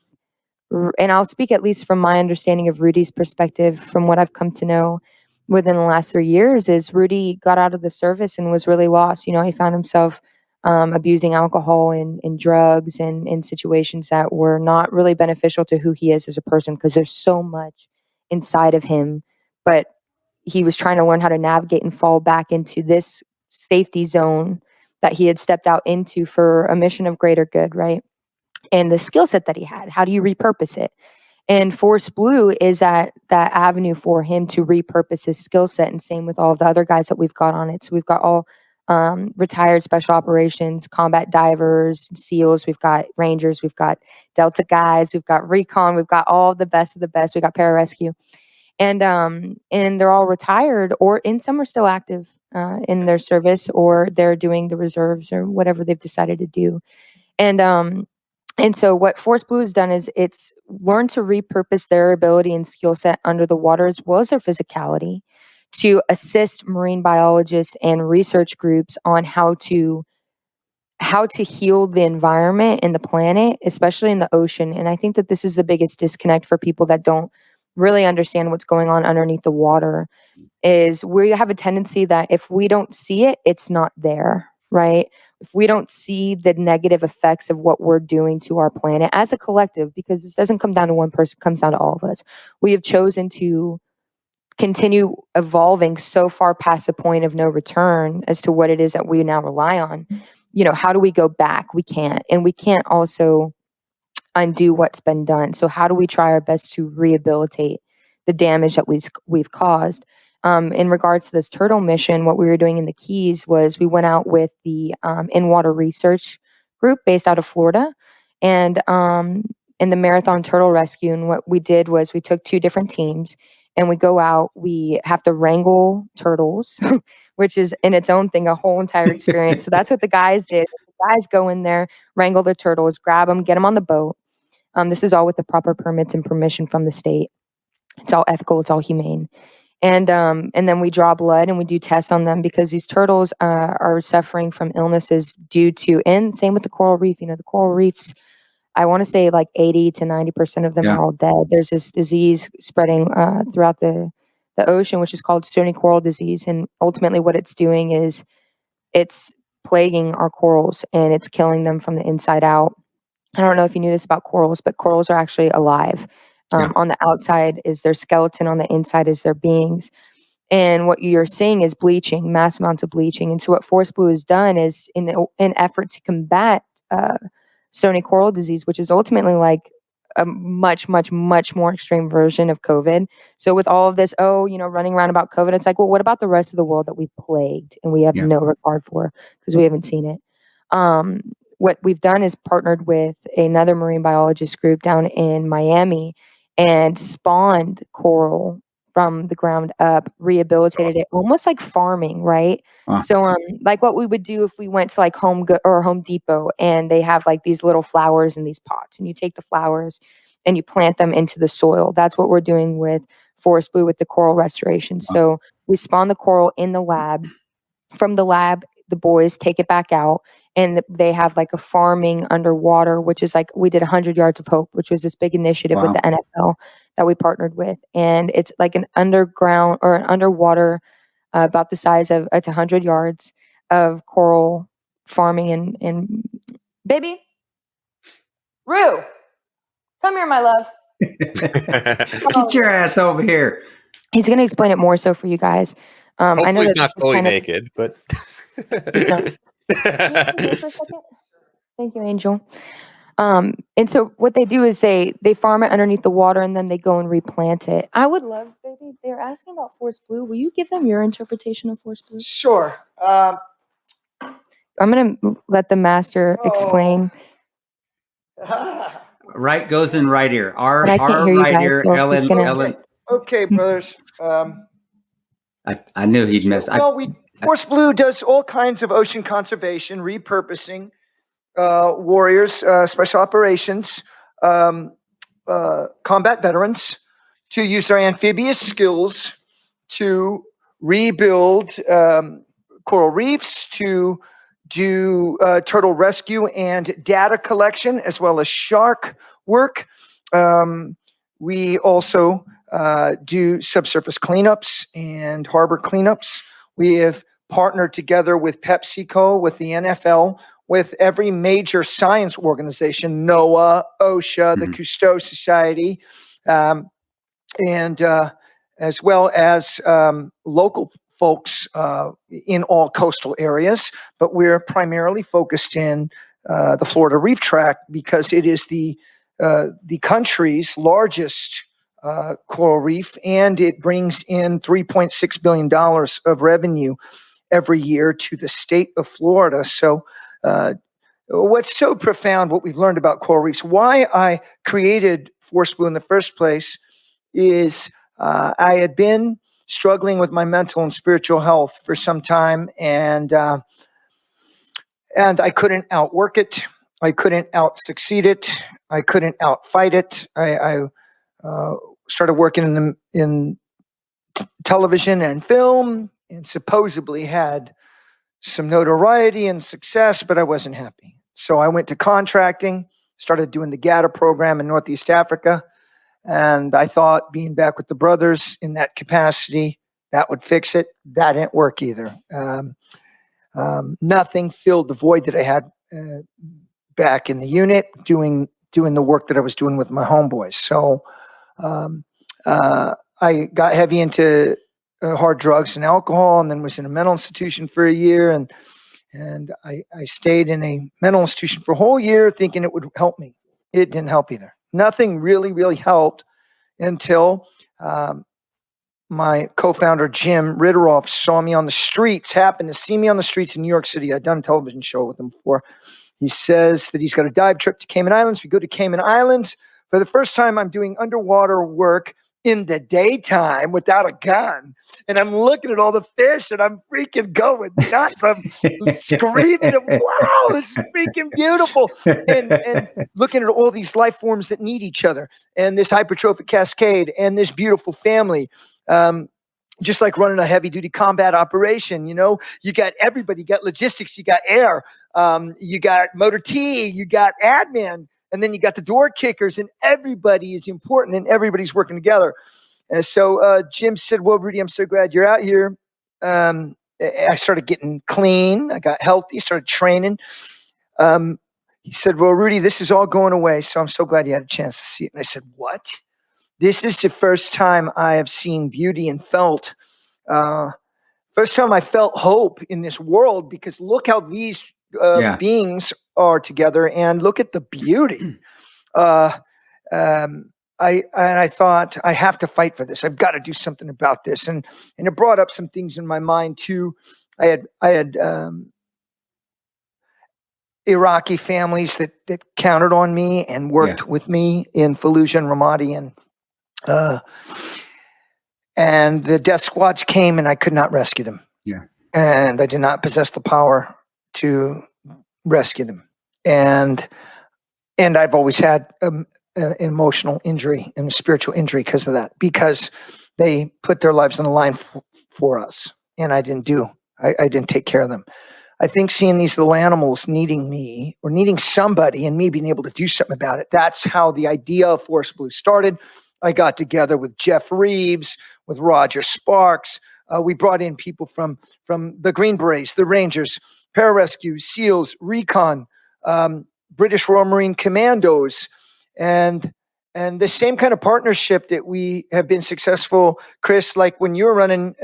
and I'll speak at least from my understanding of Rudy's perspective, from what I've come to know within the last 3 years, is Rudy got out of the service and was really lost. He found himself abusing alcohol and drugs and in situations that were not really beneficial to who he is as a person, because there's so much inside of him but he was trying to learn how to navigate and fall back into this safety zone that he had stepped out into for a mission of greater good, right? And the skill set that he had, how do you repurpose it? And Force Blue is that avenue for him to repurpose his skill set, and same with all of the other guys that we've got on it. So we've got all retired special operations, combat divers, SEALs, we've got Rangers, we've got Delta guys, we've got recon, we've got all the best of the best, we got pararescue. And they're all retired, and some are still active in their service, or they're doing the reserves or whatever they've decided to do. And so what Force Blue has done is it's learned to repurpose their ability and skill set under the water, as well as their physicality, to assist marine biologists and research groups on how to heal the environment and the planet, especially in the ocean. And I think that this is the biggest disconnect for people that don't really understand what's going on underneath the water, is we have a tendency that if we don't see it, it's not there, right? If we don't see the negative effects of what we're doing to our planet as a collective, because this doesn't come down to one person, it comes down to all of us. We have chosen to continue evolving so far past the point of no return as to what it is that we now rely on. You know, how do we go back? We can't. And we can't also undo what's been done. So how do we try our best to rehabilitate the damage that we've caused? In regards to this turtle mission, what we were doing in the Keys was we went out with the in-water research group based out of Florida, and in the Marathon Turtle Rescue. And what we did was we took 2 different teams, and we go out, we have to wrangle turtles, which is in its own thing a whole entire experience. So that's what the guys did. The guys go in there, wrangle the turtles, grab them, get them on the boat. This is all with the proper permits and permission from the state. It's all ethical, it's all humane. And then we draw blood and we do tests on them, because these turtles are suffering from illnesses due to, and same with the coral reef. You know, the coral reefs, I want to say like 80 to 90% of them are all dead. There's this disease spreading throughout the ocean, which is called stony coral disease. And ultimately what it's doing is it's plaguing our corals and it's killing them from the inside out. I don't know if you knew this about corals, but corals are actually alive. On the outside is their skeleton, on the inside is their beings. And what you're seeing is bleaching, mass amounts of bleaching. And so what Force Blue has done is, in an effort to combat stony coral disease, which is ultimately like a much, much, much more extreme version of COVID. So with all of this, running around about COVID, it's like, well, what about the rest of the world that we've plagued and we have no regard for because we haven't seen it? What we've done is partnered with another marine biologist group down in Miami and spawned coral from the ground up, rehabilitated it, almost like farming, right? So like what we would do if we went to like Home Depot, and they have like these little flowers in these pots, and you take the flowers and you plant them into the soil. That's what we're doing with Force Blue with the coral restoration. So we spawn the coral in the lab. From the lab, the boys take it back out, and they have like a farming underwater, which is like, we did 100 Yards of Hope, which was this big initiative with the NFL that we partnered with. And it's like an underground or an underwater, about the size of, it's 100 yards of coral farming. And baby, Rue, come here, my love. Get your ass over here. He's going to explain it more so for you guys. Hopefully I know he's not fully naked, but. Thank you, Angel. And so what they do is they farm it underneath the water, and then they go and replant it. I would love, baby, they're asking about Force Blue. Will you give them your interpretation of Force Blue? Sure. I'm going to let the master explain. Right goes in right ear. R I can't hear you right guys, ear. so Ellen. Ellen. Okay, brothers. I knew he'd miss. Force Blue does all kinds of ocean conservation, repurposing, warriors, special operations, combat veterans to use their amphibious skills to rebuild coral reefs, to do turtle rescue and data collection, as well as shark work. We also do subsurface cleanups and harbor cleanups. We have partnered together with PepsiCo, with the NFL, with every major science organization, NOAA, OSHA, the Cousteau Society, and as well as local folks in all coastal areas, but we're primarily focused in the Florida Reef Tract because it is the country's largest coral reef, and it brings in $3.6 billion of revenue every year to the state of Florida. So what's so profound, what we've learned about coral reefs, why I created Force Blue in the first place is I had been struggling with my mental and spiritual health for some time, and I couldn't outwork it. I couldn't out-succeed it. I couldn't out-fight it. I started working in television and film, and supposedly had some notoriety and success, but I wasn't happy. So I went to contracting, started doing the GATA program in Northeast Africa, and I thought being back with the brothers in that capacity, that would fix it. That didn't work either. Nothing filled the void that I had back in the unit, doing the work that I was doing with my homeboys. So I got heavy into hard drugs and alcohol, and then was in a mental institution for a year, and I stayed in a mental institution for a whole year thinking it would help me. It didn't help either. Nothing really helped until my co-founder, Jim Ritteroff, saw me on the streets, happened to see me on the streets in New York City. I'd done a television show with him before. He says that he's got a dive trip to Cayman Islands. We go to Cayman Islands. For the first time, I'm doing underwater work in the daytime without a gun. And I'm looking at all the fish and I'm freaking going nuts. I'm screaming, wow, this is freaking beautiful. And looking at all these life forms that need each other, and this hypertrophic cascade, and this beautiful family. Just like running a heavy duty combat operation, you got everybody, you got logistics, you got air, you got motor T, you got admin, and then you got the door kickers, and everybody is important and everybody's working together. And so Jim said, well, Rudy, I'm so glad you're out here. I started getting clean. I got healthy, started training. He said, well, Rudy, this is all going away. So I'm so glad you had a chance to see it. And I said, what? This is the first time I have seen beauty and felt, first time I felt hope in this world, because look how these beings are together, and look at the beauty. I thought, I have to fight for this. I've got to do something about this. And it brought up some things in my mind too. I had Iraqi families that counted on me and worked with me in Fallujah and Ramadi, and the death squads came and I could not rescue them. Yeah. And I did not possess the power to rescue them. And I've always had an emotional injury and a spiritual injury because of that, because they put their lives on the line for us. And I didn't take care of them. I think seeing these little animals needing me, or needing somebody, and me being able to do something about it, that's how the idea of Force Blue started. I got together with Jeff Reeves, with Roger Sparks. We brought in people from the Green Berets, the Rangers, Pararescue, SEALs, Recon, British Royal Marine Commandos, and the same kind of partnership that we have been successful, Chris, like when you were running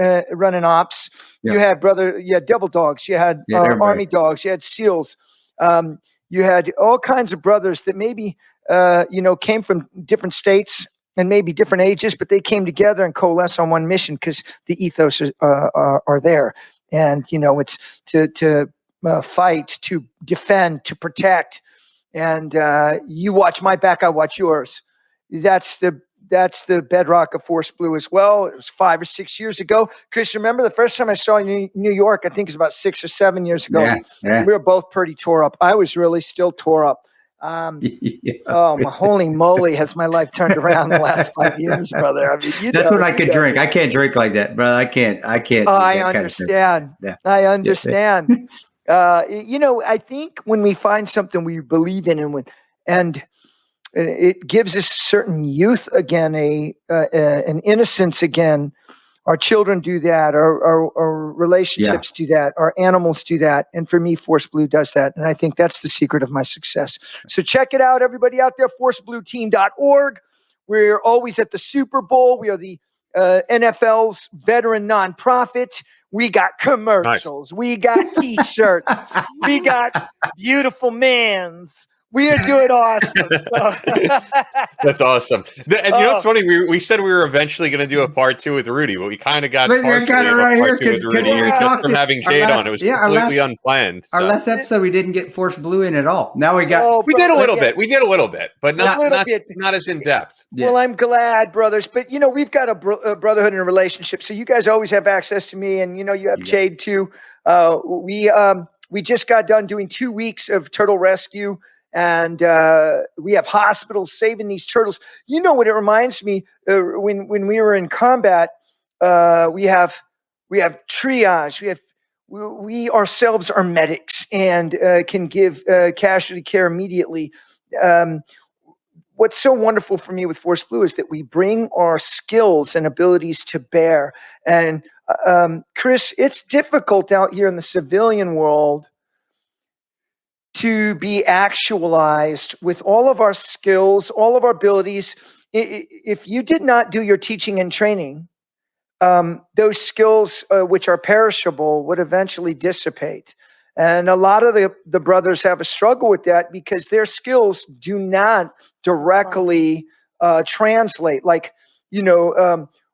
ops, you had Devil Dogs, you had Army Dogs, you had SEALs, you had all kinds of brothers that maybe came from different states and maybe different ages, but they came together and coalesced on one mission because the ethos are there. And, it's to fight, to defend, to protect. And you watch my back, I watch yours. That's the bedrock of Force Blue as well. It was 5 or 6 years ago. Chris, remember the first time I saw you in New York, I think it was about 6 or 7 years ago. Yeah. We were both pretty tore up. I was really still tore up. Oh, my holy moly, has my life turned around the last 5 years, brother. I mean, that's when I could drink. I can't drink like that, brother. I can't. I understand. I understand. I think when we find something we believe in, and it gives us certain youth again, an innocence again. Our children do that. Our relationships do that. Our animals do that. And for me, Force Blue does that. And I think that's the secret of my success. So check it out, everybody out there, forceblueteam.org. We're always at the Super Bowl. We are the NFL's veteran nonprofit. We got commercials. Nice. We got T-shirts. We got beautiful mans. We are doing awesome. That's awesome. And you know what's funny? We said we were eventually going to do a part 2 with Rudy, but we kind of got part 2 with Rudy from having Jade on. It was completely unplanned. Our last episode, we didn't get Force Blue in at all. Now we got. We did a little bit. We did a little bit, but not as in depth. Yeah. Well, I'm glad, brothers. But we've got a brotherhood and a relationship. So you guys always have access to me, and you have Jade too. We just got done doing 2 weeks of turtle rescue. And we have hospitals saving these turtles. You know what it reminds me? When we were in combat, we have triage. We ourselves are medics and can give casualty care immediately. What's so wonderful for me with Force Blue is that we bring our skills and abilities to bear. And Chris, it's difficult out here in the civilian world to be actualized with all of our skills, all of our abilities. If you did not do your teaching and training, those skills, which are perishable, would eventually dissipate. And a lot of the brothers have a struggle with that because their skills do not directly translate. Like,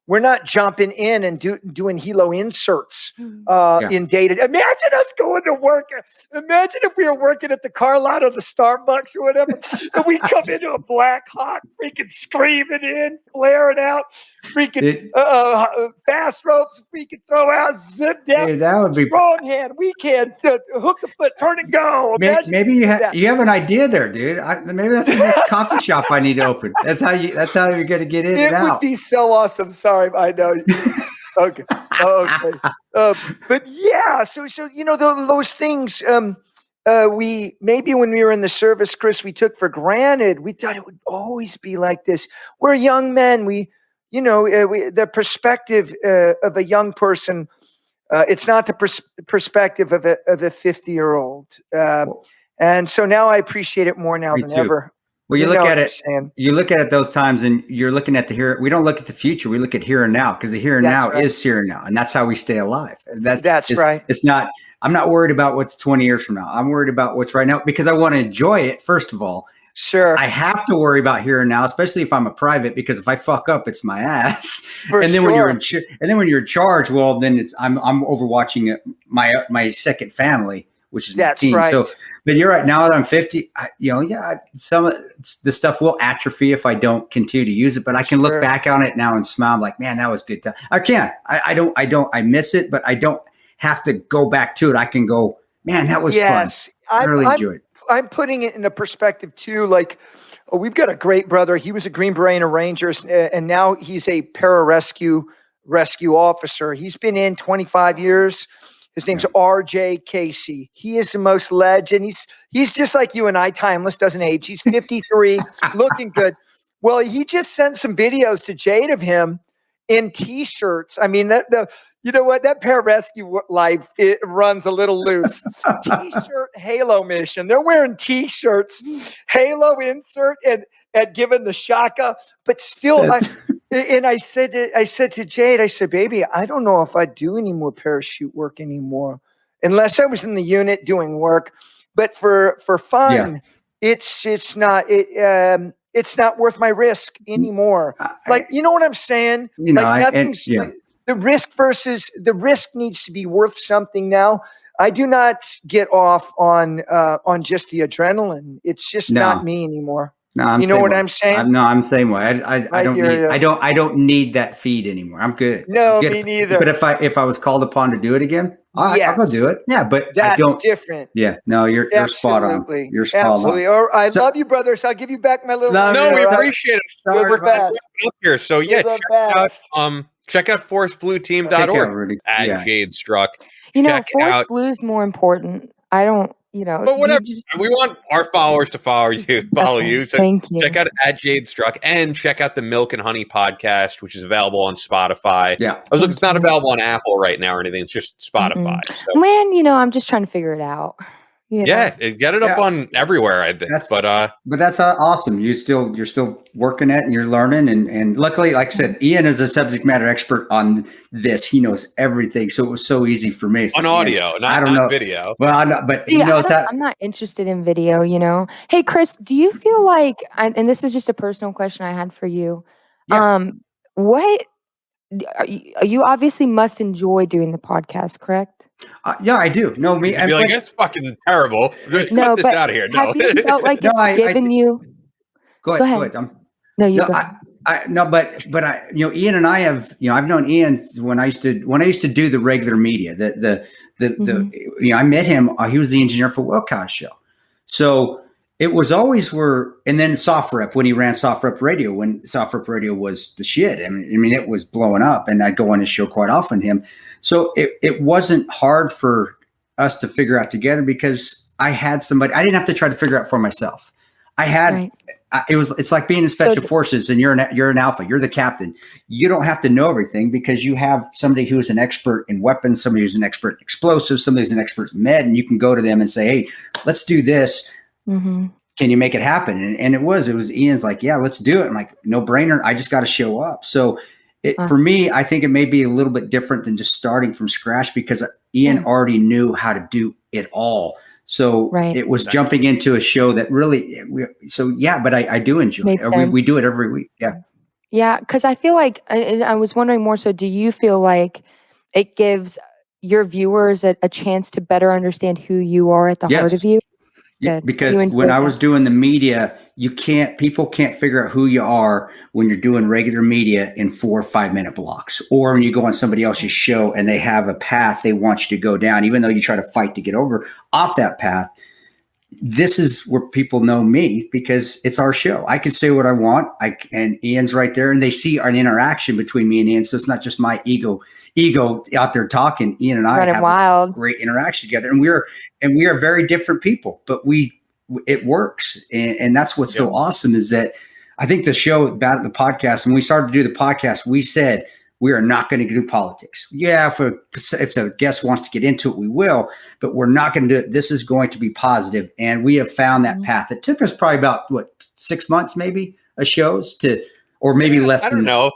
we're not jumping in and doing helo inserts in data. Imagine us going to work. Imagine if we were working at the car lot or the Starbucks or whatever, and we come into a Black Hawk freaking screaming in, flaring out, freaking fast ropes, freaking throw out, zip down. Dude, that would be strong hand. We can hook the foot, turn and go. Maybe you have an idea there, dude. Maybe that's the next coffee shop I need to open. That's how you're going to get in and out. It would be so awesome. Sorry, I know. Okay. But yeah, so those things we maybe when we were in the service, Chris, we took for granted. We thought it would always be like this. We're young men. The perspective of a young person. It's not the perspective of a 50-year-old. And so now I appreciate it more now than ever. Well, you look at it those times and you're looking at the here. We don't look at the future. We look at here and now because the here and now is here and now. And that's how we stay alive. That's right. I'm not worried about what's 20 years from now. I'm worried about what's right now because I want to enjoy it. First of all, sure. I have to worry about here and now, especially if I'm a private, because if I fuck up, it's my ass. When you're in charge, well, then I'm overwatching my second family, which is my team. Right. So, but you're right. Now that I'm 50, some of the stuff will atrophy if I don't continue to use it. But I can look back on it now and smile. I'm like, man, that was good time. I can. I miss it, but I don't have to go back to it. I can go, man, that was fun. I really enjoyed it. I'm putting it in a perspective too. Like, we've got a great brother. He was a Green Beret in a Rangers, and now he's a rescue officer. He's been in 25 years. His name's RJ Casey. He is the most legend. He's just like you and I, timeless, doesn't age. He's 53, looking good. Well, he just sent some videos to Jade of him in T-shirts. I mean, that pararescue life, it runs a little loose. T-shirt Halo mission. They're wearing T-shirts, Halo insert, and given the shaka, but still. I said to Jade, I said, baby, I don't know if I'd do any more parachute work anymore, unless I was in the unit doing work. But for fun, it's not worth my risk anymore. You know what I'm saying? The risk needs to be worth something now. I do not get off on just the adrenaline. It's just not me anymore. No, I'm saying? I'm the same way. I don't need that feed anymore. I'm good. No, me neither. But if I was called upon to do it again, I'll go do it. Yeah, but that's different. Yeah, no, you're spot on. You're spot on. I love you, brother. So I'll give you back my little. No, we appreciate it. We're glad to up here. So check out forceblueteam.org at Jade Struck. Force Blue is more important. I don't. But whatever. We want our followers to follow you. So thank you. Check out at Jade Struck and check out the Milk and Honey podcast, which is available on Spotify. Yeah. I was looking, it's not available on Apple right now or anything. It's just Spotify. Mm-hmm. So. Man, I'm just trying to figure it out. Yeah, get it up on everywhere, I think. But that's awesome. You're still working it and you're learning. And luckily, like I said, Ian is a subject matter expert on this. He knows everything. So it was so easy for me. On audio, not video. Well, I know, but he knows that. I'm not interested in video, Hey, Chris, do you feel like, and this is just a personal question I had for you. Yeah. What you obviously must enjoy doing the podcast, correct? Yeah, I do. No, me. You'd be like, it's fucking terrible. Let's no, get this but out of here. No, have you felt like it's given you? Go ahead. No, you go. But I, Ian and I have, I've known Ian when I used to do the regular media. I met him. He was the engineer for Wilcox Show, so it was always and then Soft Rep when he ran Soft Rep Radio, when Soft Rep Radio was the shit. I mean, it was blowing up, and I'd go on his show quite often. So it wasn't hard for us to figure out together because I had somebody. I didn't have to try to figure out for myself. I had. It's like being in special forces, and you're an alpha. You're the captain. You don't have to know everything because you have somebody who is an expert in weapons, somebody who's an expert in explosives, somebody who's an expert in med, and you can go to them and say, "Hey, let's do this. Mm-hmm. Can you make it happen?" And it was Ian's like, "Yeah, let's do it." I'm like, no brainer. I just got to show up. So for me, I think it may be a little bit different than just starting from scratch because Ian already knew how to do it all. So it was jumping into a show that really, but I do enjoy it. We do it every week. Yeah. Yeah. Cause I feel like, I was wondering more so, do you feel like it gives your viewers a chance to better understand who you are at the heart of you? Yeah, because when I was doing the media, people can't figure out who you are when you're doing regular media in 4 or 5 minute blocks, or when you go on somebody else's show and they have a path they want you to go down, even though you try to fight to get off that path. This is where people know me because it's our show. I can say what I want. And Ian's right there, and they see an interaction between me and Ian. So it's not just my ego out there talking. Ian and I have a great interaction together, and we are very different people, but it works. And that's what's so awesome is that I think the show about the podcast, when we started to do the podcast, we said, we are not going to do politics. Yeah, if the guest wants to get into it, we will, but we're not going to do it. This is going to be positive. And we have found that path. It took us probably about 6 months, maybe, of shows or maybe less. I don't know.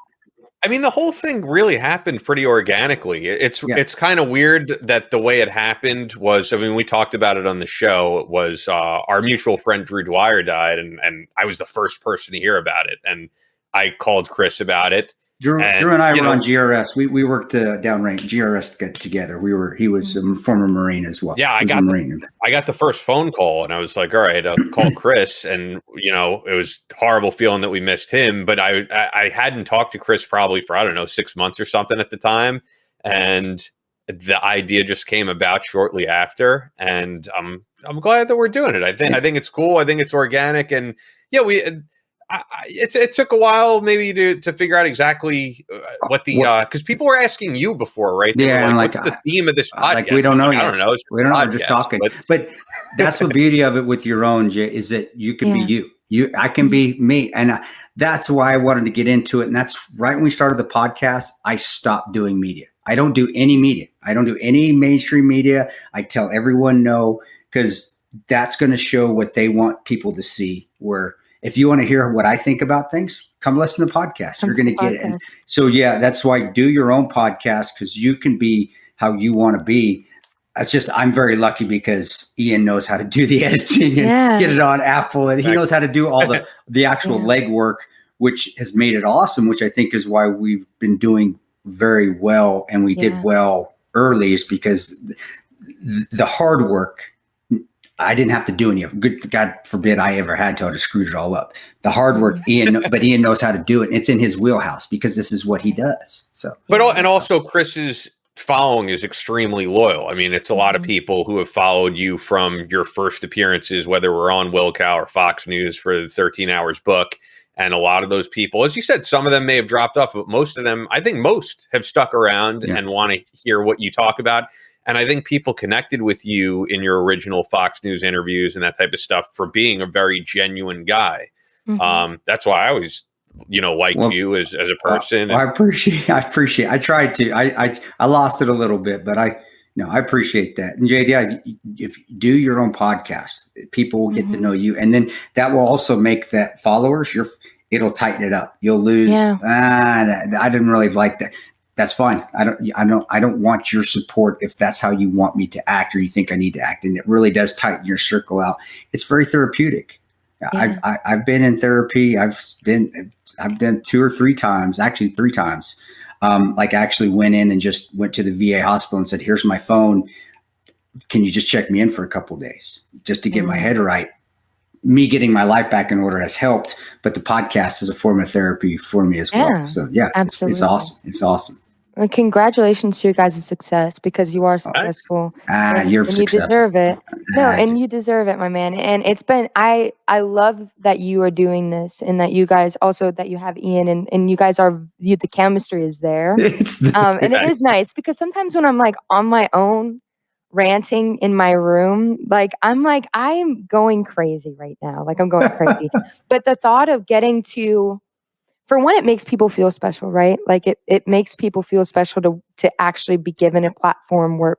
I mean, the whole thing really happened pretty organically. It's kind of weird that the way it happened was, we talked about it on the show. It was our mutual friend Drew Dwyer died, and I was the first person to hear about it. And I called Chris about it. Drew and I were on GRS. We worked downrange GRS together. He was a former Marine as well. Yeah, I got the first phone call, and I was like, all right, I'll call Chris. And it was horrible feeling that we missed him. But I hadn't talked to Chris probably for 6 months or something at the time, and the idea just came about shortly after. And I'm glad that we're doing it. I think it's cool. I think it's organic, and it took a while maybe to figure out exactly what the because people were asking you before, right? They were like, what's the theme of this podcast? We don't know yet. I don't know. We don't know. We're just talking. But that's the beauty of it with your own, Jay, is that you can be you. I can be me, and that's why I wanted to get into it. And that's right when we started the podcast. I stopped doing media. I don't do any media. I don't do any mainstream media. I tell everyone no because that's going to show what they want people to see. Where if you want to hear what I think about things, come listen to the podcast. You're going to get it. And so, that's why do your own podcast because you can be how you want to be. It's just I'm very lucky because Ian knows how to do the editing and get it on Apple. And he knows how to do all the actual legwork, which has made it awesome, which I think is why we've been doing very well. And we did well early is because the hard work, I didn't have to do any of it. God forbid I ever had to screwed it all up. The hard work, Ian knows how to do it. And it's in his wheelhouse because this is what he does. So, and also Chris's following is extremely loyal. I mean, it's a lot of people who have followed you from your first appearances, whether we're on Wilcow or Fox News for the 13 Hours book. And a lot of those people, as you said, some of them may have dropped off, but most of them, I think most have stuck around and want to hear what you talk about. And I think people connected with you in your original Fox News interviews and that type of stuff for being a very genuine guy. That's why I always, liked you as a person. I appreciate. I tried to. I lost it a little bit, but No, I appreciate that. And Jade, yeah, if you do your own podcast, people will get to know you, and then that will also make that followers. It'll tighten it up. You'll lose. I didn't really like that. That's fine. I don't want your support if that's how you want me to act or you think I need to act. And it really does tighten your circle out. It's very therapeutic. Yeah. I've been in therapy. I've done 2 or 3 times, actually 3 times. Like I actually went in and just went to the VA hospital and said, here's my phone. Can you just check me in for a couple of days just to get my head right? Me getting my life back in order has helped, but the podcast is a form of therapy for me as well. So yeah, absolutely. It's awesome. It's awesome. Well, congratulations to your guys' success, because you are successful. You're successful. You deserve it. No, and you deserve it, my man. And it's been, I love that you are doing this, and that you guys also, that you have Ian, and you guys are, the chemistry is there. And it is nice, because sometimes when I'm like on my own ranting in my room, like I'm going crazy right now. Like I'm going crazy. But the thought of getting to, for one, it makes people feel special, right? Like it makes people feel special to actually be given a platform where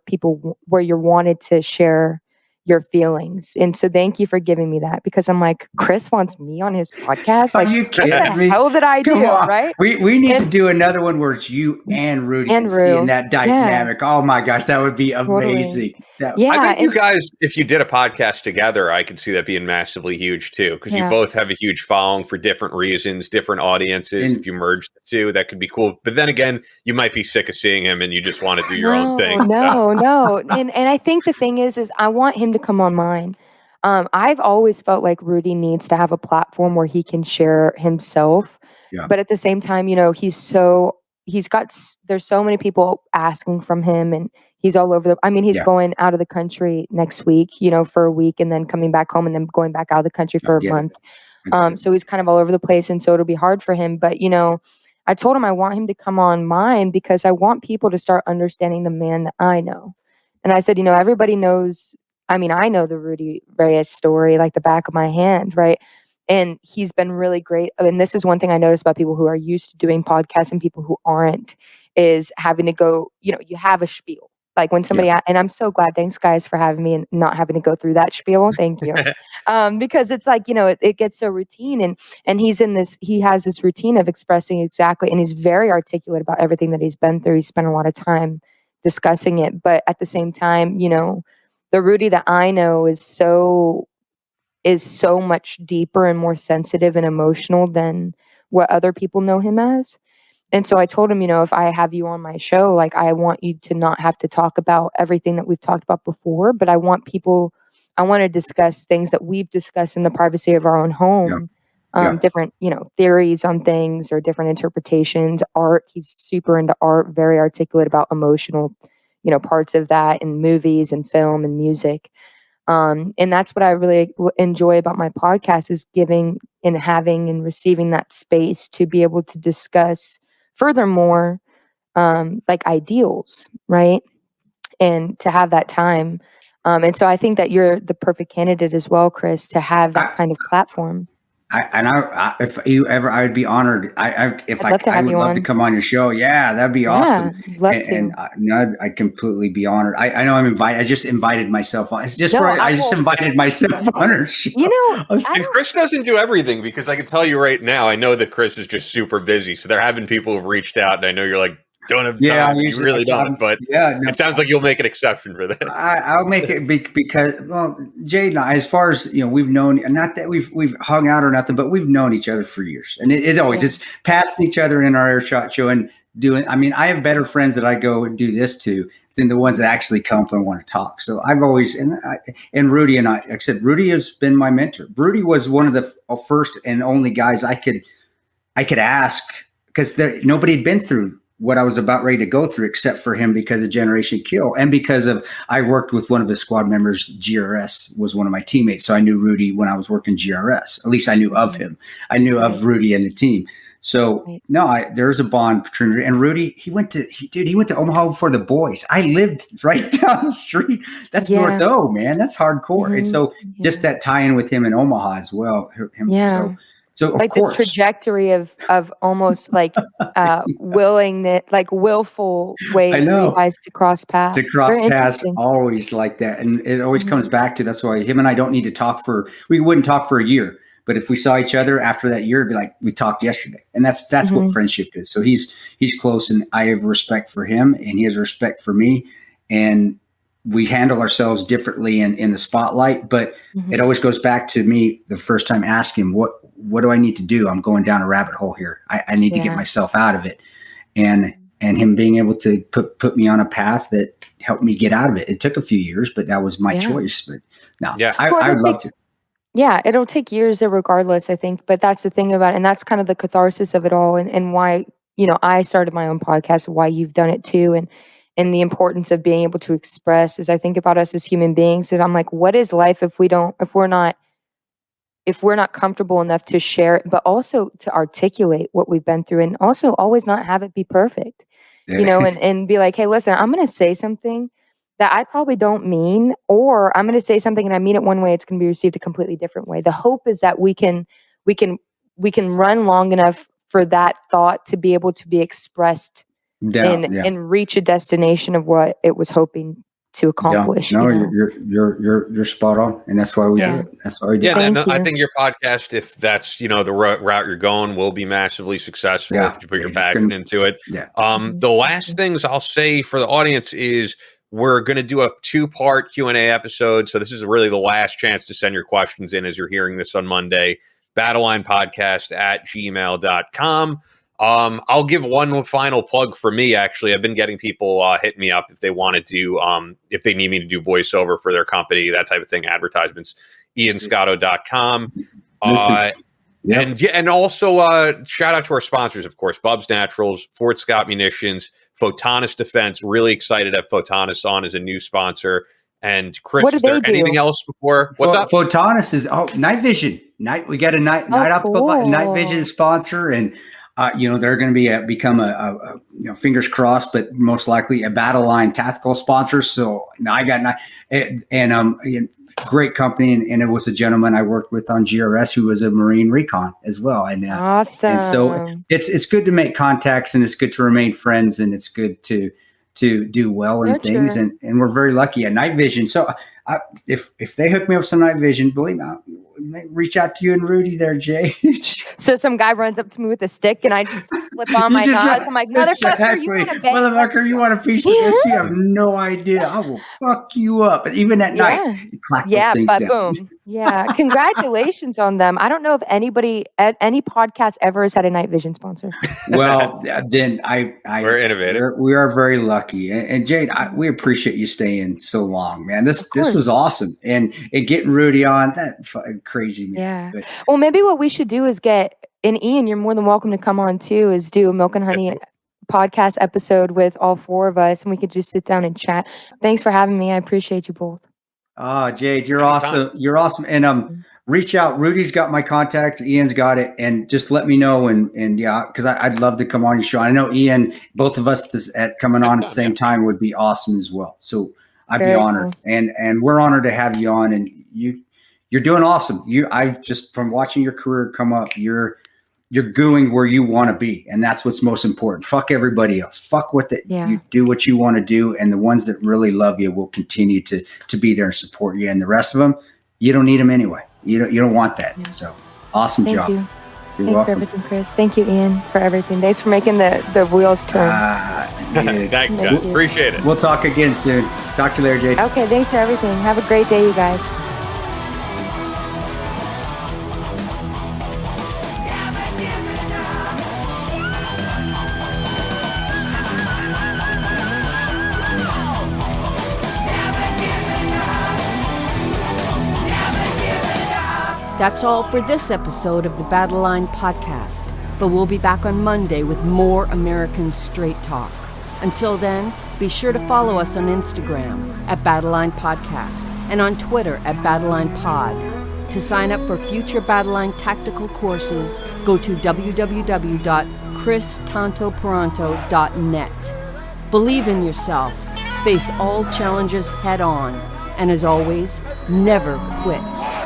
you're wanted to share your feelings. And so thank you for giving me that, because I'm like, Chris wants me on his podcast. Like, what the hell did I do? Right? We need to do another one where it's you and Rudy and seeing that dynamic. Yeah. Oh my gosh, that would be amazing. Totally. I think you guys, if you did a podcast together, I could see that being massively huge too, because you both have a huge following for different reasons, different audiences. And if you merge the two, that could be cool. But then again, you might be sick of seeing him and you just want to do your own thing. No. And I think the thing is I want him to come on mine. I've always felt like Rudy needs to have a platform where he can share himself. Yeah. But at the same time, there's so many people asking from him, and he's all over he's going out of the country next week, for a week, and then coming back home, and then going back out of the country for a month. So he's kind of all over the place. And so it'll be hard for him. But, I told him I want him to come on mine, because I want people to start understanding the man that I know. And I said, everybody knows, I know the Rudy Reyes story like the back of my hand, right? And he's been really great. And this is one thing I noticed about people who are used to doing podcasts and people who aren't, is having to go, you have a spiel. Like when somebody, and I'm so glad, thanks guys for having me and not having to go through that spiel. Thank you. Because it's like, it gets so routine, and he has this routine of expressing exactly, and he's very articulate about everything that he's been through. He spent a lot of time discussing it, but at the same time, the Rudy that I know is so much deeper and more sensitive and emotional than what other people know him as. And so I told him, if I have you on my show, like I want you to not have to talk about everything that we've talked about before, but I want to discuss things that we've discussed in the privacy of our own home. Different, theories on things or different interpretations, art. He's super into art, very articulate about emotional, parts of that in movies and film and music. And that's what I really enjoy about my podcast, is giving and having and receiving that space to be able to discuss furthermore, like ideals, right? And to have that time. And so I think that you're the perfect candidate as well, Chris, to have that kind of platform. If you ever, I would be honored. I would love to come on your show. Yeah, that'd be awesome. Love to. And I'd completely be honored. I know I'm invited. I just invited myself on. It's just I just invited myself on her show. And Chris doesn't do everything, because I can tell you right now, I know that Chris is just super busy. So there have been people who've reached out, and I know you're like, don't have time. You really don't, but it sounds like you'll make an exception for that. I'll make it because, Jade and I, as far as, we've known, not that we've hung out or nothing, but we've known each other for years. And it always, it's passing each other in our Airshot show and doing, I have better friends that I go and do this to than the ones that actually come up and want to talk. So I've always, and Rudy and I, like I said, Rudy has been my mentor. Rudy was one of the first and only guys I could ask, because nobody had been through what I was about ready to go through, except for him, because of Generation Kill. And because I worked with one of his squad members, GRS was one of my teammates. So I knew Rudy when I was working GRS. At least I knew of him. I knew of Rudy and the team. So there's a bond between, and Rudy, he went to Omaha for the boys. I lived right down the street. That's North O, man. That's hardcore. And so just that tie in with him in Omaha as well. So of like course, this trajectory of almost like willingness, like willful way for you guys to cross paths. To cross paths always like that. And it always comes back to, that's why him and I don't need to talk we wouldn't talk for a year. But if we saw each other after that year, it'd be like we talked yesterday. And that's what friendship is. So he's close, and I have respect for him and he has respect for me. And we handle ourselves differently in the spotlight, but it always goes back to me the first time asking him, what do I need to do? I'm going down a rabbit hole here. I need to get myself out of it. And him being able to put me on a path that helped me get out of it. It took a few years, but that was my choice. But no, I would love to. Yeah, it'll take years regardless, I think. But that's the thing about it. And that's kind of the catharsis of it all, and why, I started my own podcast, why you've done it too. And the importance of being able to express, as I think about us as human beings, and I'm like, what is life if we're not comfortable enough to share it, but also to articulate what we've been through, and also always not have it be perfect, and be like, hey, listen, I'm going to say something that I probably don't mean, or I'm going to say something and I mean it one way, it's going to be received a completely different way. The hope is that we can run long enough for that thought to be able to be expressed and reach a destination of what it was hoping to accomplish. No, you're spot on, and that's why we do it. That's why we do it. I think your podcast, if that's the route you're going, will be massively successful if you put your passion into it. The last things I'll say for the audience is we're going to do a 2-part Q&A episode. So this is really the last chance to send your questions in as you're hearing this on Monday. battlelinepodcast@gmail.com. I'll give one final plug for me. Actually, I've been getting people hit me up if they want to do, if they need me to do voiceover for their company, that type of thing, advertisements, ianscotto.com. And also shout out to our sponsors, of course, Bub's Naturals, Fort Scott Munitions, Photonis Defense. Really excited to have Photonis on as a new sponsor. And Chris, is there anything else before? What's up? Photonis is night vision. We got a night vision sponsor, and they're going to become a fingers crossed, but most likely a Battleline tactical sponsor. So I got great company, and it was a gentleman I worked with on GRS who was a Marine recon as well. And awesome. And so it's good to make contacts, and it's good to remain friends, and it's good to do well in things. And we're very lucky at night vision. So if they hook me up with some night vision, believe me, reach out to you and Rudy there, Jay. So some guy runs up to me with a stick and I just flip on my knots. I'm like, motherfucker, you want to bang? Motherfucker, you want a piece of this? You have no idea. I will fuck you up. But even at night, you clack those things down. Boom. Yeah. Congratulations on them. I don't know if anybody at any podcast ever has had a night vision sponsor. Well, then we're innovative. We are very lucky. And Jade, we appreciate you staying so long, man. This was awesome. And getting Rudy on, that crazy, man. Yeah. Well, maybe what we should do is and Ian, you're more than welcome to come on too, is do a Milk and Honey podcast episode with all 4 of us, and we could just sit down and chat. Thanks for having me. I appreciate you both. Jade, you're awesome. You're awesome. And reach out. Rudy's got my contact. Ian's got it. And just let me know. And because I'd love to come on your show. I know Ian, both of us coming on at the same time would be awesome as well. So I'd be honored. Cool. And we're honored to have you on. And you're doing awesome. I've just, from watching your career come up, you're going where you want to be, and that's what's most important. Fuck everybody else. Fuck you do what you want to do, and the ones that really love you will continue to be there and support you. And the rest of them, you don't need them anyway. You don't want that. Yeah. So awesome job. You're welcome. For everything, Chris. Thank you, Ian, for everything. Thanks for making the wheels turn. Thanks, guys. Appreciate it. We'll talk again soon. Talk to you later, Jade. Okay, thanks for everything. Have a great day, you guys. That's all for this episode of the Battleline podcast, but we'll be back on Monday with more American Straight Talk. Until then, be sure to follow us on Instagram at Battleline Podcast and on Twitter at Battleline Pod. To sign up for future Battleline tactical courses, go to www.christantoperanto.net. Believe in yourself, face all challenges head on, and as always, never quit.